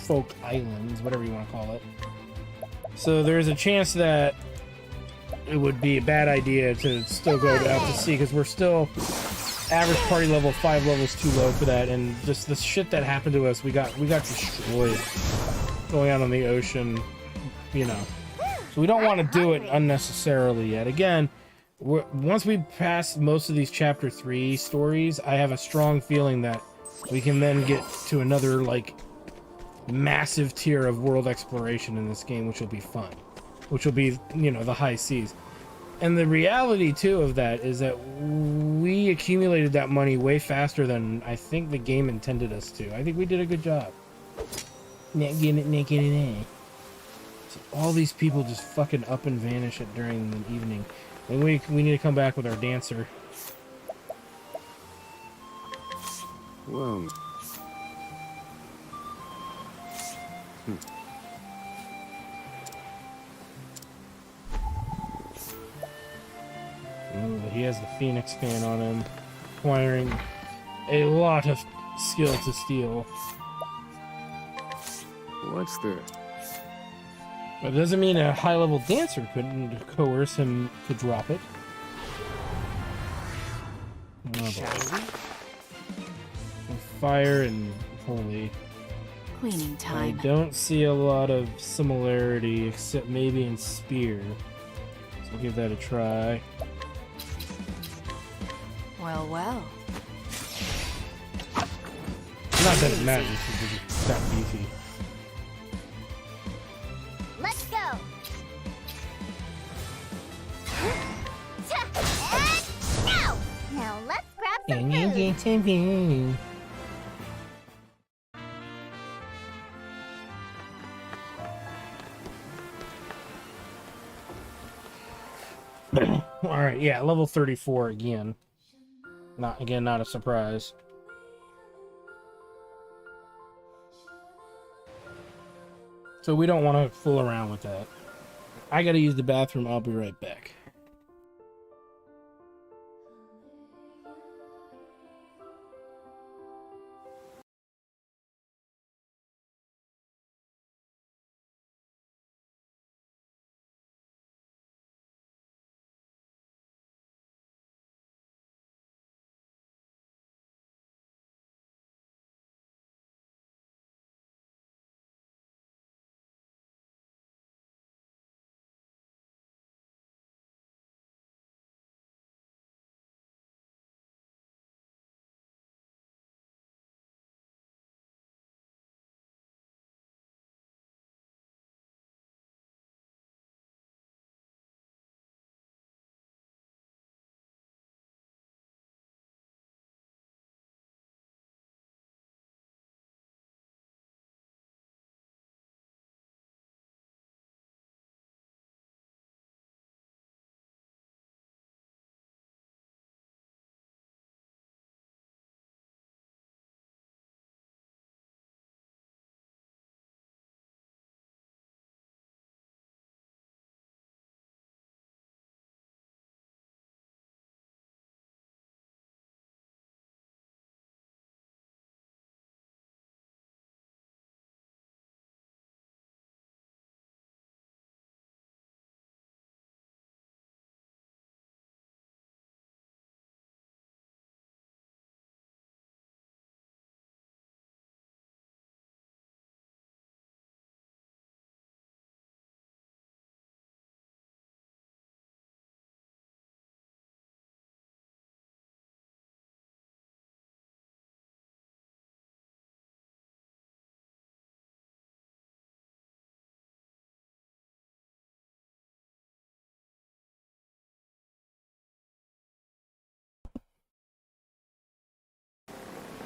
Folk Islands, whatever you want to call it. So there's a chance that it would be a bad idea to still go out to sea, because we're still average party level 5 levels too low for that, and just the shit that happened to us, we got destroyed going out on the ocean, you know. So we don't want to do it unnecessarily yet. Again, once we pass most of these chapter 3 stories, I have a strong feeling that we can then get to another, like, massive tier of world exploration in this game, which will be fun. Which will be, you know, the high seas. And the reality, too, of that is that we accumulated that money way faster than I think the game intended us to. I think we did a good job. So all these people just fucking up and vanish during the evening. And we need to come back with our dancer. Whoa. Ooh, he has the Phoenix fan on him, requiring a lot of skill to steal. What's there? But it doesn't mean a high-level dancer couldn't coerce him to drop it. Fire and holy. Cleaning time. I don't see a lot of similarity, except maybe in spear. So give that a try. Well, well. Not that it matters, it's that beefy. Let's go. Now let's grab some food. Alright, yeah, level 34 again. Not a surprise. So we don't want to fool around with that. I gotta use the bathroom, I'll be right back.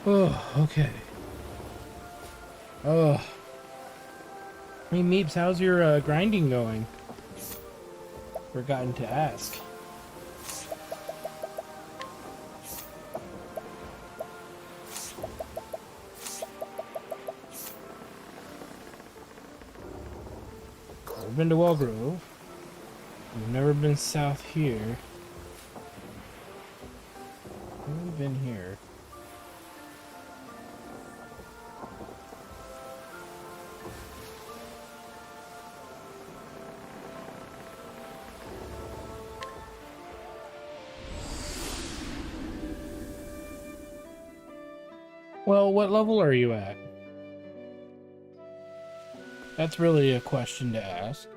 Oh, okay. Oh. Hey, Meeps, how's your grinding going? Forgotten to ask. I've been to Wellgrove. I've never been south here. I've been here. Well, what level are you at? That's really a question to ask.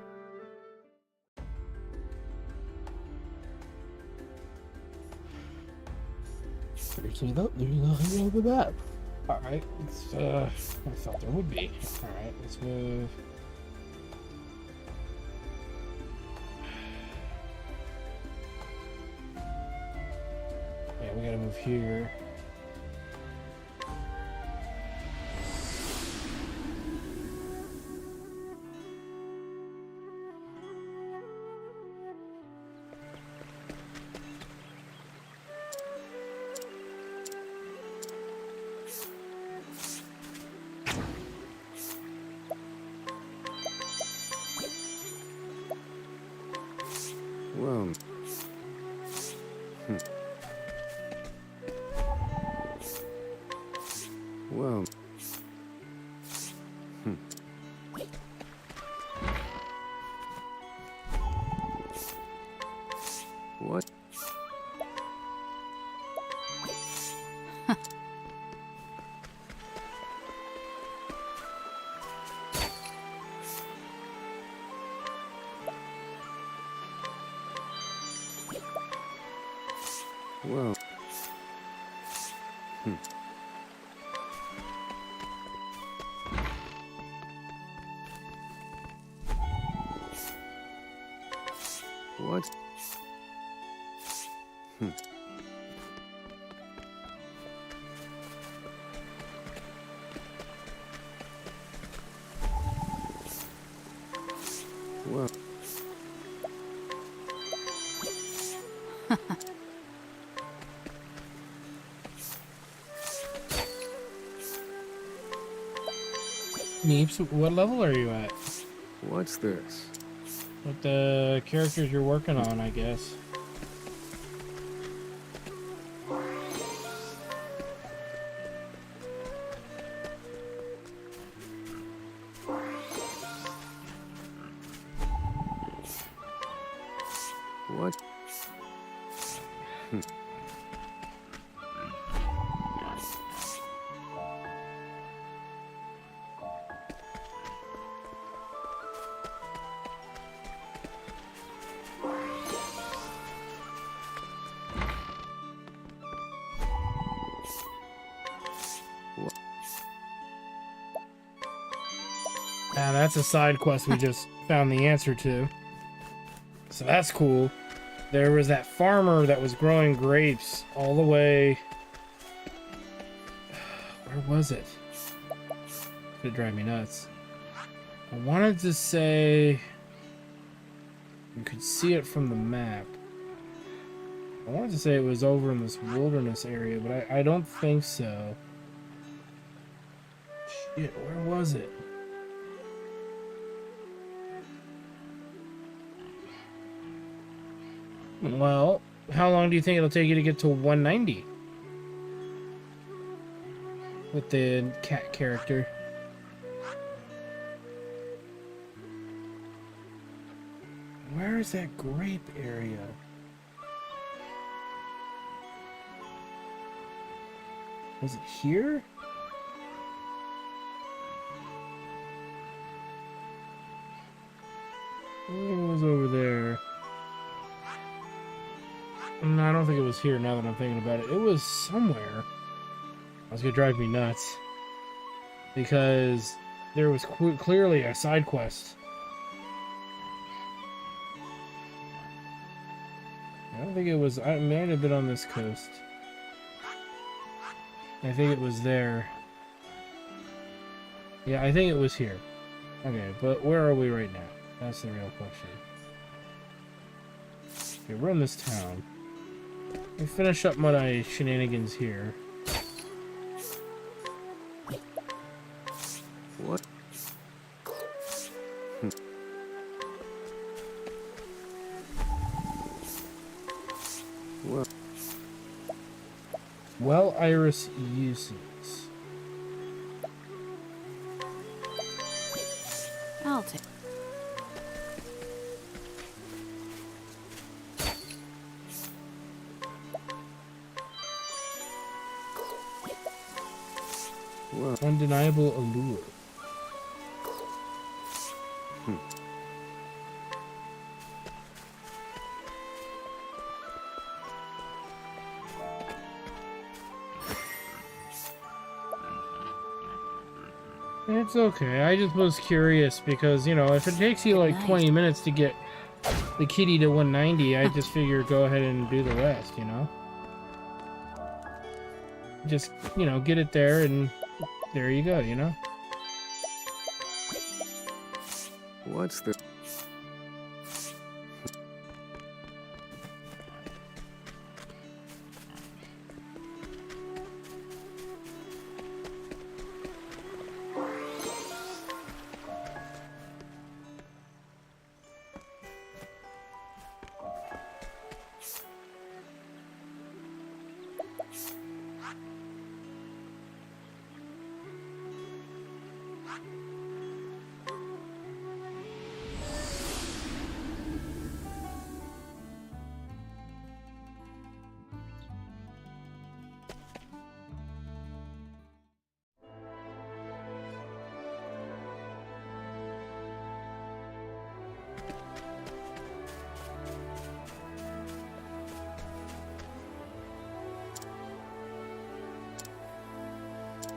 Seriously though, there's nothing wrong with that. Alright, I thought there would be. Alright, let's move. Yeah, we gotta move here. Well. Well. What? Well. What? Well. Meeps, what level are you at? What's this? With the characters you're working on, I guess. What? Ah, that's a side quest we just found the answer to. So that's cool. There was that farmer that was growing grapes all the way... Where was it? It'd drive me nuts. I wanted to say... You could see it from the map. I wanted to say it was over in this wilderness area, but I don't think so. Shit, where was it? Well, how long do you think it'll take you to get to 190? With the cat character. Where is that grape area? Was it here? It was over there. No, I don't think it was here now that I'm thinking about it. It was somewhere. That's gonna drive me nuts. Because there was clearly a side quest. I don't think it was... I might have been on this coast. I think it was there. Yeah, I think it was here. Okay, but where are we right now? That's the real question. Okay, we're in this town. Let me finish up my shenanigans here. What? Well, Iris uses. I'll take. Undeniable allure. It's okay. I just was curious because, you know, if it takes you like 20 minutes to get the kitty to 190, I just figure go ahead and do the rest, you know? Just, you know, get it there and there you go, you know? What's the...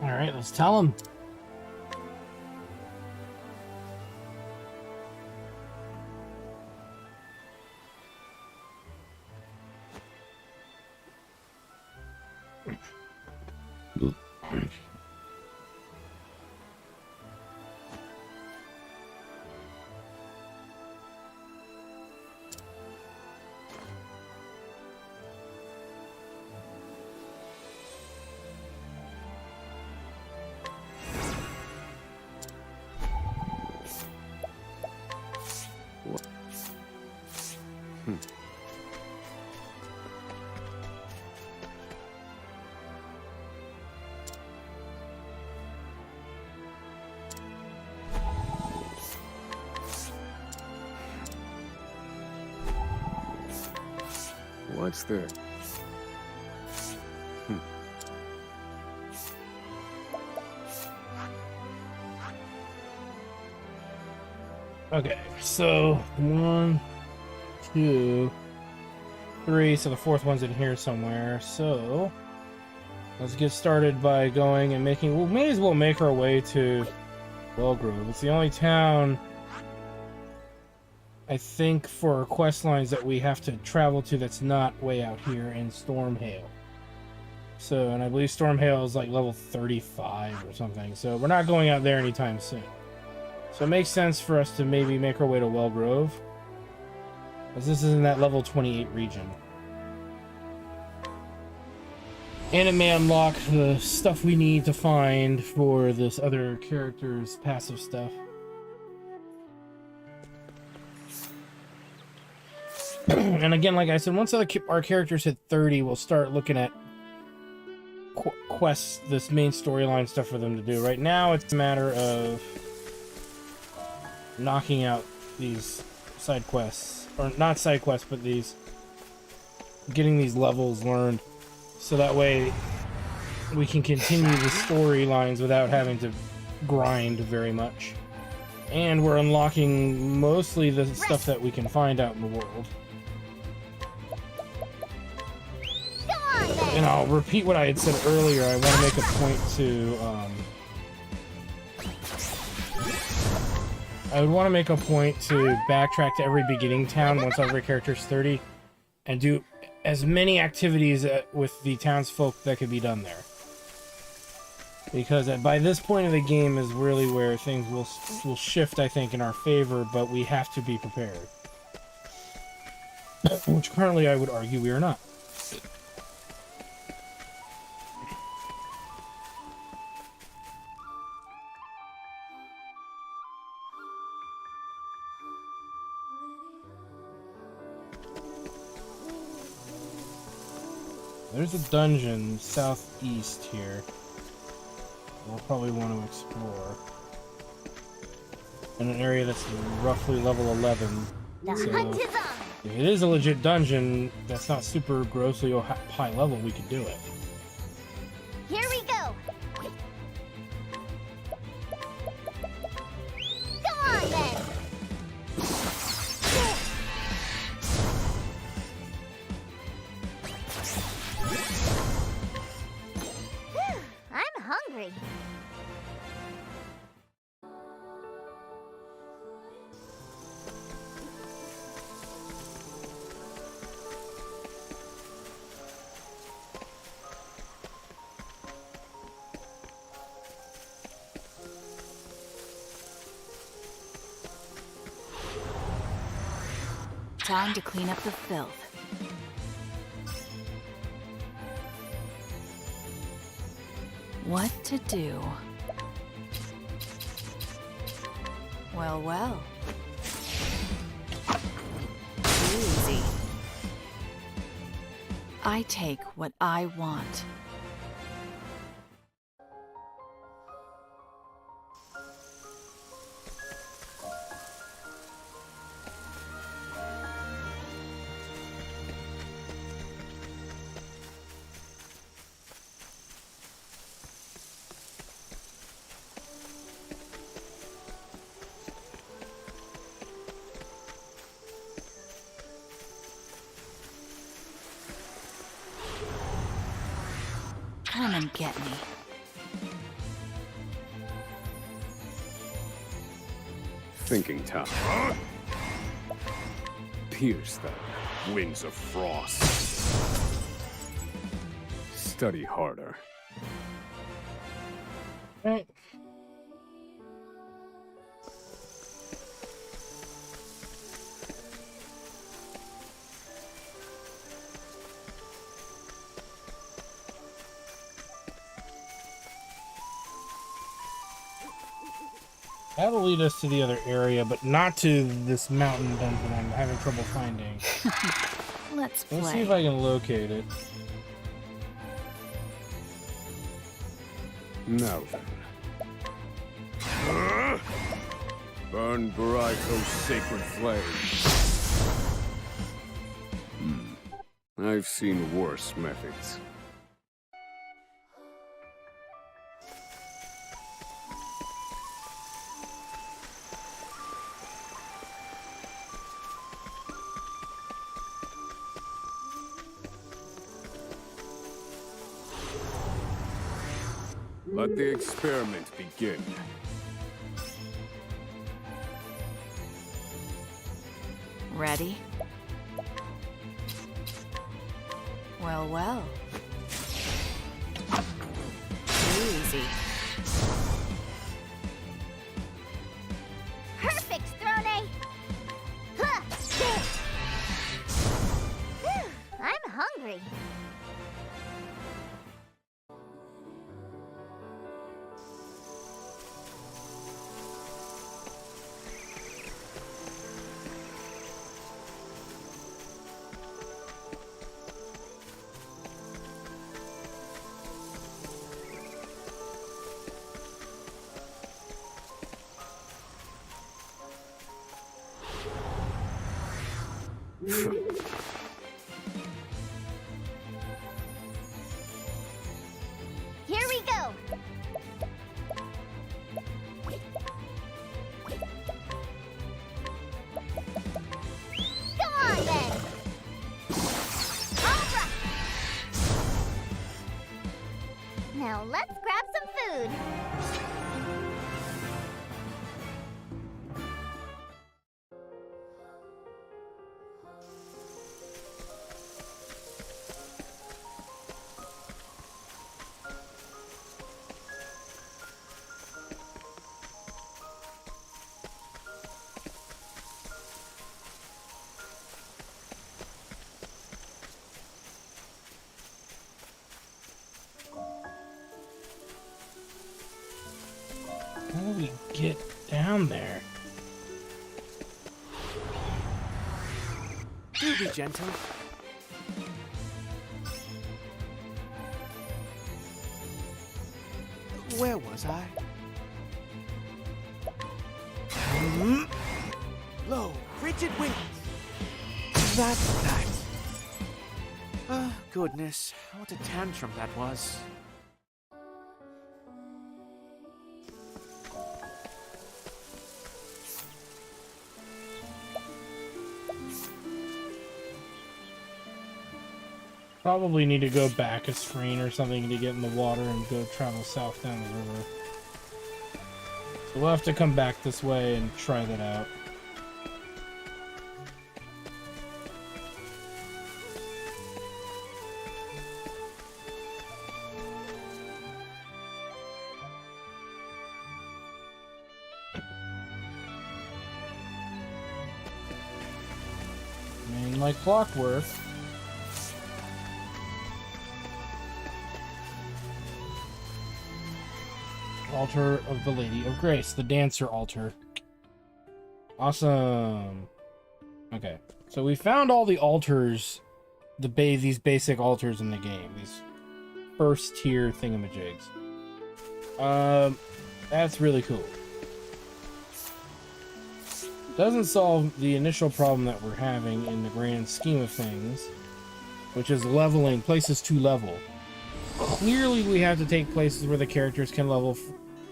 All right, let's tell him. What's the... Okay, so 1, 2, 3. So the fourth one's in here somewhere. So let's get started by going and making. We may as well make our way to Wellgrove. It's the only town, I think, for quest lines that we have to travel to that's not way out here in Stormhail. So, and I believe Stormhail is like level 35 or something. So we're not going out there anytime soon. So it makes sense for us to maybe make our way to Wellgrove, as this is in that level 28 region. And it may unlock the stuff we need to find for this other character's passive stuff. And again, like I said, once our characters hit 30, we'll start looking at quests, this main storyline stuff for them to do. Right now, it's a matter of knocking out these side quests, or not side quests, but getting these levels learned, so that way we can continue the storylines without having to grind very much. And we're unlocking mostly the stuff that we can find out in the world. And I'll repeat what I had said earlier. I want to make a point to I would want to make a point to backtrack to every beginning town once every character's 30 and do as many activities with the townsfolk that could be done there. Because by this point of the game is really where things will shift, I think, in our favor, but we have to be prepared. Which currently I would argue we are not. There's a dungeon southeast here we'll probably want to explore. In an area that's roughly level 11. The So hunt is on. if it is a legit dungeon that's not super grossly high level, we could do it. Here we go. Come on then. Whew, I'm hungry. Time to clean up the filth. What to do? Well, well. Too easy. I take what I want. Come and get me. Thinking time. Pierce them. Winds of frost. Study harder. Right. That'll lead us to the other area, but not to this mountain dungeon I'm having trouble finding. Let's play. Let's see if I can locate it. Now then. Burn bright, O sacred flame. I've seen worse methods. Let the experiment begin. Ready? Well, well. Too easy. Perfect, Throne! Huh, there. Whew, I'm hungry. Here we go. Come on then. All right. Now let's grab some food. do we get down there? Do be gentle. Where was I? Lo, frigid winds. That's that. Ah, goodness, what a tantrum that was. Probably need to go back a screen or something to get in the water and go travel south down the river. So we'll have to come back this way and try that out. I mean, like clockwork. Altar of the Lady of Grace, the dancer altar. Awesome. Okay, so we found all the altars, these basic altars in the game, these first tier thingamajigs. That's really cool. Doesn't solve the initial problem that we're having in the grand scheme of things, which is leveling places to level. Clearly, we have to take places where the characters can level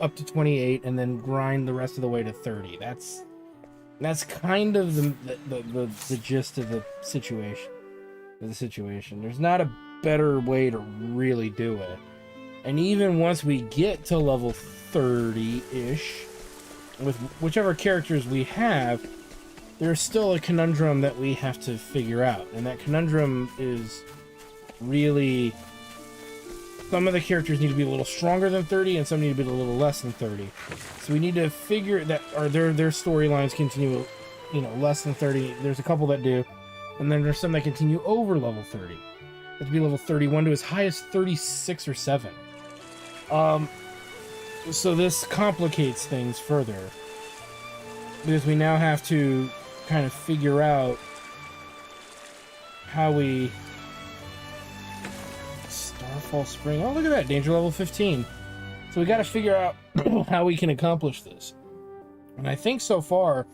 up to 28 and then grind the rest of the way to 30. That's kind of the gist of the situation. There's not a better way to really do it. And even once we get to level 30-ish, with whichever characters we have, there's still a conundrum that we have to figure out. And that conundrum is really... Some of the characters need to be a little stronger than 30, and some need to be a little less than 30. So we need to figure that, or their storylines continue, less than 30. There's a couple that do, and then there's some that continue over level 30. They have to be level 31 to as high as 36 or 7. So this complicates things further, because we now have to kind of figure out how we... Starfall Spring. Oh, look at that. Danger level 15. So we got to figure out how we can accomplish this. And I think so far,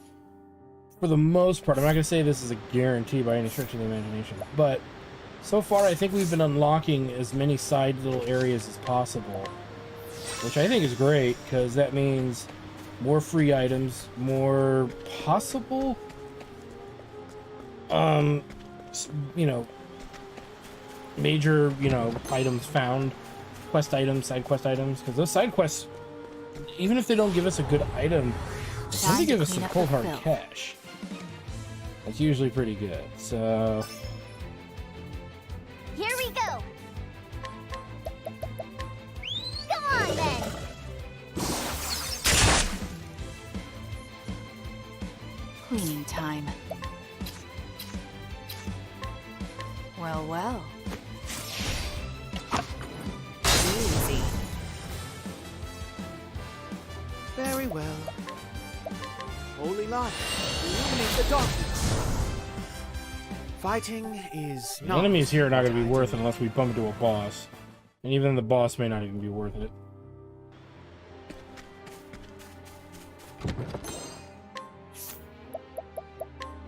for the most part, I'm not going to say this is a guarantee by any stretch of the imagination, but so far I think we've been unlocking as many side little areas as possible, which I think is great, because that means more free items, more possible, major, items found, quest items, side quest items, because those side quests, even if they don't give us a good item, they tend to give us some cold hard cash. That's usually pretty good, so... Here we go! Come on, then! Cleaning time. Well, well. Easy. Very well. Holy light, illuminate the darkness. Fighting is The not... enemies here are not going to be worth it unless we bump into a boss. And even the boss may not even be worth it.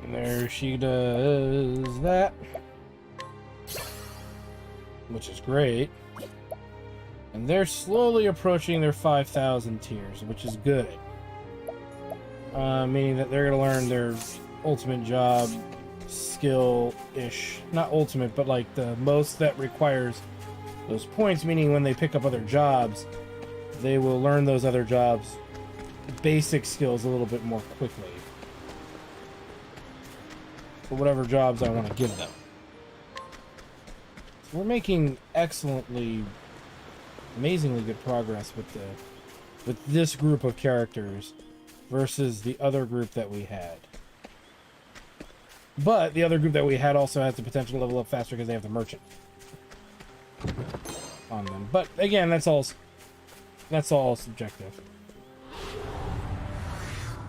And there she does that. Which is great. And they're slowly approaching their 5,000 tiers, which is good. Meaning that they're going to learn their ultimate job skill-ish. Not ultimate, but like the most that requires those points, meaning when they pick up other jobs, they will learn those other jobs' basic skills a little bit more quickly. For whatever jobs I want to give them. So we're making amazingly good progress with this group of characters versus the other group that we had. But the other group that we had also has the potential to level up faster because they have the merchant on them. But again, that's all subjective.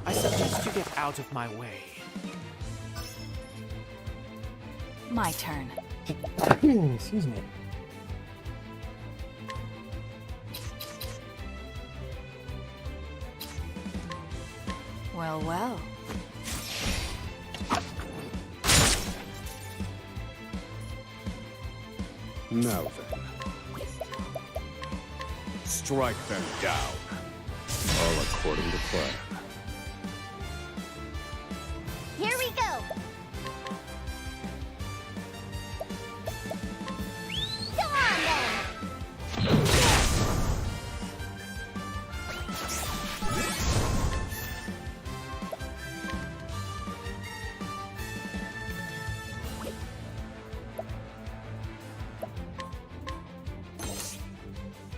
I suggest you get out of my way. My turn. Excuse me. Well, well. Now then. Strike them down. All according to plan. Here we go. Come on then.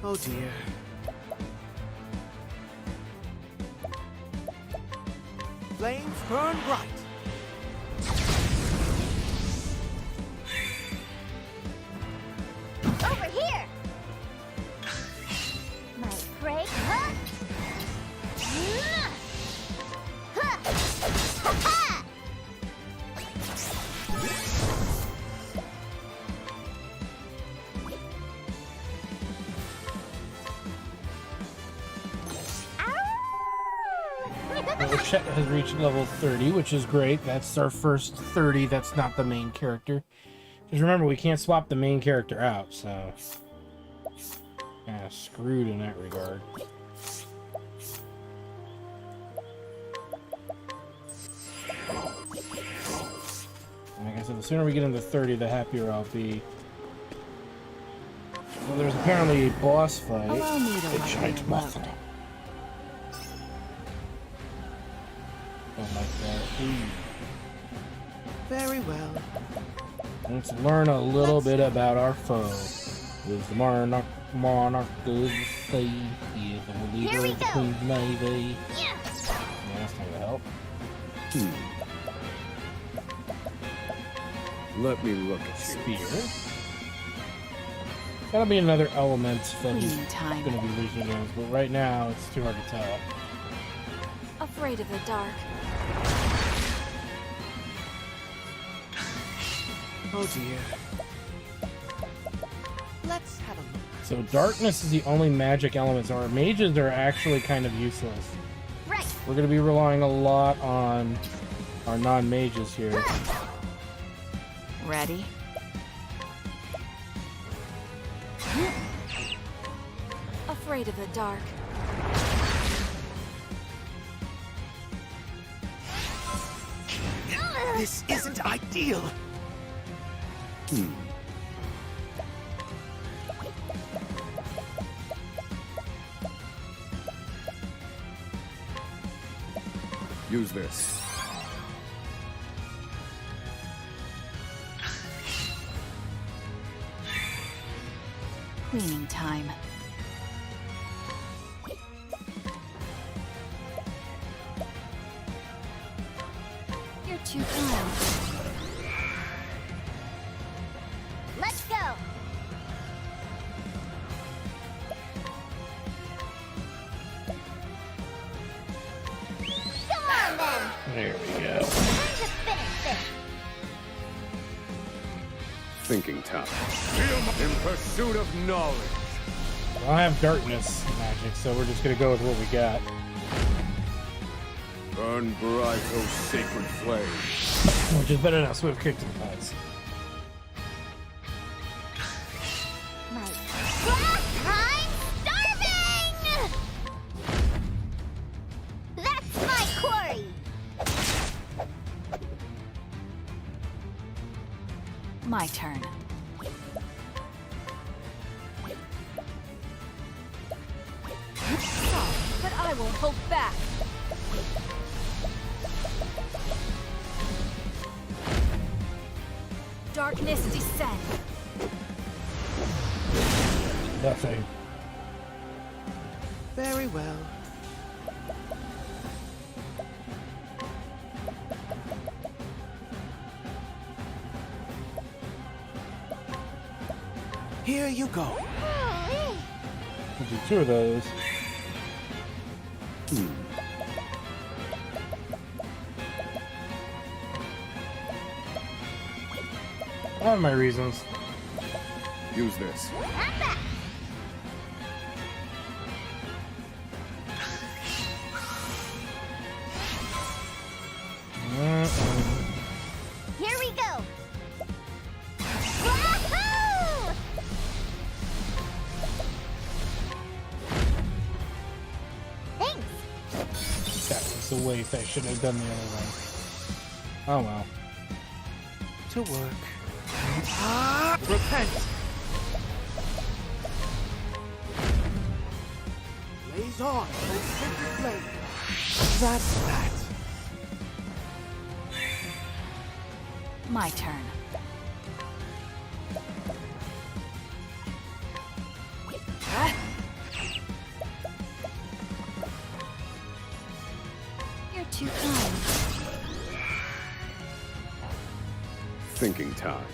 Oh dear. Flames burn bright. Over here. Might break, huh? Huh. Ha-ha! Well, Chet has reached level 30, which is great. That's our first 30 that's not the main character. Because remember, we can't swap the main character out, so... kind of screwed in that regard. And like I said, the sooner we get into 30, the happier I'll be. Well, there's apparently a boss fight. Allow me to A light giant my muffin. load. Don't like that. Ooh. Very well. Let's learn a little bit about our foe. Is the monarch of the sea? He is the leader Here we of the go. Queen's Navy. Yeah. Yeah, that's not gonna help. Let me look at you. Spear. That'll be another element that he's Cleaning time. gonna be losing against, but right now it's too hard to tell. Afraid of the dark. Oh dear. Let's have a look. So darkness is the only magic element, so our mages are actually kind of useless. Right. We're gonna be relying a lot on our non-mages here. Ready? Afraid of the dark. This isn't ideal. Use this. Cleaning time. You're too kind. Let's go. Come on then. There we go. Time to finish this. Thinking time. In pursuit of knowledge. I don't have darkness magic, so we're just gonna go with what we got. Burn bright, O sacred flame. Which is better than a swift kick to the nuts. My last time starving! That's my quarry. My turn. But I won't hold back. Darkness descend. Nothing. Very well. Here you go. Holy. We'll do two of those. I have my reasons. Use this. Here we go. Wahoo! Thanks. That was a waste. I should have done the other one. Oh well. To work. Repent! Blaze on, O sacred flame. That's that. My turn. You're too kind. Thinking time.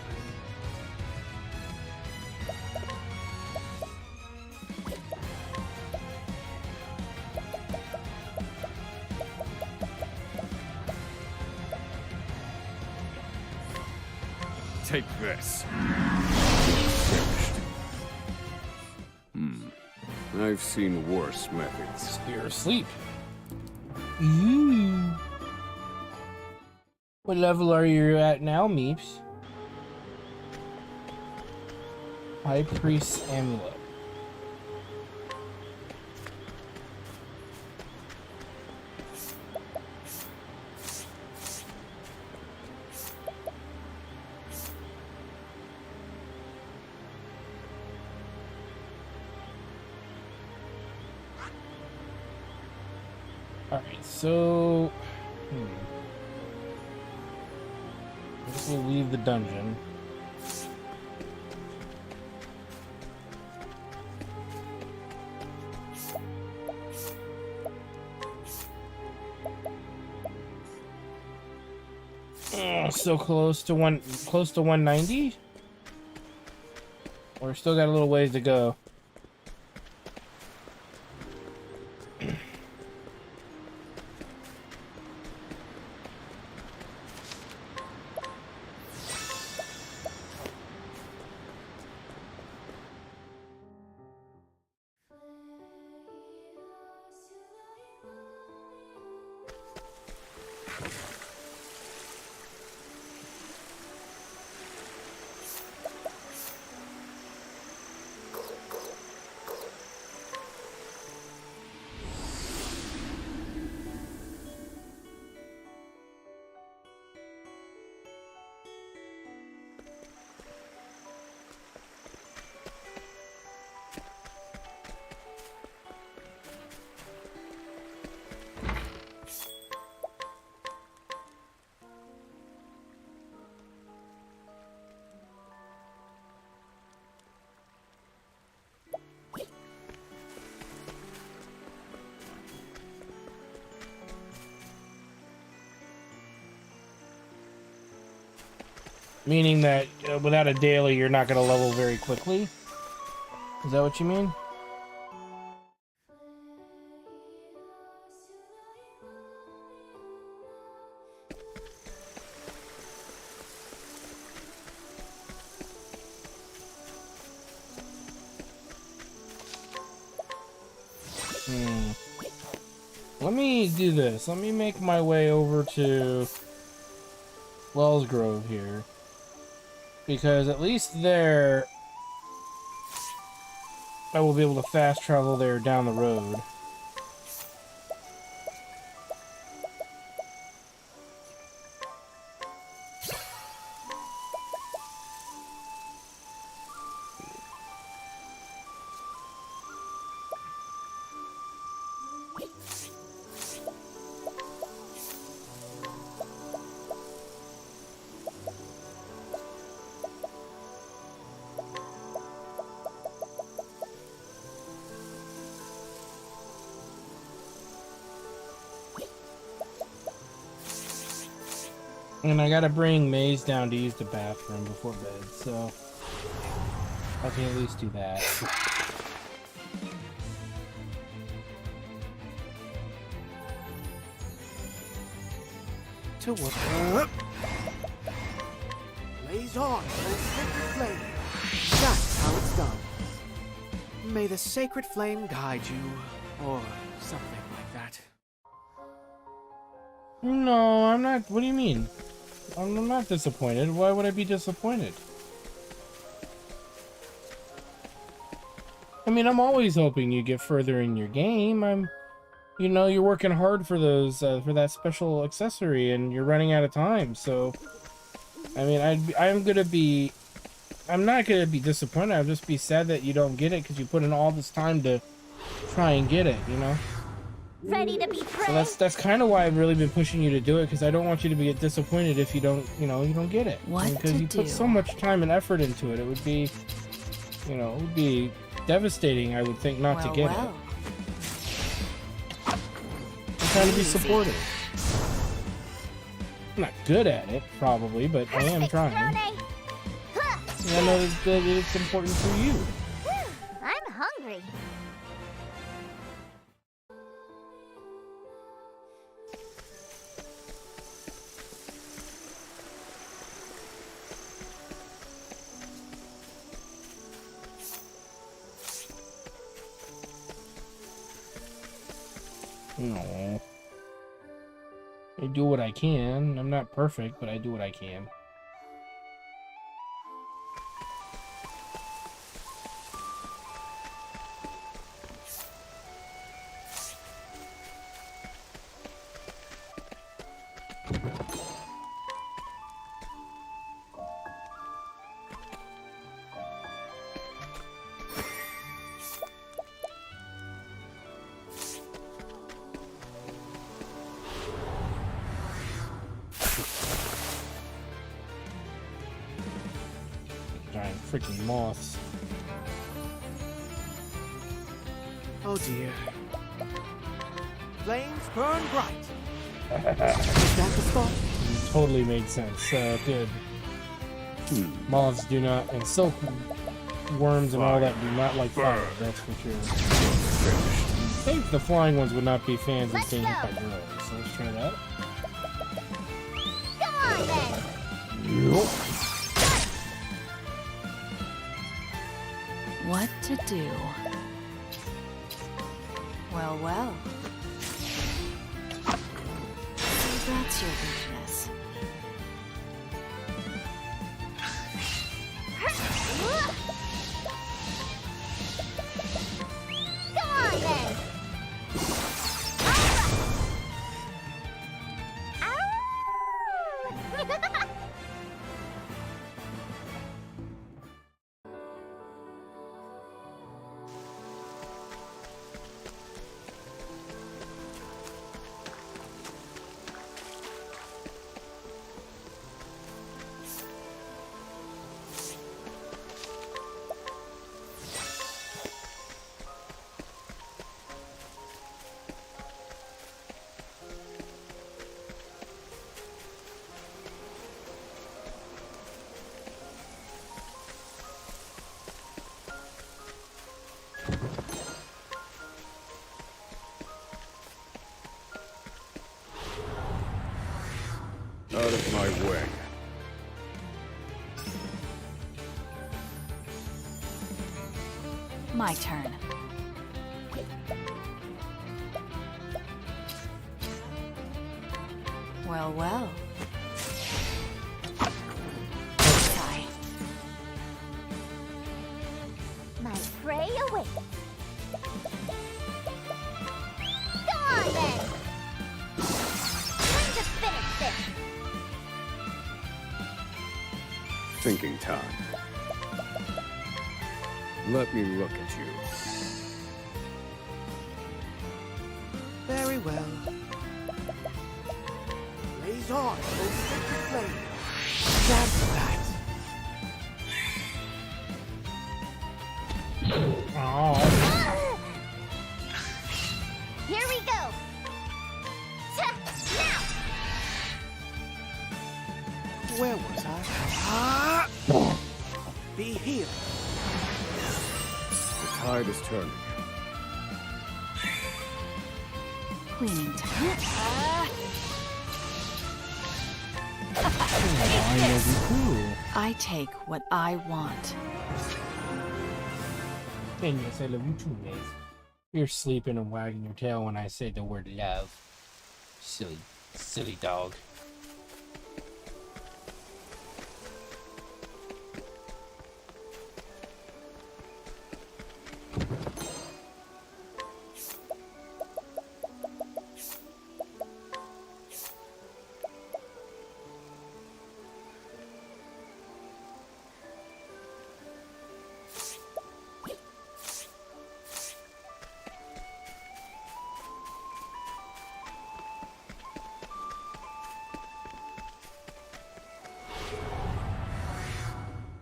Take this. Finished. I've seen worse methods. You're asleep. Ooh. What level are you at now, Meeps? High Priest's Amulet. Alright, so... I guess we'll leave the dungeon. So close to 190? We're still got a little ways to go. Meaning that without a daily, you're not going to level very quickly? Is that what you mean? Let me do this. Let me make my way over to Wells Grove here. Because at least there, I will be able to fast travel there down the road. And I gotta bring Maze down to use the bathroom before bed, so I can at least do that. To work. Blaze on, O sacred flame. That's how it's done. May the sacred flame guide you, or something like that. No, I'm not. What do you mean? I'm not disappointed. Why would I be disappointed? I mean, I'm always hoping you get further in your game. You know, you're working hard for those, for that special accessory, and you're running out of time. So, I mean, I'm not gonna be disappointed. I'll just be sad that you don't get it because you put in all this time to try and get it. You know. Ready to be prey? So that's kind of why I've really been pushing you to do it, because I don't want you to get disappointed if you don't, you don't get it. What because to you do? put so much time and effort into it. It would be, it would be devastating, I would think, not to get it. I'm trying to be supportive. I'm not good at it, probably, but I am trying. Drone. And I know that it's important for you. I'm hungry. No. I do what I can. I'm not perfect, but I do what I can. Giant freaking moths. Oh dear. Flames burn bright. Is that the spot? Totally made sense. Good. Moths do not, and silk worms and all that do not like fire. That's for sure. I think the flying ones would not be fans of being hit by girls. So let's try that. Come on then. Nope. What to do? Well, well. So that's your weakness. Come on then. Ow! Out of my way. My turn. Well, well. Sigh. My prey awaits. Come on then. Time to finish this. Thinking time. Let me look at you. Very well. Blaze on, O sacred flame. That's that. Oh. Here we go. Now. Where was I? Be healed. The tide is turning. Cleaning time. I know be cool. I take what I want. And yes, I love you too, Maze. You're sleeping and wagging your tail when I say the word love. Silly, silly dog.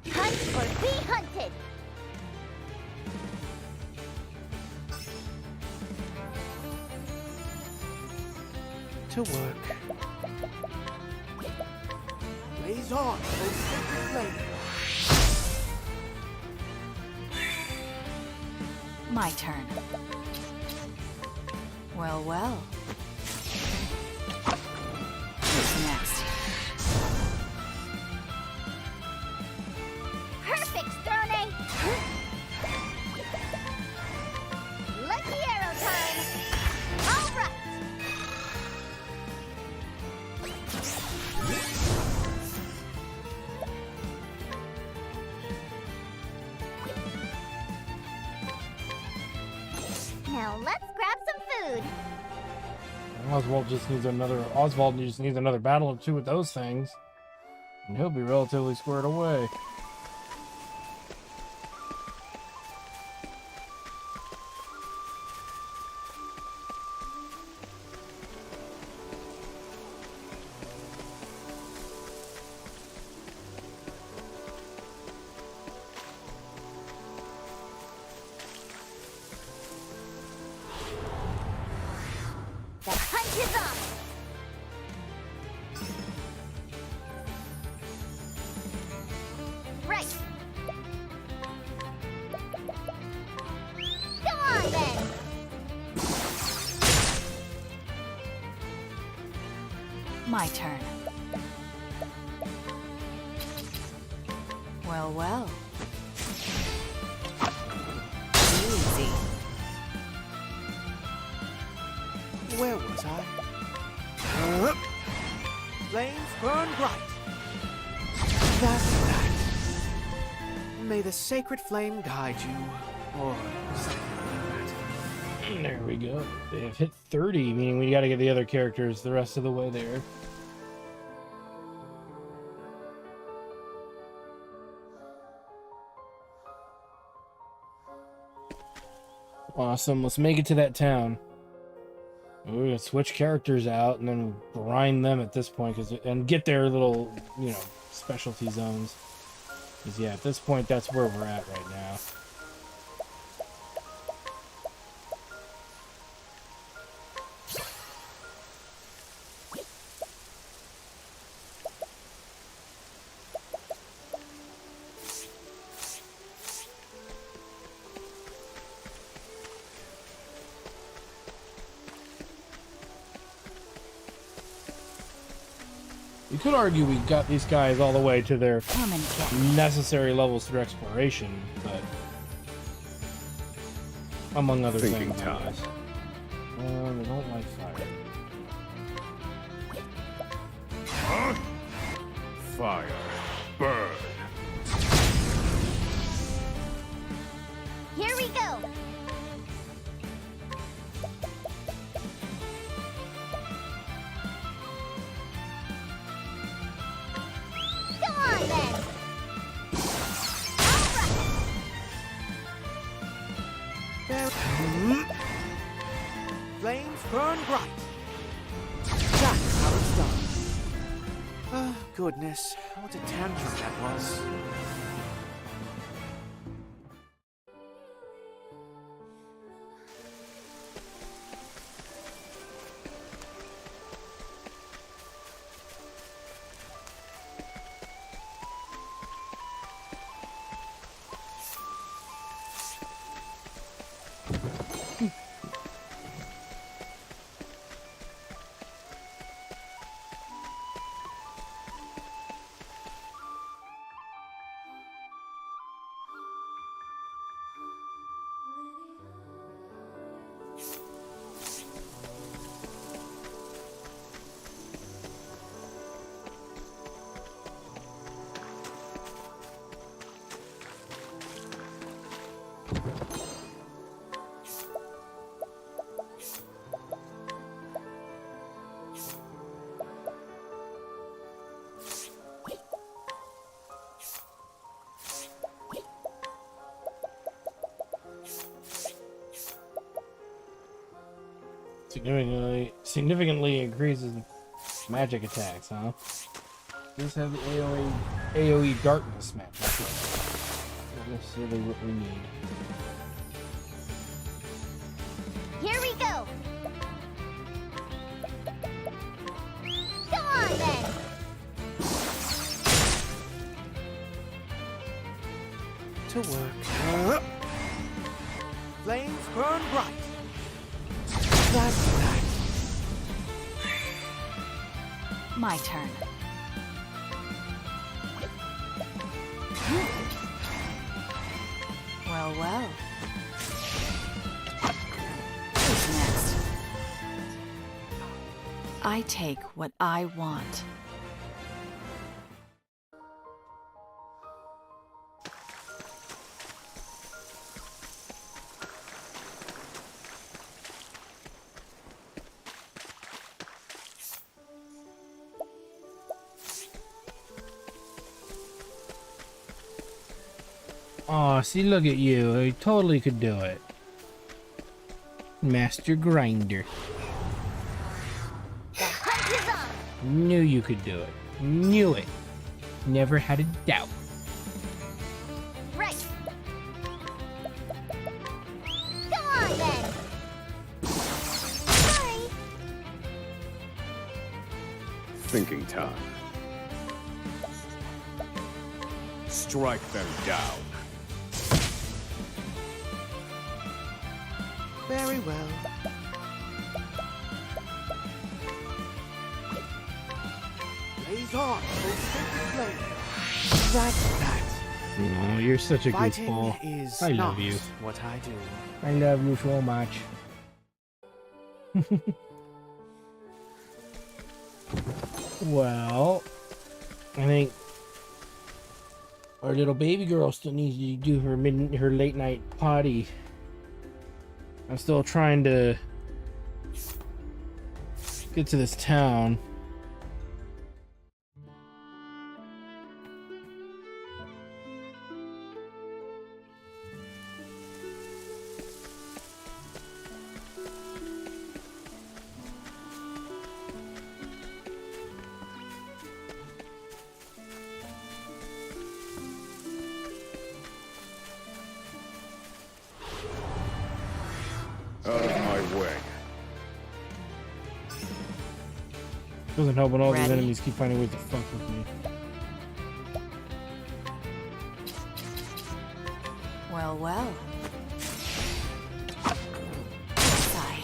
Hunt or be hunted! To work. Blaze on, O sacred flame. My turn. Well, well. Who's next? Perfect, Stone! Lucky arrow time! All right! Now let's grab some food. Oswald just needs another battle or two with those things. And he'll be relatively squared away. The hunt is on! Right! Go on then! My turn. Well, well. Easy. Where was I? Flames burn bright. That's that. May the sacred flame guide you, or something like that. There we go. They have hit 30, meaning we gotta get the other characters the rest of the way there. Awesome. Let's make it to that town. We're gonna switch characters out and then grind them at this point, and get their little, specialty zones. Because yeah, at this point, that's where we're at right now. You could argue we got these guys all the way to their Come and get me. necessary levels through exploration, but among other Thinking things, I time. guess. They don't like fire. Fire. Burn. Here we go! Go on then! All right! There. Flames burn bright. That's how it's done. Oh, goodness. What a tantrum that was. Significantly increases magic attacks, huh? These have the AoE darkness magic. Not necessarily what we need. Here we go. Go on then. To work. Flames burn bright. That's that. My turn. Well, well. Who's next? I take what I want. Aw, see, look at you. I totally could do it. Master Grinder. The hunt is on. Knew you could do it. Knew it. Never had a doubt. Right. Go on then. Sorry. Thinking time. Strike them down. Very well. Blaze on, O sacred flame. That's that. Oh, you're such a Fighting goofball. is I love not you. what I do. I love you so much. Well, I think our little baby girl still needs to do her late night potty. I'm still trying to get to this town. Out of my way. Doesn't help when all these Ready? enemies keep finding ways to fuck with me. Well, well. Sigh.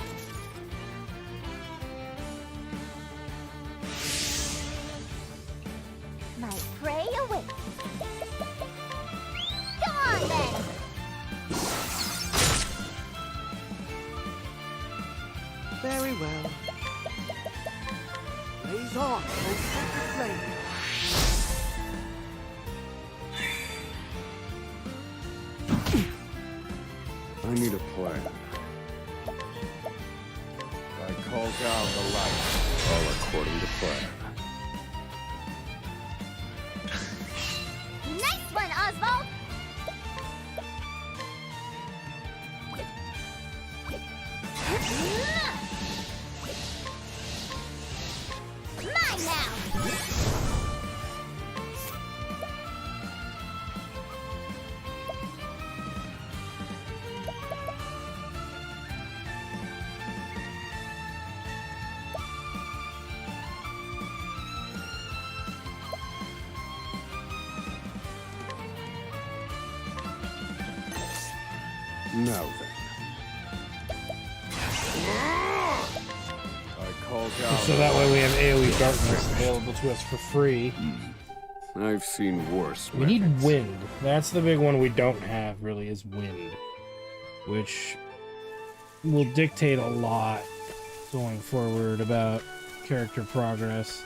My prey awaits. Go on then. Very well. Blaze on, O sacred flame. I need a plan. I call down the light, all according to plan. Nice one, Oswald. Mine now. Now then. I call down. So that way we have AoE darkness available to us for free. I've seen worse. We need weapons. wind. That's the big one we don't have, really, is wind. Which will dictate a lot going forward about character progress.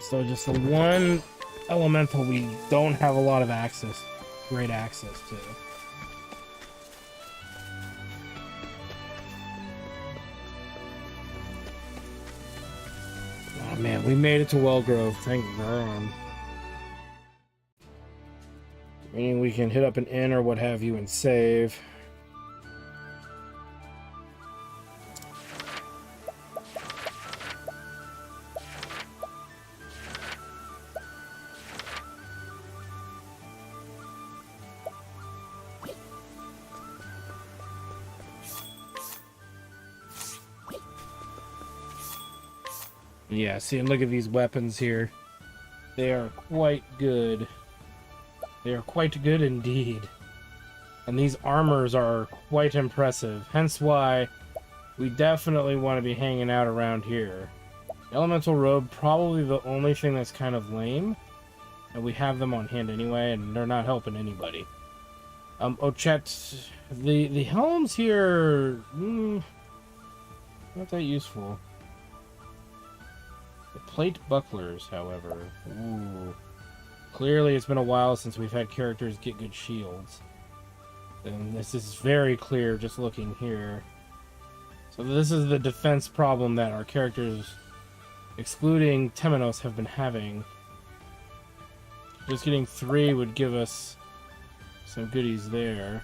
So just the one elemental we don't have a lot of great access to. Oh man, we made it to Wellgrove, thank God. Meaning we can hit up an inn or what have you and save. Yeah, see, and look at these weapons here. They are quite good. They are quite good indeed. And these armors are quite impressive. Hence why we definitely want to be hanging out around here. Elemental Robe, probably the only thing that's kind of lame. And we have them on hand anyway, and they're not helping anybody. Ochet, the helms here, not that useful. The plate bucklers, however, ooh. Clearly it's been a while since we've had characters get good shields. And this is very clear just looking here. So this is the defense problem that our characters, excluding Temenos, have been having. Just getting 3 would give us some goodies there.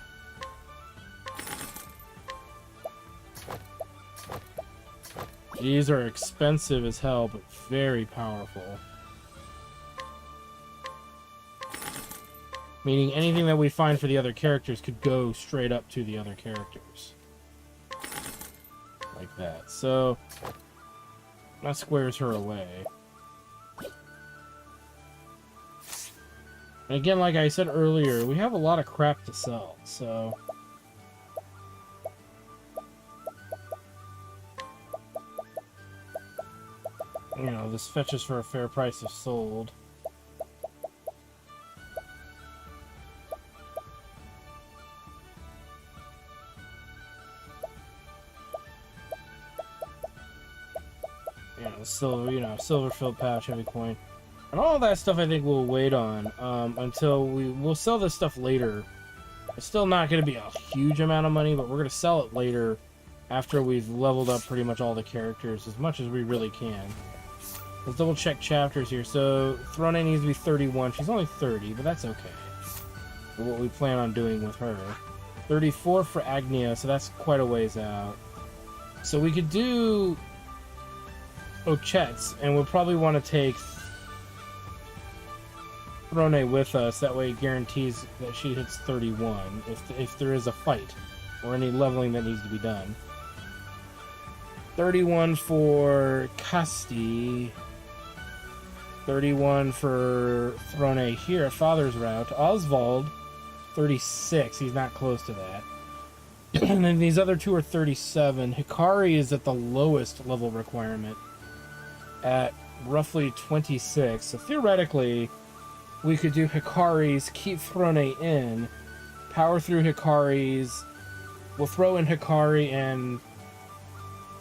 These are expensive as hell, but very powerful. Meaning anything that we find for the other characters could go straight up to the other characters. Like that. So, that squares her away. And again, like I said earlier, we have a lot of crap to sell, so... You know, this fetches for a fair price if sold. Silver filled pouch, heavy coin. And all that stuff I think we'll wait on until we'll sell this stuff later. It's still not going to be a huge amount of money, but we're going to sell it later after we've leveled up pretty much all the characters as much as we really can. Let's double check chapters here. So Throne needs to be 31. She's only 30, but that's okay for what we plan on doing with her. 34 for Agnia, so that's quite a ways out. So we could do Ochet's, and we'll probably want to take Throne with us. That way it guarantees that she hits 31 if there is a fight or any leveling that needs to be done. 31 for Casti. 31 for Throne here at Father's Route. Oswald, 36. He's not close to that. And then these other two are 37. Hikari is at the lowest level requirement at roughly 26. So theoretically, we could do Hikari's, keep Throne in, power through Hikari's. We'll throw in Hikari and,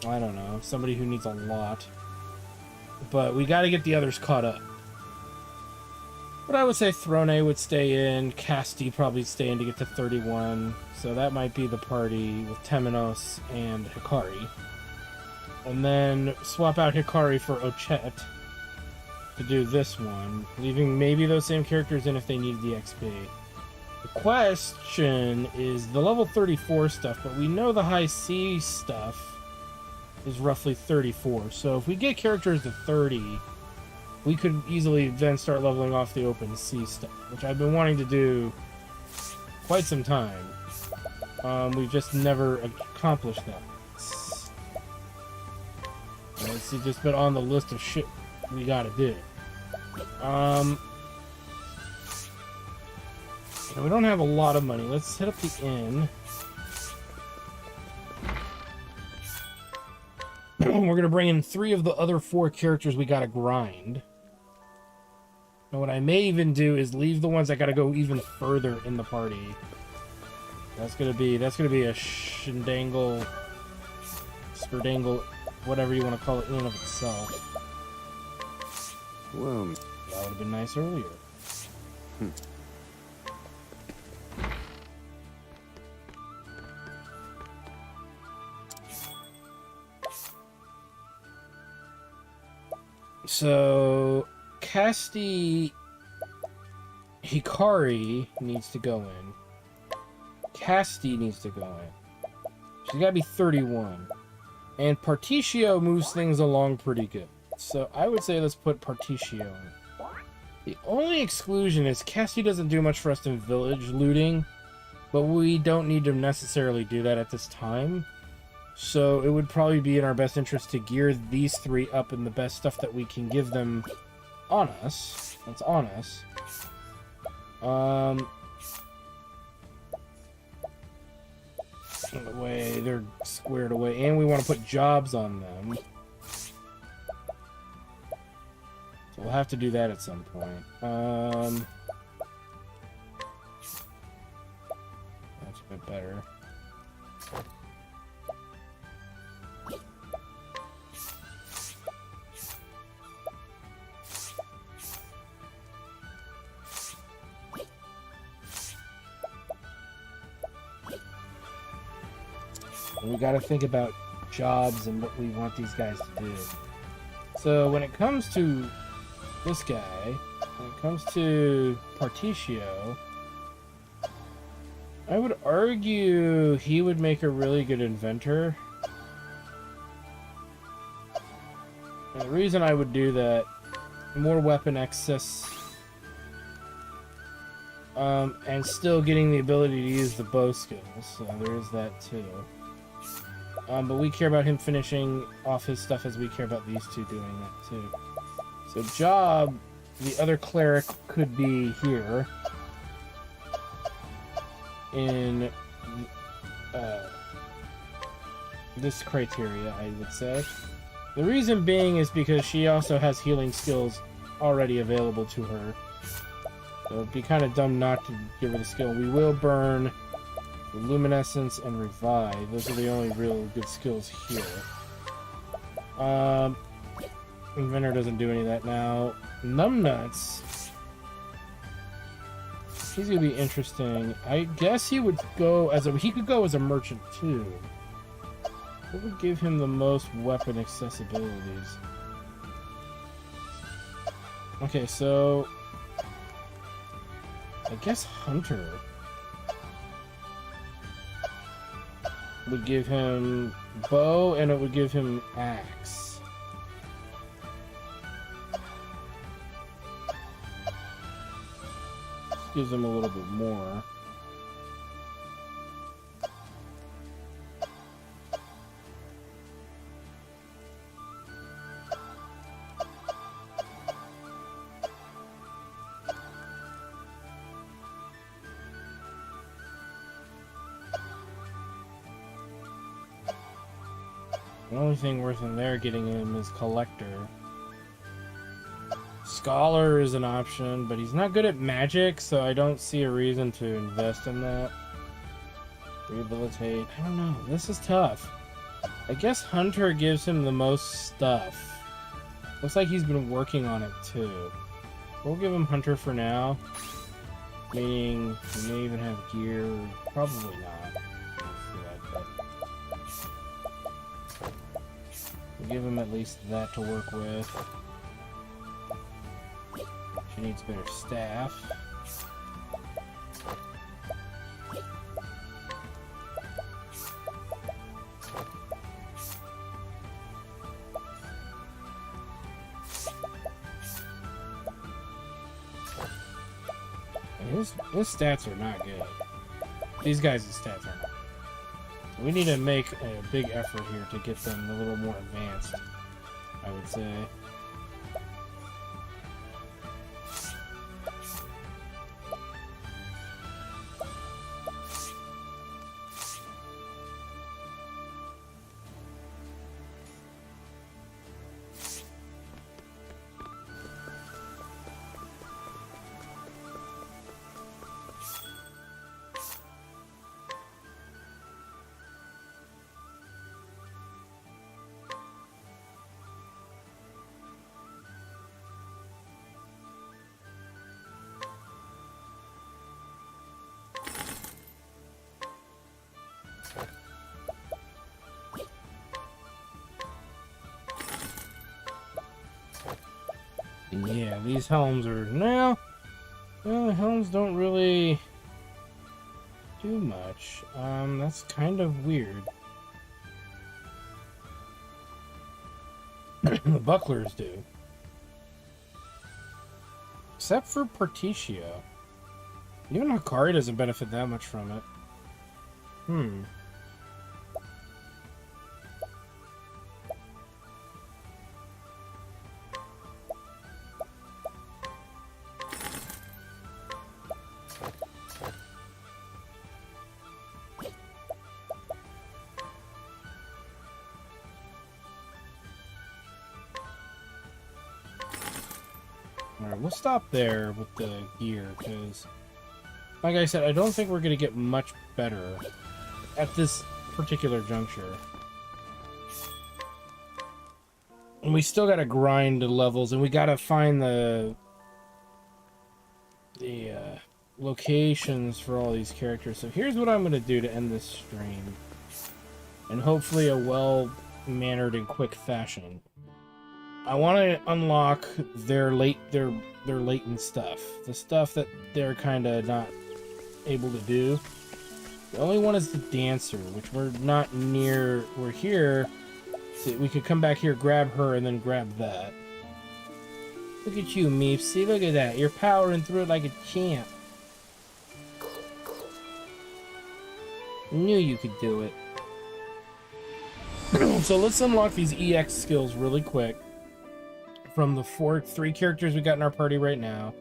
I don't know, somebody who needs a lot. But we got to get the others caught up. But I would say Throne would stay in, Casti probably stay in to get to 31. So that might be the party with Temenos and Hikari. And then swap out Hikari for Ochet to do this one, leaving maybe those same characters in if they need the XP. The question is the level 34 stuff, but we know the high C stuff is roughly 34. So if we get characters to 30, we could easily then start leveling off the open C stuff, which I've been wanting to do quite some time. We've just never accomplished that. It's just been on the list of shit we gotta do. We don't have a lot of money. Let's hit up the inn. We're gonna bring in 3 of the other 4 characters we gotta grind. And what I may even do is leave the ones that gotta go even further in the party. That's gonna be a shindangle, spurdangle, whatever you want to call it in and of itself. Well, that would have been nice earlier. So, Casti Hikari needs to go in. Casti needs to go in. She's got to be 31. And Partitio moves things along pretty good. So I would say let's put Partitio in. The only exclusion is Casti doesn't do much for us in village looting, but we don't need to necessarily do that at this time. So it would probably be in our best interest to gear these three up in the best stuff that we can give them on us. That's on us. The way they're squared away, and we want to put jobs on them. So we'll have to do that at some point. That's a bit better. And we got to think about jobs and what we want these guys to do. So when it comes to this guy, when it comes to Particio, I would argue he would make a really good inventor. And the reason I would do that, more weapon access, and still getting the ability to use the bow skills, so there is that too. But we care about him finishing off his stuff as we care about these two doing that too. So job, the other cleric could be here in this criteria, I would say. The reason being is because she also has healing skills already available to her. So it'd be kind of dumb not to give her the skill. We will burn Luminescence and Revive. Those are the only real good skills here. Inventor doesn't do any of that now. Numbnuts. He's gonna be interesting. I guess he would go as a... He could go as a merchant too. What would give him the most weapon accessibilities? Okay, so... I guess Hunter would give him bow, and it would give him axe. Just gives him a little bit more. The only thing worth in there getting him is Collector. Scholar is an option, but he's not good at magic, so I don't see a reason to invest in that. Rehabilitate. I don't know. This is tough. I guess Hunter gives him the most stuff. Looks like he's been working on it too. We'll give him Hunter for now. Meaning, he may even have gear. Probably not. Give him at least that to work with. She needs better staff. His stats are not good. These guys' stats are not. We need to make a big effort here to get them a little more advanced, I would say. Yeah, these helms are... No, the helms don't really do much. That's kind of weird. The bucklers do. Except for Particio. Even Hikari doesn't benefit that much from it. Alright, we'll stop there with the gear, because, like I said, I don't think we're going to get much better at this particular juncture. And we still got to grind the levels, and we got to find the locations for all these characters. So here's what I'm going to do to end this stream. And hopefully a well-mannered and quick fashion. I want to unlock their latent stuff. The stuff that they're kind of not able to do. The only one is the dancer, which we're not near. We're here. So we could come back here, grab her, and then grab that. Look at you, Meepsy. Look at that. You're powering through it like a champ. Knew you could do it. So let's unlock these EX skills really quick. From the three characters we got in our party right now.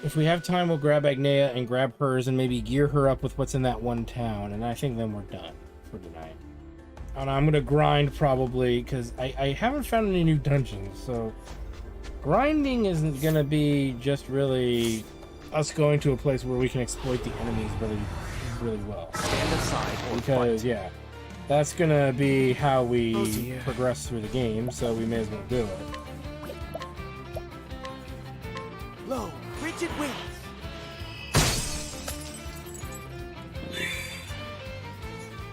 If we have time, we'll grab Agnea and grab hers and maybe gear her up with what's in that one town. And I think then we're done for tonight. And I'm going to grind probably, because I haven't found any new dungeons. So grinding isn't going to be just really us going to a place where we can exploit the enemies really, really well. Stand aside or because, fight. yeah, that's going to be how we progress through the game. So we may as well do it. Low, rigid wings.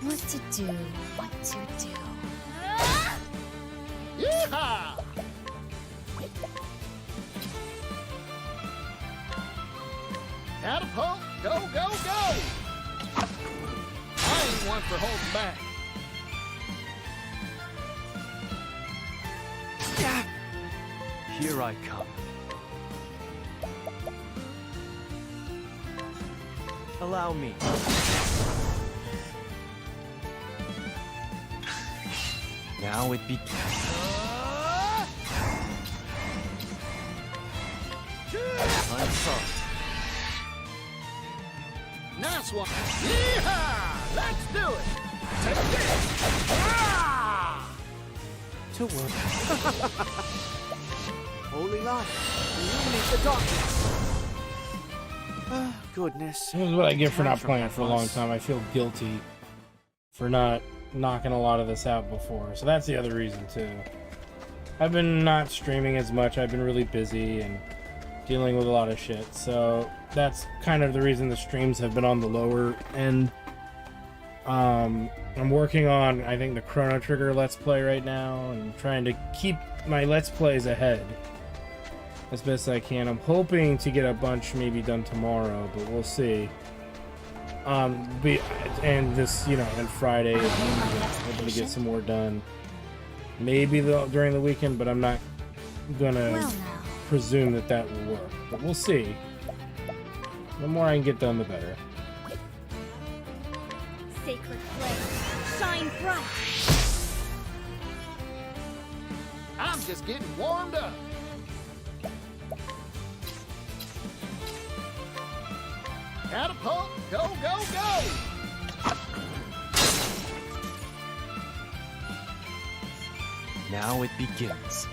What to do? What to do? Yeehaw! Catapult, go, go, go! I ain't one for holding back. Here I come. Allow me. Now it begins. I'm sorry. Nice one. Yeehaw! Let's do it. Take this. Ah! To work. Holy light, illuminate the darkness. Goodness. This is what I get for not playing for a long time. I feel guilty for not knocking a lot of this out before. So that's the other reason too. I've been not streaming as much. I've been really busy and dealing with a lot of shit. So that's kind of the reason the streams have been on the lower end. I'm working on, I think, the Chrono Trigger Let's Play right now and trying to keep my Let's Plays ahead as best I can. I'm hoping to get a bunch maybe done tomorrow, but we'll see. And this, you know, and Friday, hoping to get some more done. Maybe during the weekend, but I'm not gonna presume that that will work. But we'll see. The more I can get done, the better. Sacred flame, shine bright. I'm just getting warmed up. Catapult, go, go, go! Now it begins.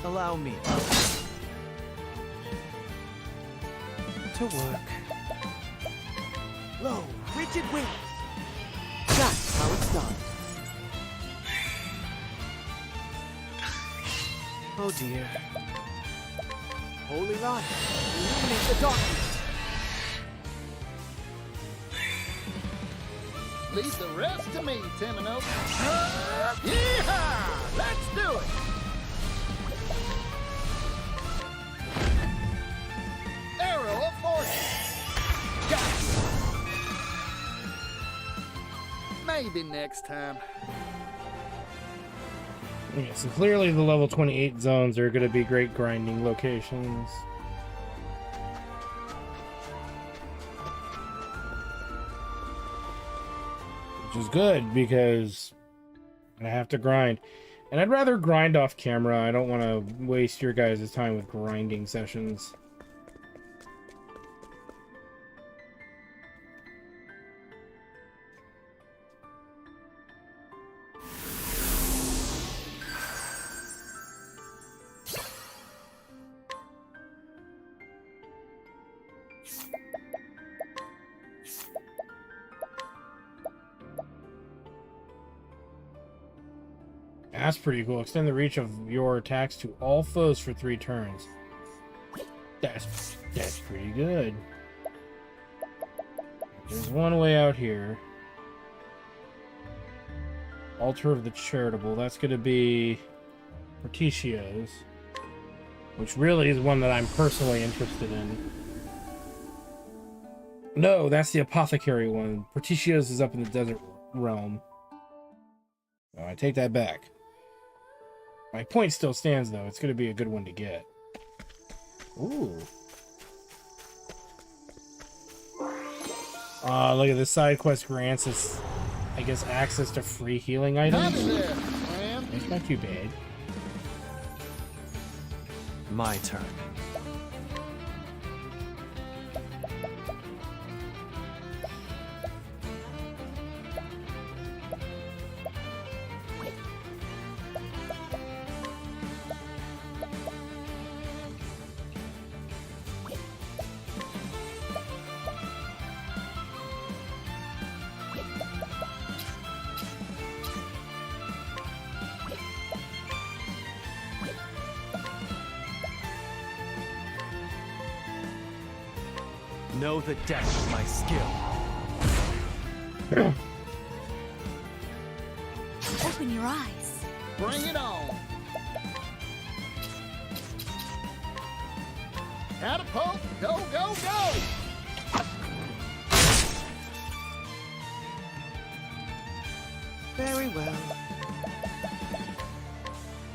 Allow me to work. Low, rigid wings. That's how it's done. Oh dear. Holy light, illuminate the darkness. Leave the rest to me, Timino. Yeehaw! Let's do it! Arrow of fortune. Got you. Maybe next time. Okay, so clearly the level 28 zones are going to be great grinding locations. Which is good, because I have to grind. And I'd rather grind off camera. I don't want to waste your guys' time with grinding sessions. That's pretty cool. Extend the reach of your attacks to all foes for 3 turns. That's pretty good. There's one way out here. Altar of the Charitable. That's going to be Porticio's, which really is one that I'm personally interested in. No, that's the Apothecary one. Porticio's is up in the Desert Realm. Oh, I take that back. My point still stands, though. It's going to be a good one to get. Ooh. Look at this side quest grants us, I guess, access to free healing items. It's not too bad. My turn. Know the depth of my skill. Open your eyes. Bring it on. Catapult, go, go, go! Very well.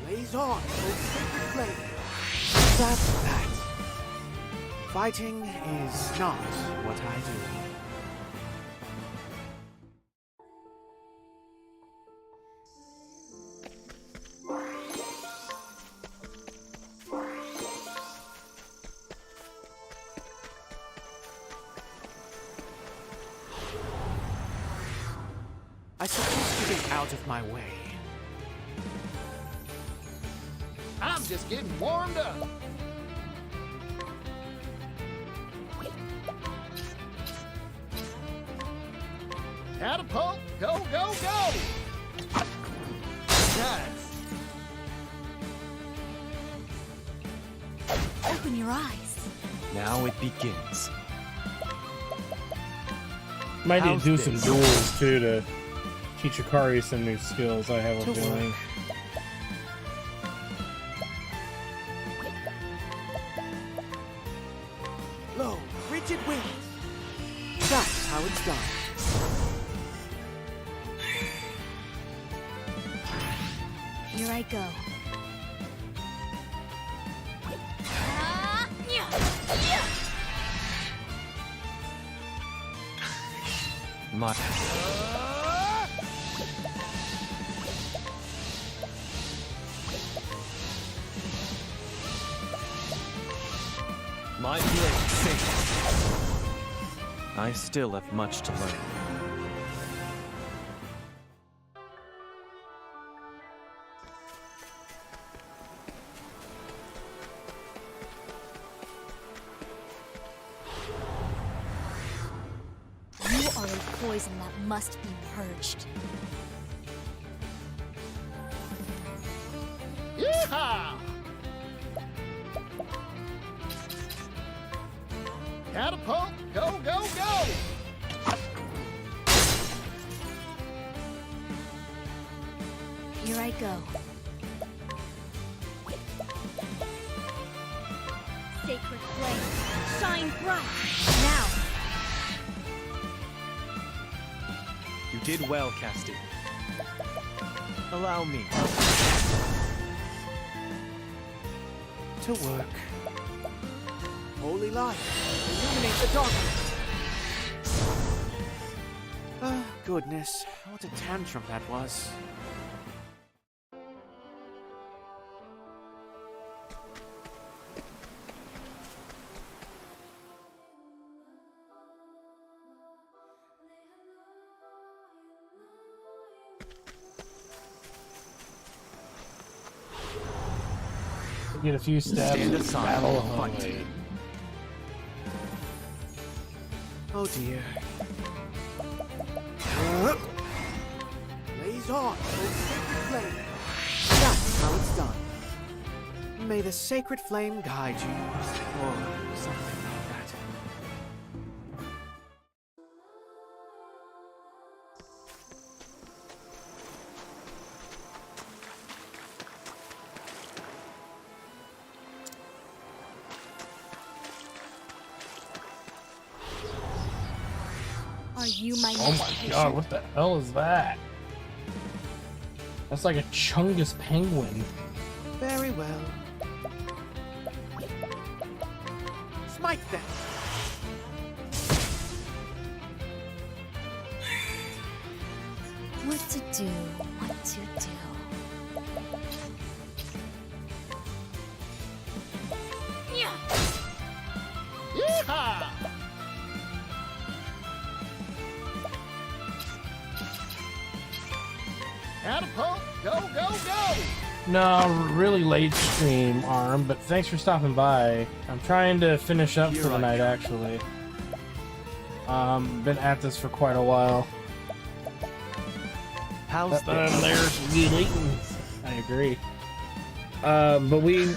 Blaze on, O sacred flame. That's that. Fighting is not what I do. I suppose to get out of my way. I'm just getting warmed up. Catapult, go, go, go! Nice. Open your eyes. Now it begins. Might need to do How's some this? duels too to teach Akari some new skills. I have a To feeling. work. Low, rigid wings. That's how it's done. Here I go. My blade safe. I still have much to learn. You are a poison that must be purged. Yeehaw! Catapult, go, go, go! Here I go. Sacred flame, shine bright. Now, You did well, Casting. Allow me to work. Holy light, illuminate the darkness. Ah, goodness, what a tantrum that was. Get a few steps. Stand aside Battle and fight. away. Oh dear. Blaze on, O sacred flame. That's how it's done. May the sacred flame guide you, or something like that. Are you my Oh next my patient? god, what the hell is that? That's like a Chungus penguin. Very well. Smite them! What to do? What to do? Yeehaw! Catapult, go, go, go! No, really late stream, Arm, but thanks for stopping by. I'm trying to finish up for the night, actually. Been at this for quite a while. How's There's eating. I agree. But we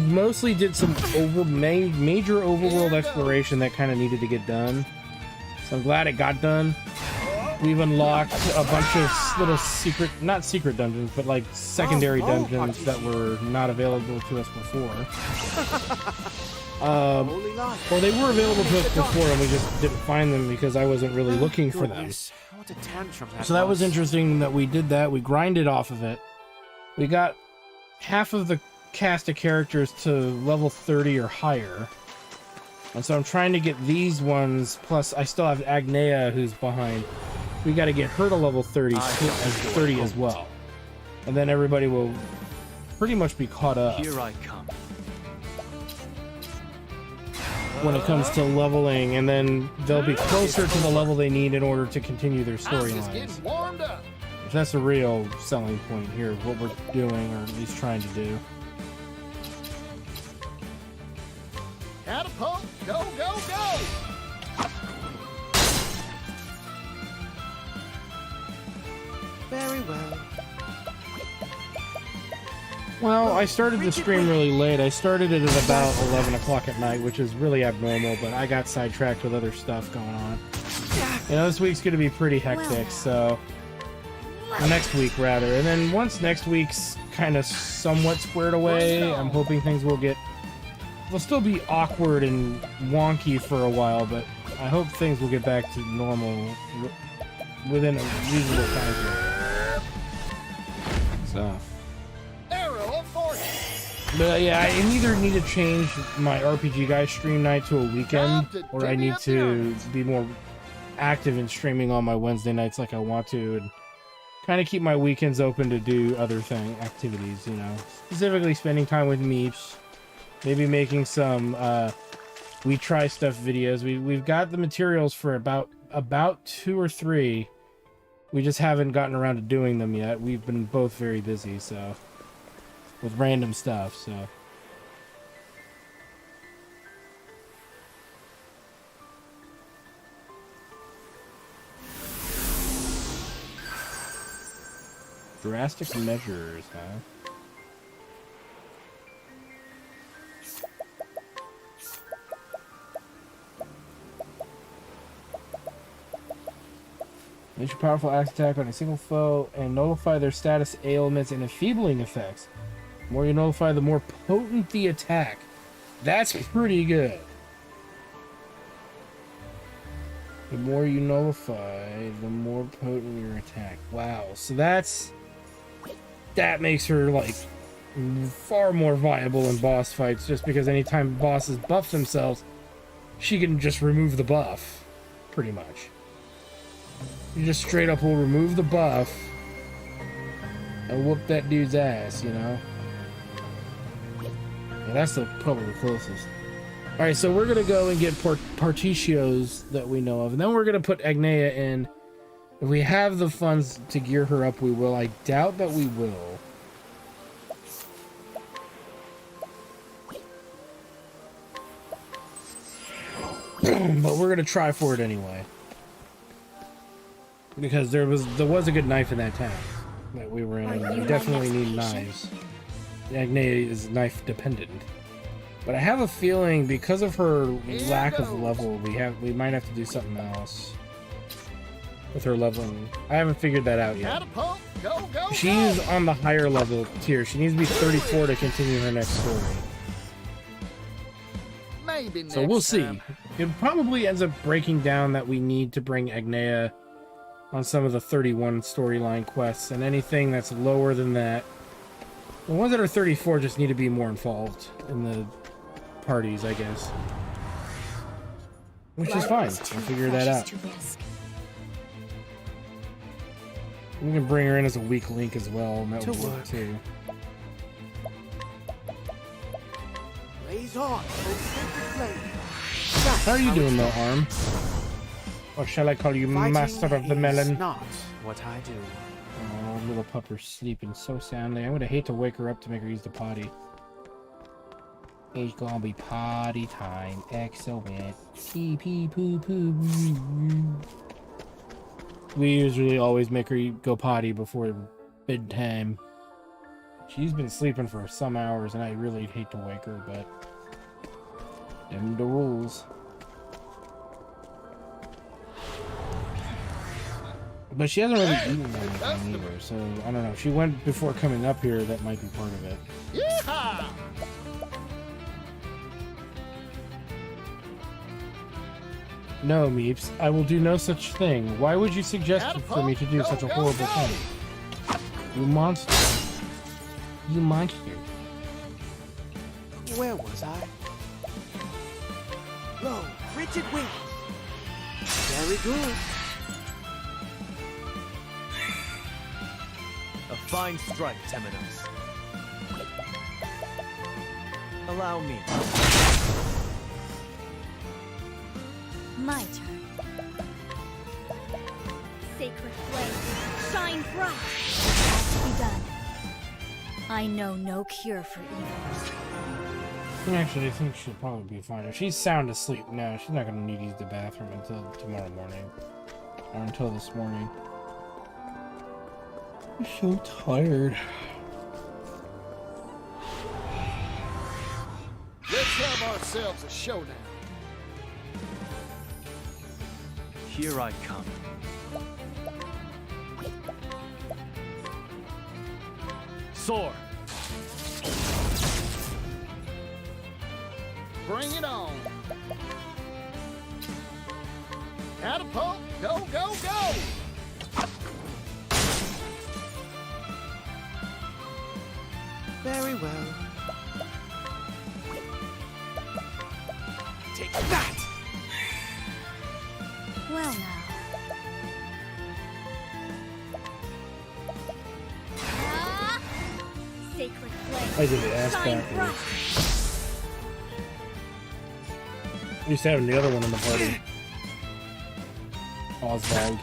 mostly did some major overworld exploration that kind of needed to get done. So I'm glad it got done. We've unlocked a bunch of little secret, not secret dungeons, but like secondary dungeons that were not available to us before. Well, they were available to us before, and we just didn't find them because I wasn't really looking for them. What a tantrum So that was interesting that we did that. We grinded off of it. We got half of the cast of characters to level 30 or higher. And so I'm trying to get these ones, plus I still have Agnea who's behind. We got to get her to level 30 as well. And then everybody will pretty much be caught up. Here I come. When it comes to leveling, and then they'll be closer to the level they need in order to continue their storylines. Warmed up. That's a real selling point here of what we're doing, or at least trying to do. Catapult, go, go, go! Very well. Well, I started the stream really late. I started it at about 11 o'clock at night, which is really abnormal, but I got sidetracked with other stuff going on. You know, this week's going to be pretty hectic, so... Next week, rather. And then once next week's kind of somewhat squared away, I'm hoping things will get... They'll still be awkward and wonky for a while, but I hope things will get back to normal within a reasonable time frame. So... But yeah, I either need to change my RPG Guy stream night to a weekend, or I need to be more active in streaming on my Wednesday nights like I want to, and kind of keep my weekends open to do other activities, you know. Specifically spending time with Meeps, maybe making some We Try Stuff videos. We've got the materials for about 2 or 3. We just haven't gotten around to doing them yet. We've been both very busy, so... with random stuff, so... Drastic measures, huh? Unleash your powerful axe attack on a single foe and notify their status, ailments, and enfeebling effects. The more you notify, the more potent the attack. That's pretty good. The more you nullify, the more potent your attack. Wow, so that makes her, like, far more viable in boss fights, just because anytime bosses buff themselves, she can just remove the buff, pretty much. You just straight up will remove the buff and whoop that dude's ass, you know? Yeah, that's probably the closest. Alright, so we're going to go and get Partitios that we know of, and then we're going to put Agnea in. If we have the funds to gear her up, we will. I doubt that we will. but we're gonna try for it anyway. Because there was a good knife in that town that we were in, and we definitely need knives. Agnea is knife dependent. But I have a feeling because of her lack of level, we might have to do something else with her leveling. I haven't figured that out yet. Catapult, go, go, She's on the higher level tier. She needs to be 34 to continue her next story. Maybe next So we'll see. time. It probably ends up breaking down that we need to bring Agnea on some of the 31 storyline quests, and anything that's lower than that, the ones that are 34 just need to be more involved in the parties, I guess. Which is fine. We'll figure that out. We can bring her in as a weak link as well, and that would work too. Blaze on, O sacred blade. How are you doing, though, Arm? Or shall I call you Master of the Melon? Is not what I do. Oh, little pupper's sleeping so soundly. I'm gonna hate to wake her up to make her use the potty. It's gonna be potty time. Excellent. Pee pee poo poo. We usually always make her go potty before bedtime. She's been sleeping for some hours, and I really hate to wake her, but them the rules. But she hasn't really eaten anything either, so I don't know. She went before coming up here. That might be part of it. Yeehaw! No, Meeps, I will do no such thing. Why would you suggest for me to do such a horrible thing? You monster. You monster. Where was I? Lo, rigid wings. Very good. A fine strike, Temenos. Allow me. My turn. Sacred flame, shine bright. Has to be done. I know no cure for evil. Actually, I think she'll probably be fine. If she's sound asleep now, she's not going to need to use the bathroom until tomorrow morning. Or until this morning. I'm so tired. Let's have ourselves a showdown. Here I come. Soar! Bring it on. Catapult, go, go, go! Very well. Take that! Well now. Sacred flame. I did the ass shine backwards. bright. We used to have the other one in the party. Oswald.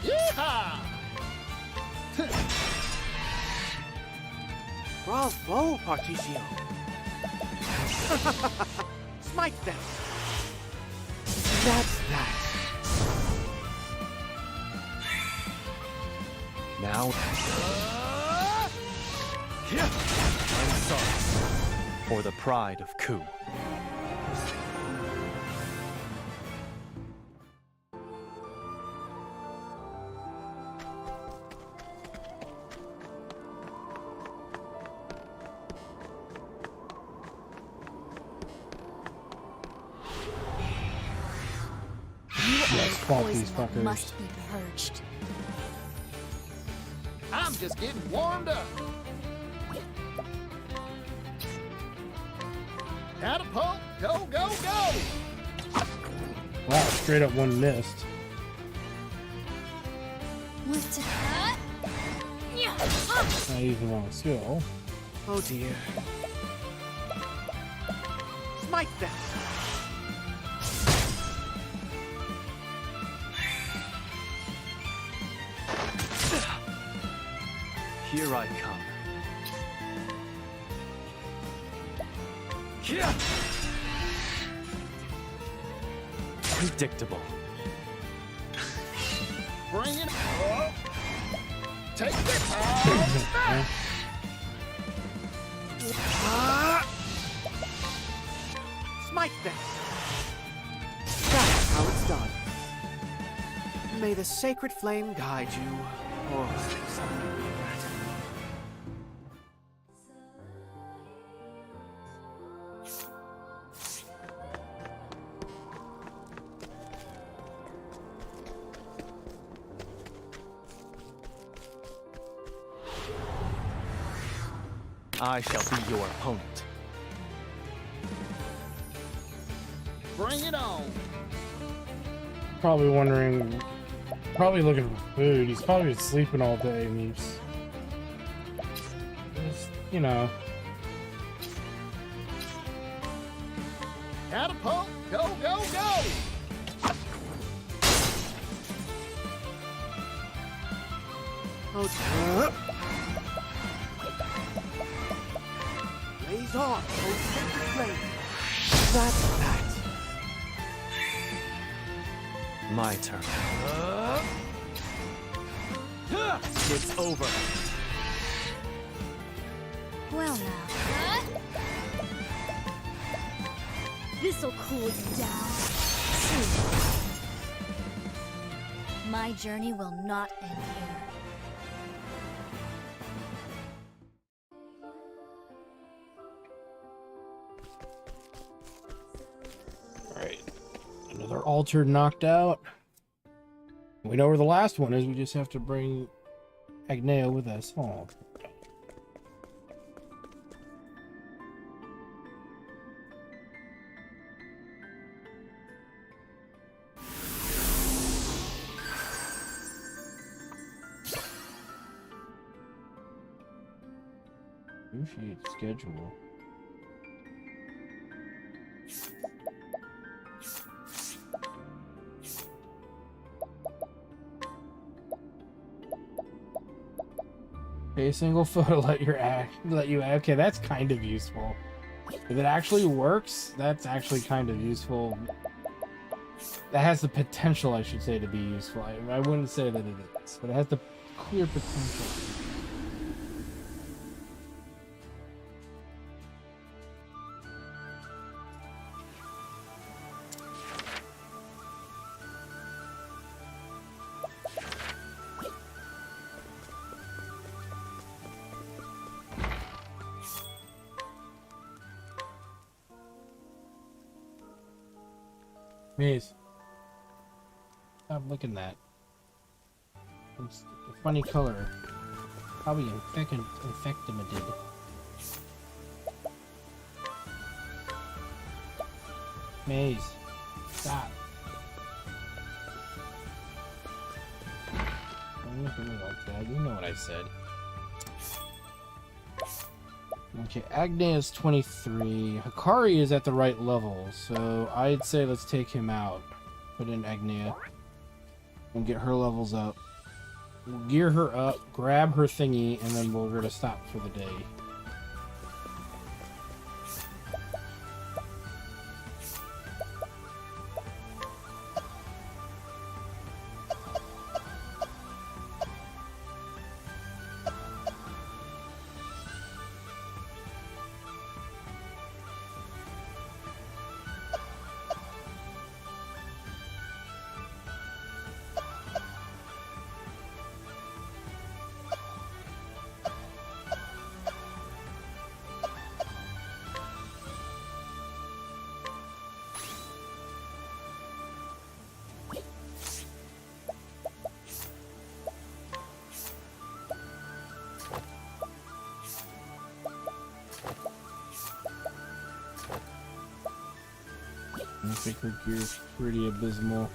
Yeehaw! Bravo, Particio. Smite them. That's that. Now. I'm sorry. For the pride of Ku. Let's fuck these Poison that fuckers. must be purged. I'm just getting warmed up. Catapult, go, go, go! Wow, straight up one missed. What's it? I used the wrong skill. Oh dear. Smite them. Here I come. Predictable. Bring it up. Take this out. Smite them! That's how it's done. May the sacred flame guide you, or something like that. I shall be your opponent. Bring it on. Probably wondering, probably looking for food. He's probably been sleeping all day and he's you know. Catapult, go, go, go! Oh, blaze on, oh sacred flame. That's that. My turn. It's over. Well now. This'll cool you down. Soon. My journey will not end here. Alright. Another altar knocked out. We know where the last one is. We just have to bring Agnea with us. Oh. Initiate schedule. Pay a single photo, let you okay, that's kind of useful. If it actually works, that's actually kind of useful. That has the potential, I should say, to be useful. I wouldn't say that it is, but it has the clear potential. Maze. Stop looking at that. It's a funny color. Probably infectimated. Maze. Stop. Don't look at me like that. You know what I said. Okay, Agne is 23. Hikari is at the right level, so I'd say let's take him out. Put in Agnea. And get her levels up. We'll gear her up, grab her thingy, and then we're gonna stop for the day. I think her gear's pretty abysmal.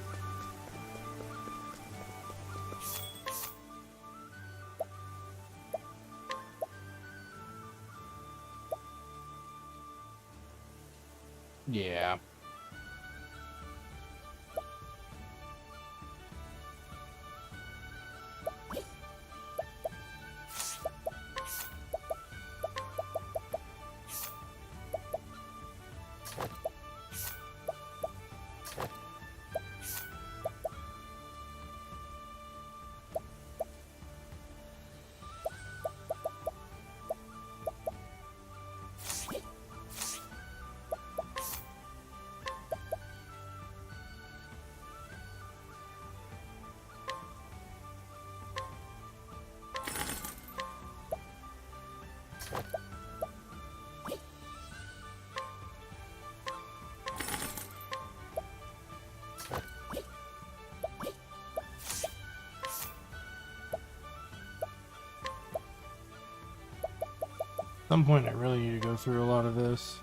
Yeah. some point I really need to go through a lot of this.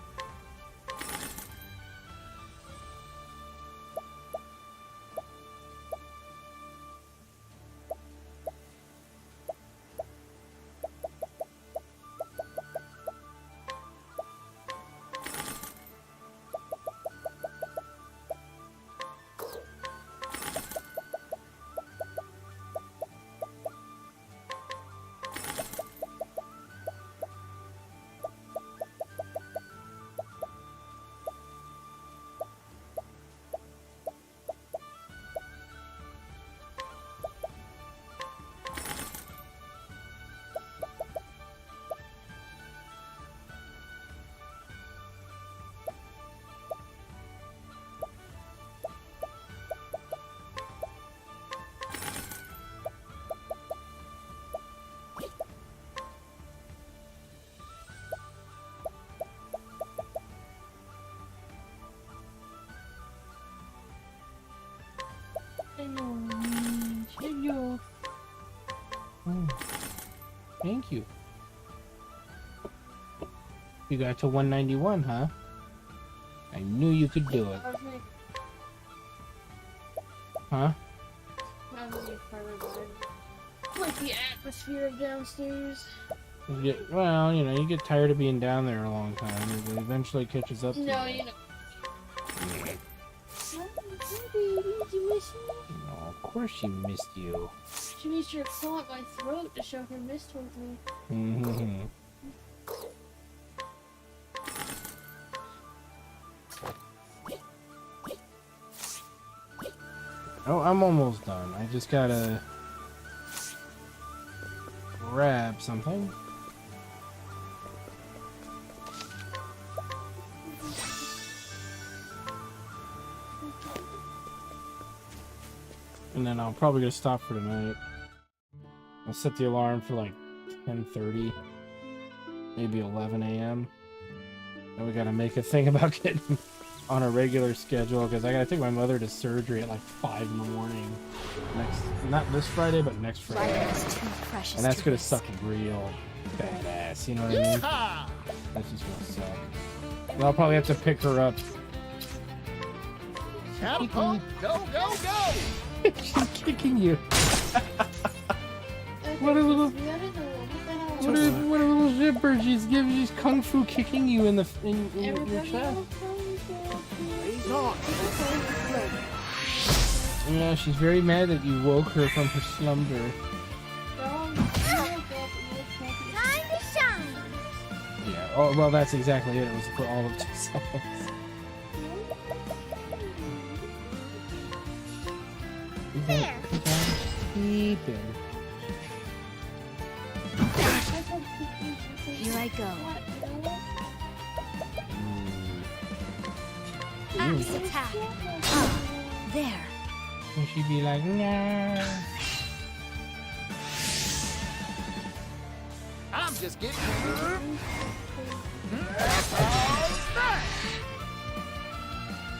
Hello. Oh, thank you. You got to 191, huh? I knew you could do it. Huh? Like the atmosphere downstairs. Well, you know, you get tired of being down there a long time. It eventually catches up to you. No, you know. Did you miss me? No, of course she missed you. She made sure to claw at my throat to show her miss towards me. Mm-hmm. Oh, I'm almost done. I just gotta grab something. And then I'll probably gonna stop for tonight. I'll set the alarm for like 10:30, maybe 11 a.m. And we gotta make a thing about getting on a regular schedule because I gotta take my mother to surgery at like 5 in the morning. Not this Friday, but next Friday. And that's gonna suck real badass, you know what I mean? That's just gonna suck. And I'll probably have to pick her up. Catapult, go, go, go! She's kicking you. What a little zipper! She's kung fu kicking you in your chest. Yeah, she's very mad that you woke her from her slumber. Time to shine. Yeah. Oh well, that's exactly it. It was for all of 2 seconds. There. Sleeping. Here I go. Axe attack. There. And she'd be like, nah. I'm just getting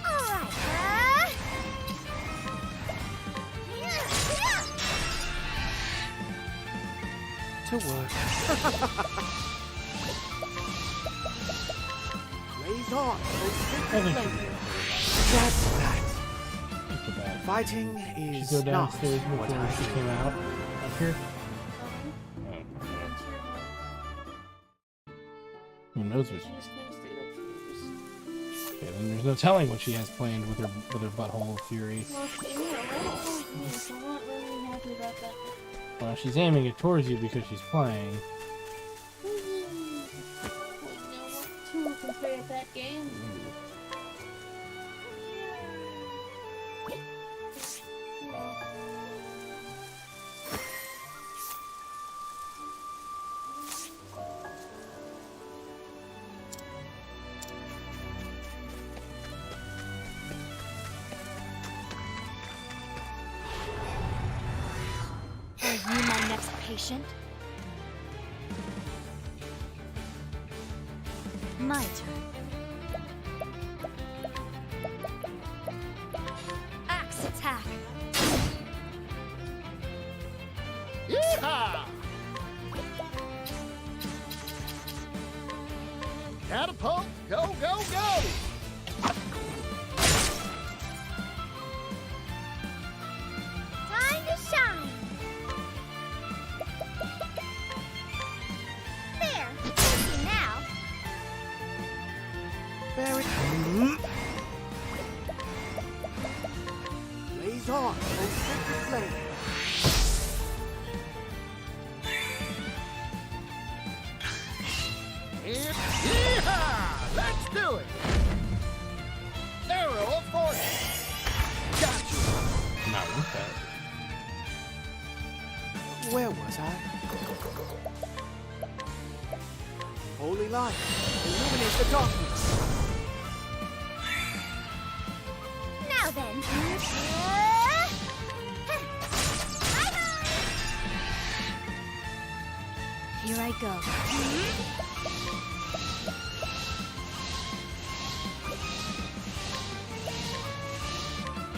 Alright. To work. Blaze on. That's that. Fighting is She go not downstairs what before I she do. came out. Up here. Who knows what? Okay, then there's no telling what she has planned with her butthole of fury. Well, she made a lot of points, so I'm not really happy about that. Well, she's aiming it towards you because she's playing. Two can play at that game. Are you my next patient? My turn. Axe attack. Yeehaw! Catapult, go, go, go! Time to shine! There! Easy now! Very Blaze on, O sacred flame! Yeehaw! Let's do it! Arrow of fortune! Gotcha! Not with that. Where was I? Holy light, illuminate the darkness! Now then! Here I go.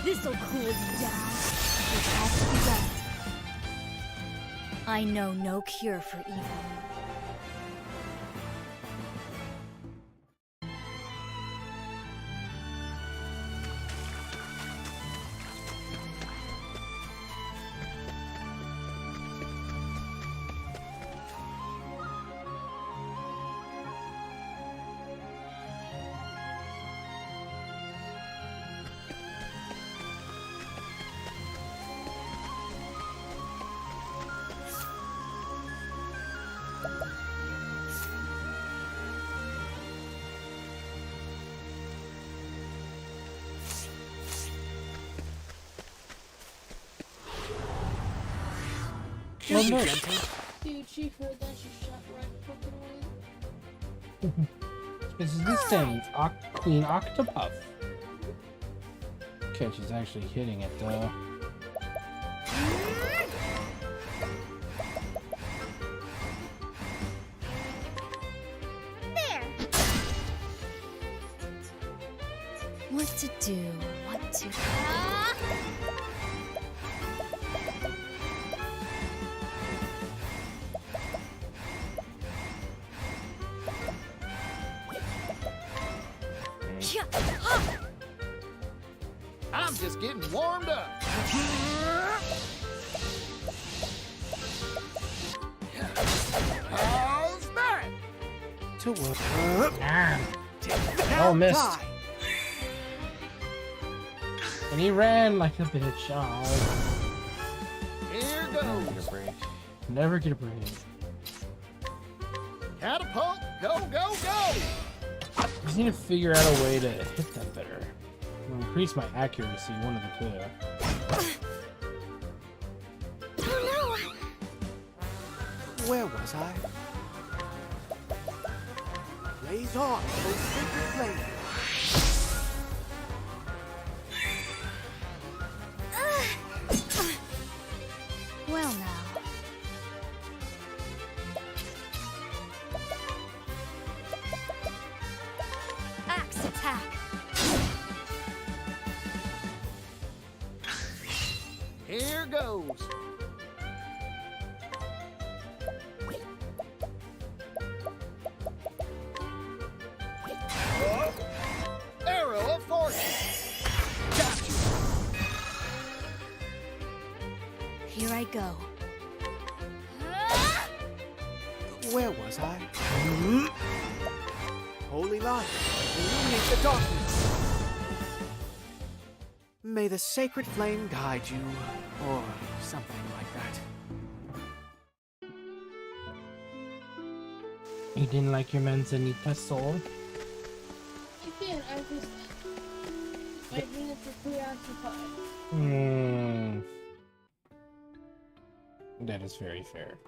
This'll cool you down. It has to be done. I know no cure for evil. Well, no. Dude, she heard that, she shot right fucking away. This is this thing, Queen Octopath. Okay, she's actually hitting it though. There! What to do, what to... I'm just getting warmed up. How's that? To work. Oh, missed. And he ran like a bitch. Oh. Here goes. Never get a break. Catapult, go, go, go! I just need to figure out a way to hit that better. Or increase my accuracy, one of the two. Oh no! Where was I? Blaze on, O sacred flame! Well now. Axe attack. Here goes. Arrow of fortune. Gotcha. Here I go. Where was I? Holy light, illuminate the darkness! May the sacred flame guide you, or something like that. You didn't like your manzanita soul? I did, I've been preoccupied. Hmm. That is very fair.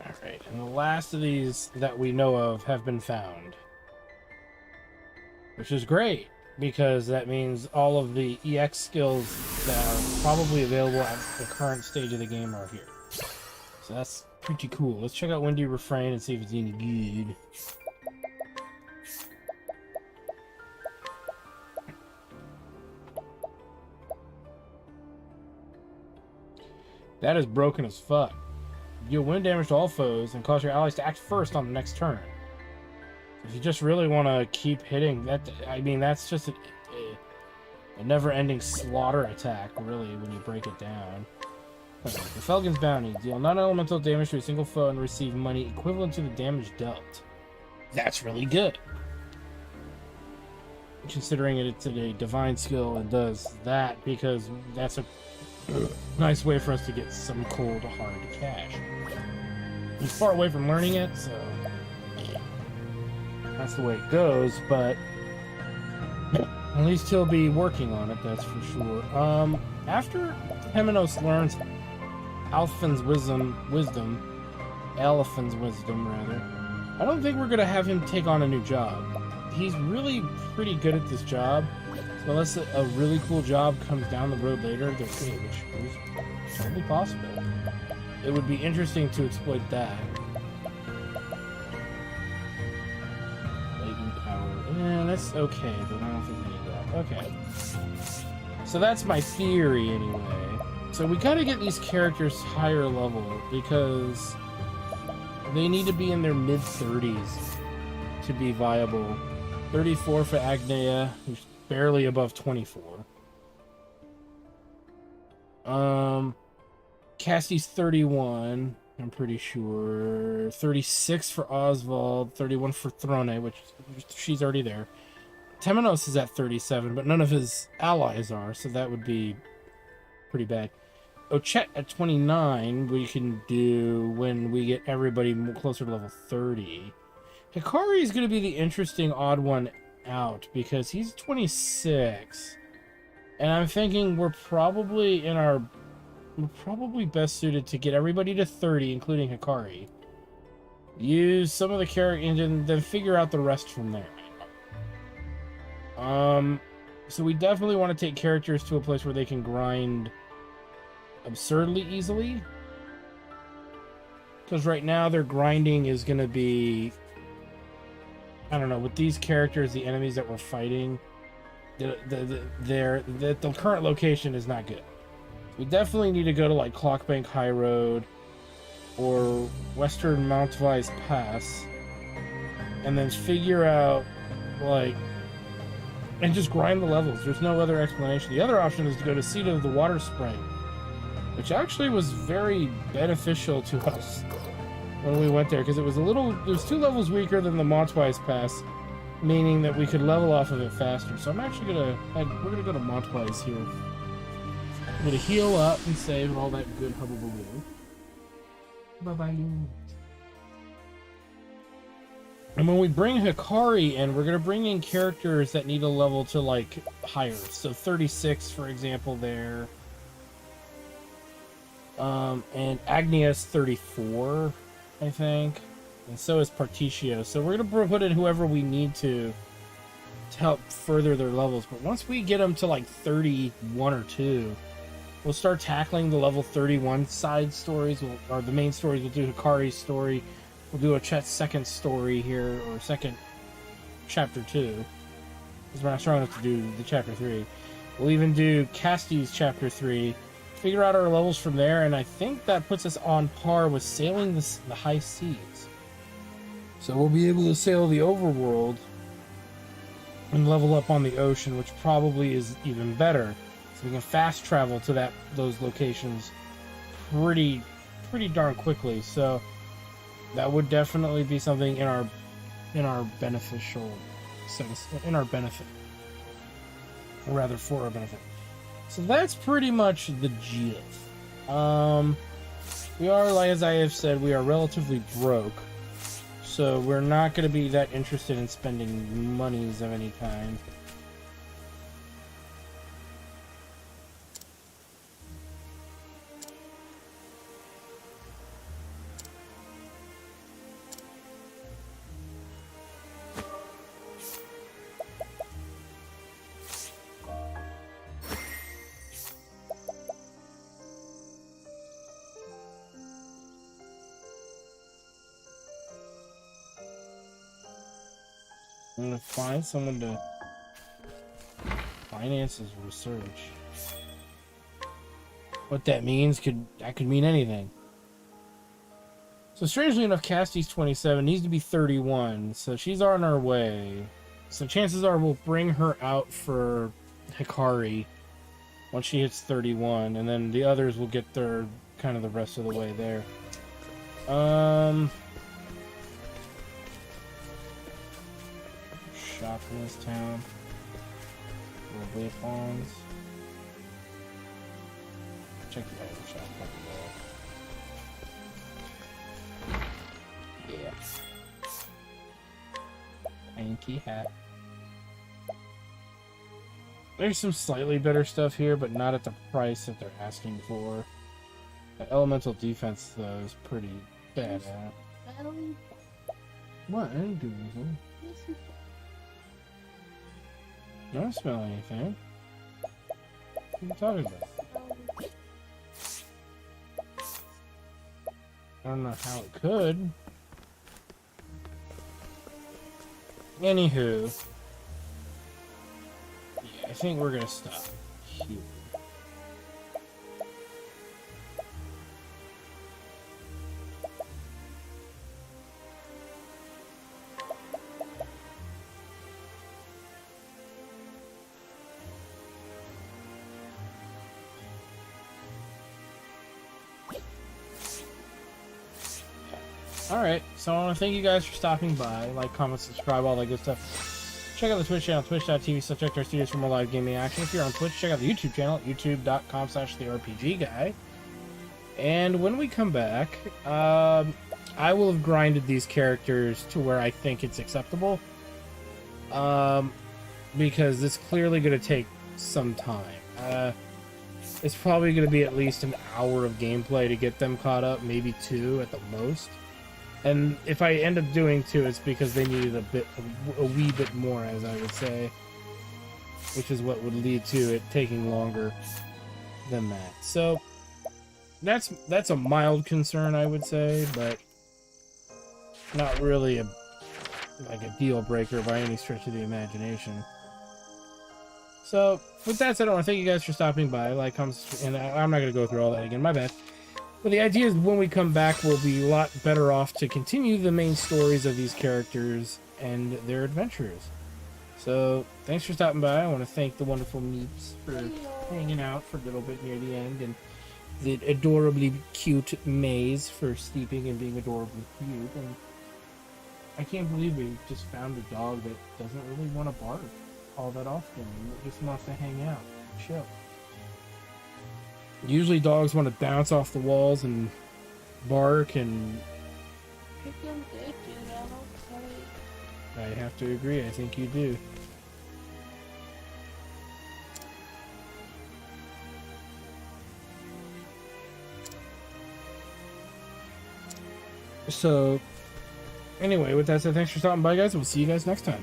Alright, and the last of these that we know of have been found. Which is great, because that means all of the EX skills that are probably available at the current stage of the game are here. So that's pretty cool. Let's check out Windy Refrain and see if it's any good. That is broken as fuck. Deal wind damage to all foes and cause your allies to act first on the next turn. If you just really want to keep hitting that, I mean, that's just a never-ending slaughter attack, really, when you break it down. Okay, the Felgen's Bounty. Deal non-elemental damage to a single foe and receive money equivalent to the damage dealt. That's really good. Considering it's a divine skill and does that, because that's a nice way for us to get some cold, hard cash. He's far away from learning it, so that's the way it goes, but at least he'll be working on it, that's for sure. After Temenos learns Alphen's wisdom, rather, I don't think we're going to have him take on a new job. He's really pretty good at this job, so unless a really cool job comes down the road later, which is totally possible, it would be interesting to exploit that. Latent power. Yeah, that's okay, but I don't think we need that. Okay. So that's my theory, anyway. So we gotta get these characters higher level, because they need to be in their mid-30s to be viable. 34 for Agnea, who's barely above 24. Cassie's 31, I'm pretty sure. 36 for Oswald, 31 for Throne, which she's already there. Temenos is at 37, but none of his allies are, so that would be pretty bad. Ochet at 29, we can do when we get everybody closer to level 30. Hikari is going to be the interesting odd one out, because he's 26. And I'm thinking we're probably best suited to get everybody to 30, including Hikari. Use some of the characters and then figure out the rest from there. So we definitely want to take characters to a place where they can grind absurdly easily. Because right now their grinding is going to be, I don't know, with these characters, the enemies that we're fighting, the current location is not good. We definitely need to go to like Clockbank High Road or Western Mountwise Pass and then figure out like, and just grind the levels. There's no other explanation. The other option is to go to Seat of the Water Spring, which actually was very beneficial to us when we went there, because it was 2 levels weaker than the Montwise Pass, meaning that we could level off of it faster. So I'm actually we're gonna go to Montwise here. I'm gonna heal up and save all that good hubbubaloo. Bye-bye. And when we bring Hikari in, we're gonna bring in characters that need a level to like higher. So 36, for example, there. And Agnia's 34, I think. And so is Particio. So we're gonna put in whoever we need to help further their levels. But once we get them to like 31 or 2, we'll start tackling the level 31 side stories, or the main stories. We'll do Hikari's story. We'll do a Chet's second story here, or second chapter 2. Because we're not strong enough to do the chapter 3. We'll even do Casti's chapter 3. Figure out our levels from there, and I think that puts us on par with sailing the high seas. So we'll be able to sail the overworld and level up on the ocean, which probably is even better. So we can fast travel to those locations pretty darn quickly. So that would definitely be something in our beneficial sense, in our benefit, or rather for our benefit. So that's pretty much the gist. We are, like as I have said, we are relatively broke, so we're not going to be that interested in spending monies of any kind. I'm gonna find someone to finance his research. What that means could mean anything. So strangely enough, Cassie's 27, needs to be 31, so she's on her way. So chances are we'll bring her out for Hikari once she hits 31, and then the others will get their kind of the rest of the way there. Shop in this town. Little weapons. Check the item shop. Yeah. Hanky hat. There's some slightly better stuff here, but not at the price that they're asking for. The elemental defense, though, is pretty bad at. What? I didn't do anything. I don't smell anything. What are you talking about? I don't know how it could. Anywho. Yeah, I think we're gonna stop here. Alright, so I want to thank you guys for stopping by. Like, comment, subscribe, all that good stuff. Check out the Twitch channel, twitch.tv/Our for more live gaming action. If you're on Twitch, check out the YouTube channel, youtube.com/TheRPGGuy. And when we come back, I will have grinded these characters to where I think it's acceptable. Because it's clearly going to take some time. It's probably going to be at least an hour of gameplay to get them caught up, maybe 2 at the most. And if I end up doing 2, it's because they needed a wee bit more, as I would say, which is what would lead to it taking longer than that. So that's a mild concern, I would say, but not really a deal breaker by any stretch of the imagination. So with that said, I want to thank you guys for stopping by. Like, comments, and I'm not going to go through all that again. My bad. But the idea is when we come back, we'll be a lot better off to continue the main stories of these characters and their adventures. So, thanks for stopping by. I want to thank the wonderful Meeps for hanging out for a little bit near the end, and the adorably cute Maze for sleeping and being adorably cute. And I can't believe we just found a dog that doesn't really want to bark all that often. It just wants to hang out and chill. Usually dogs want to bounce off the walls and bark, and I have to agree, I think you do. So, anyway, with that said, thanks for stopping by, guys. We'll see you guys next time.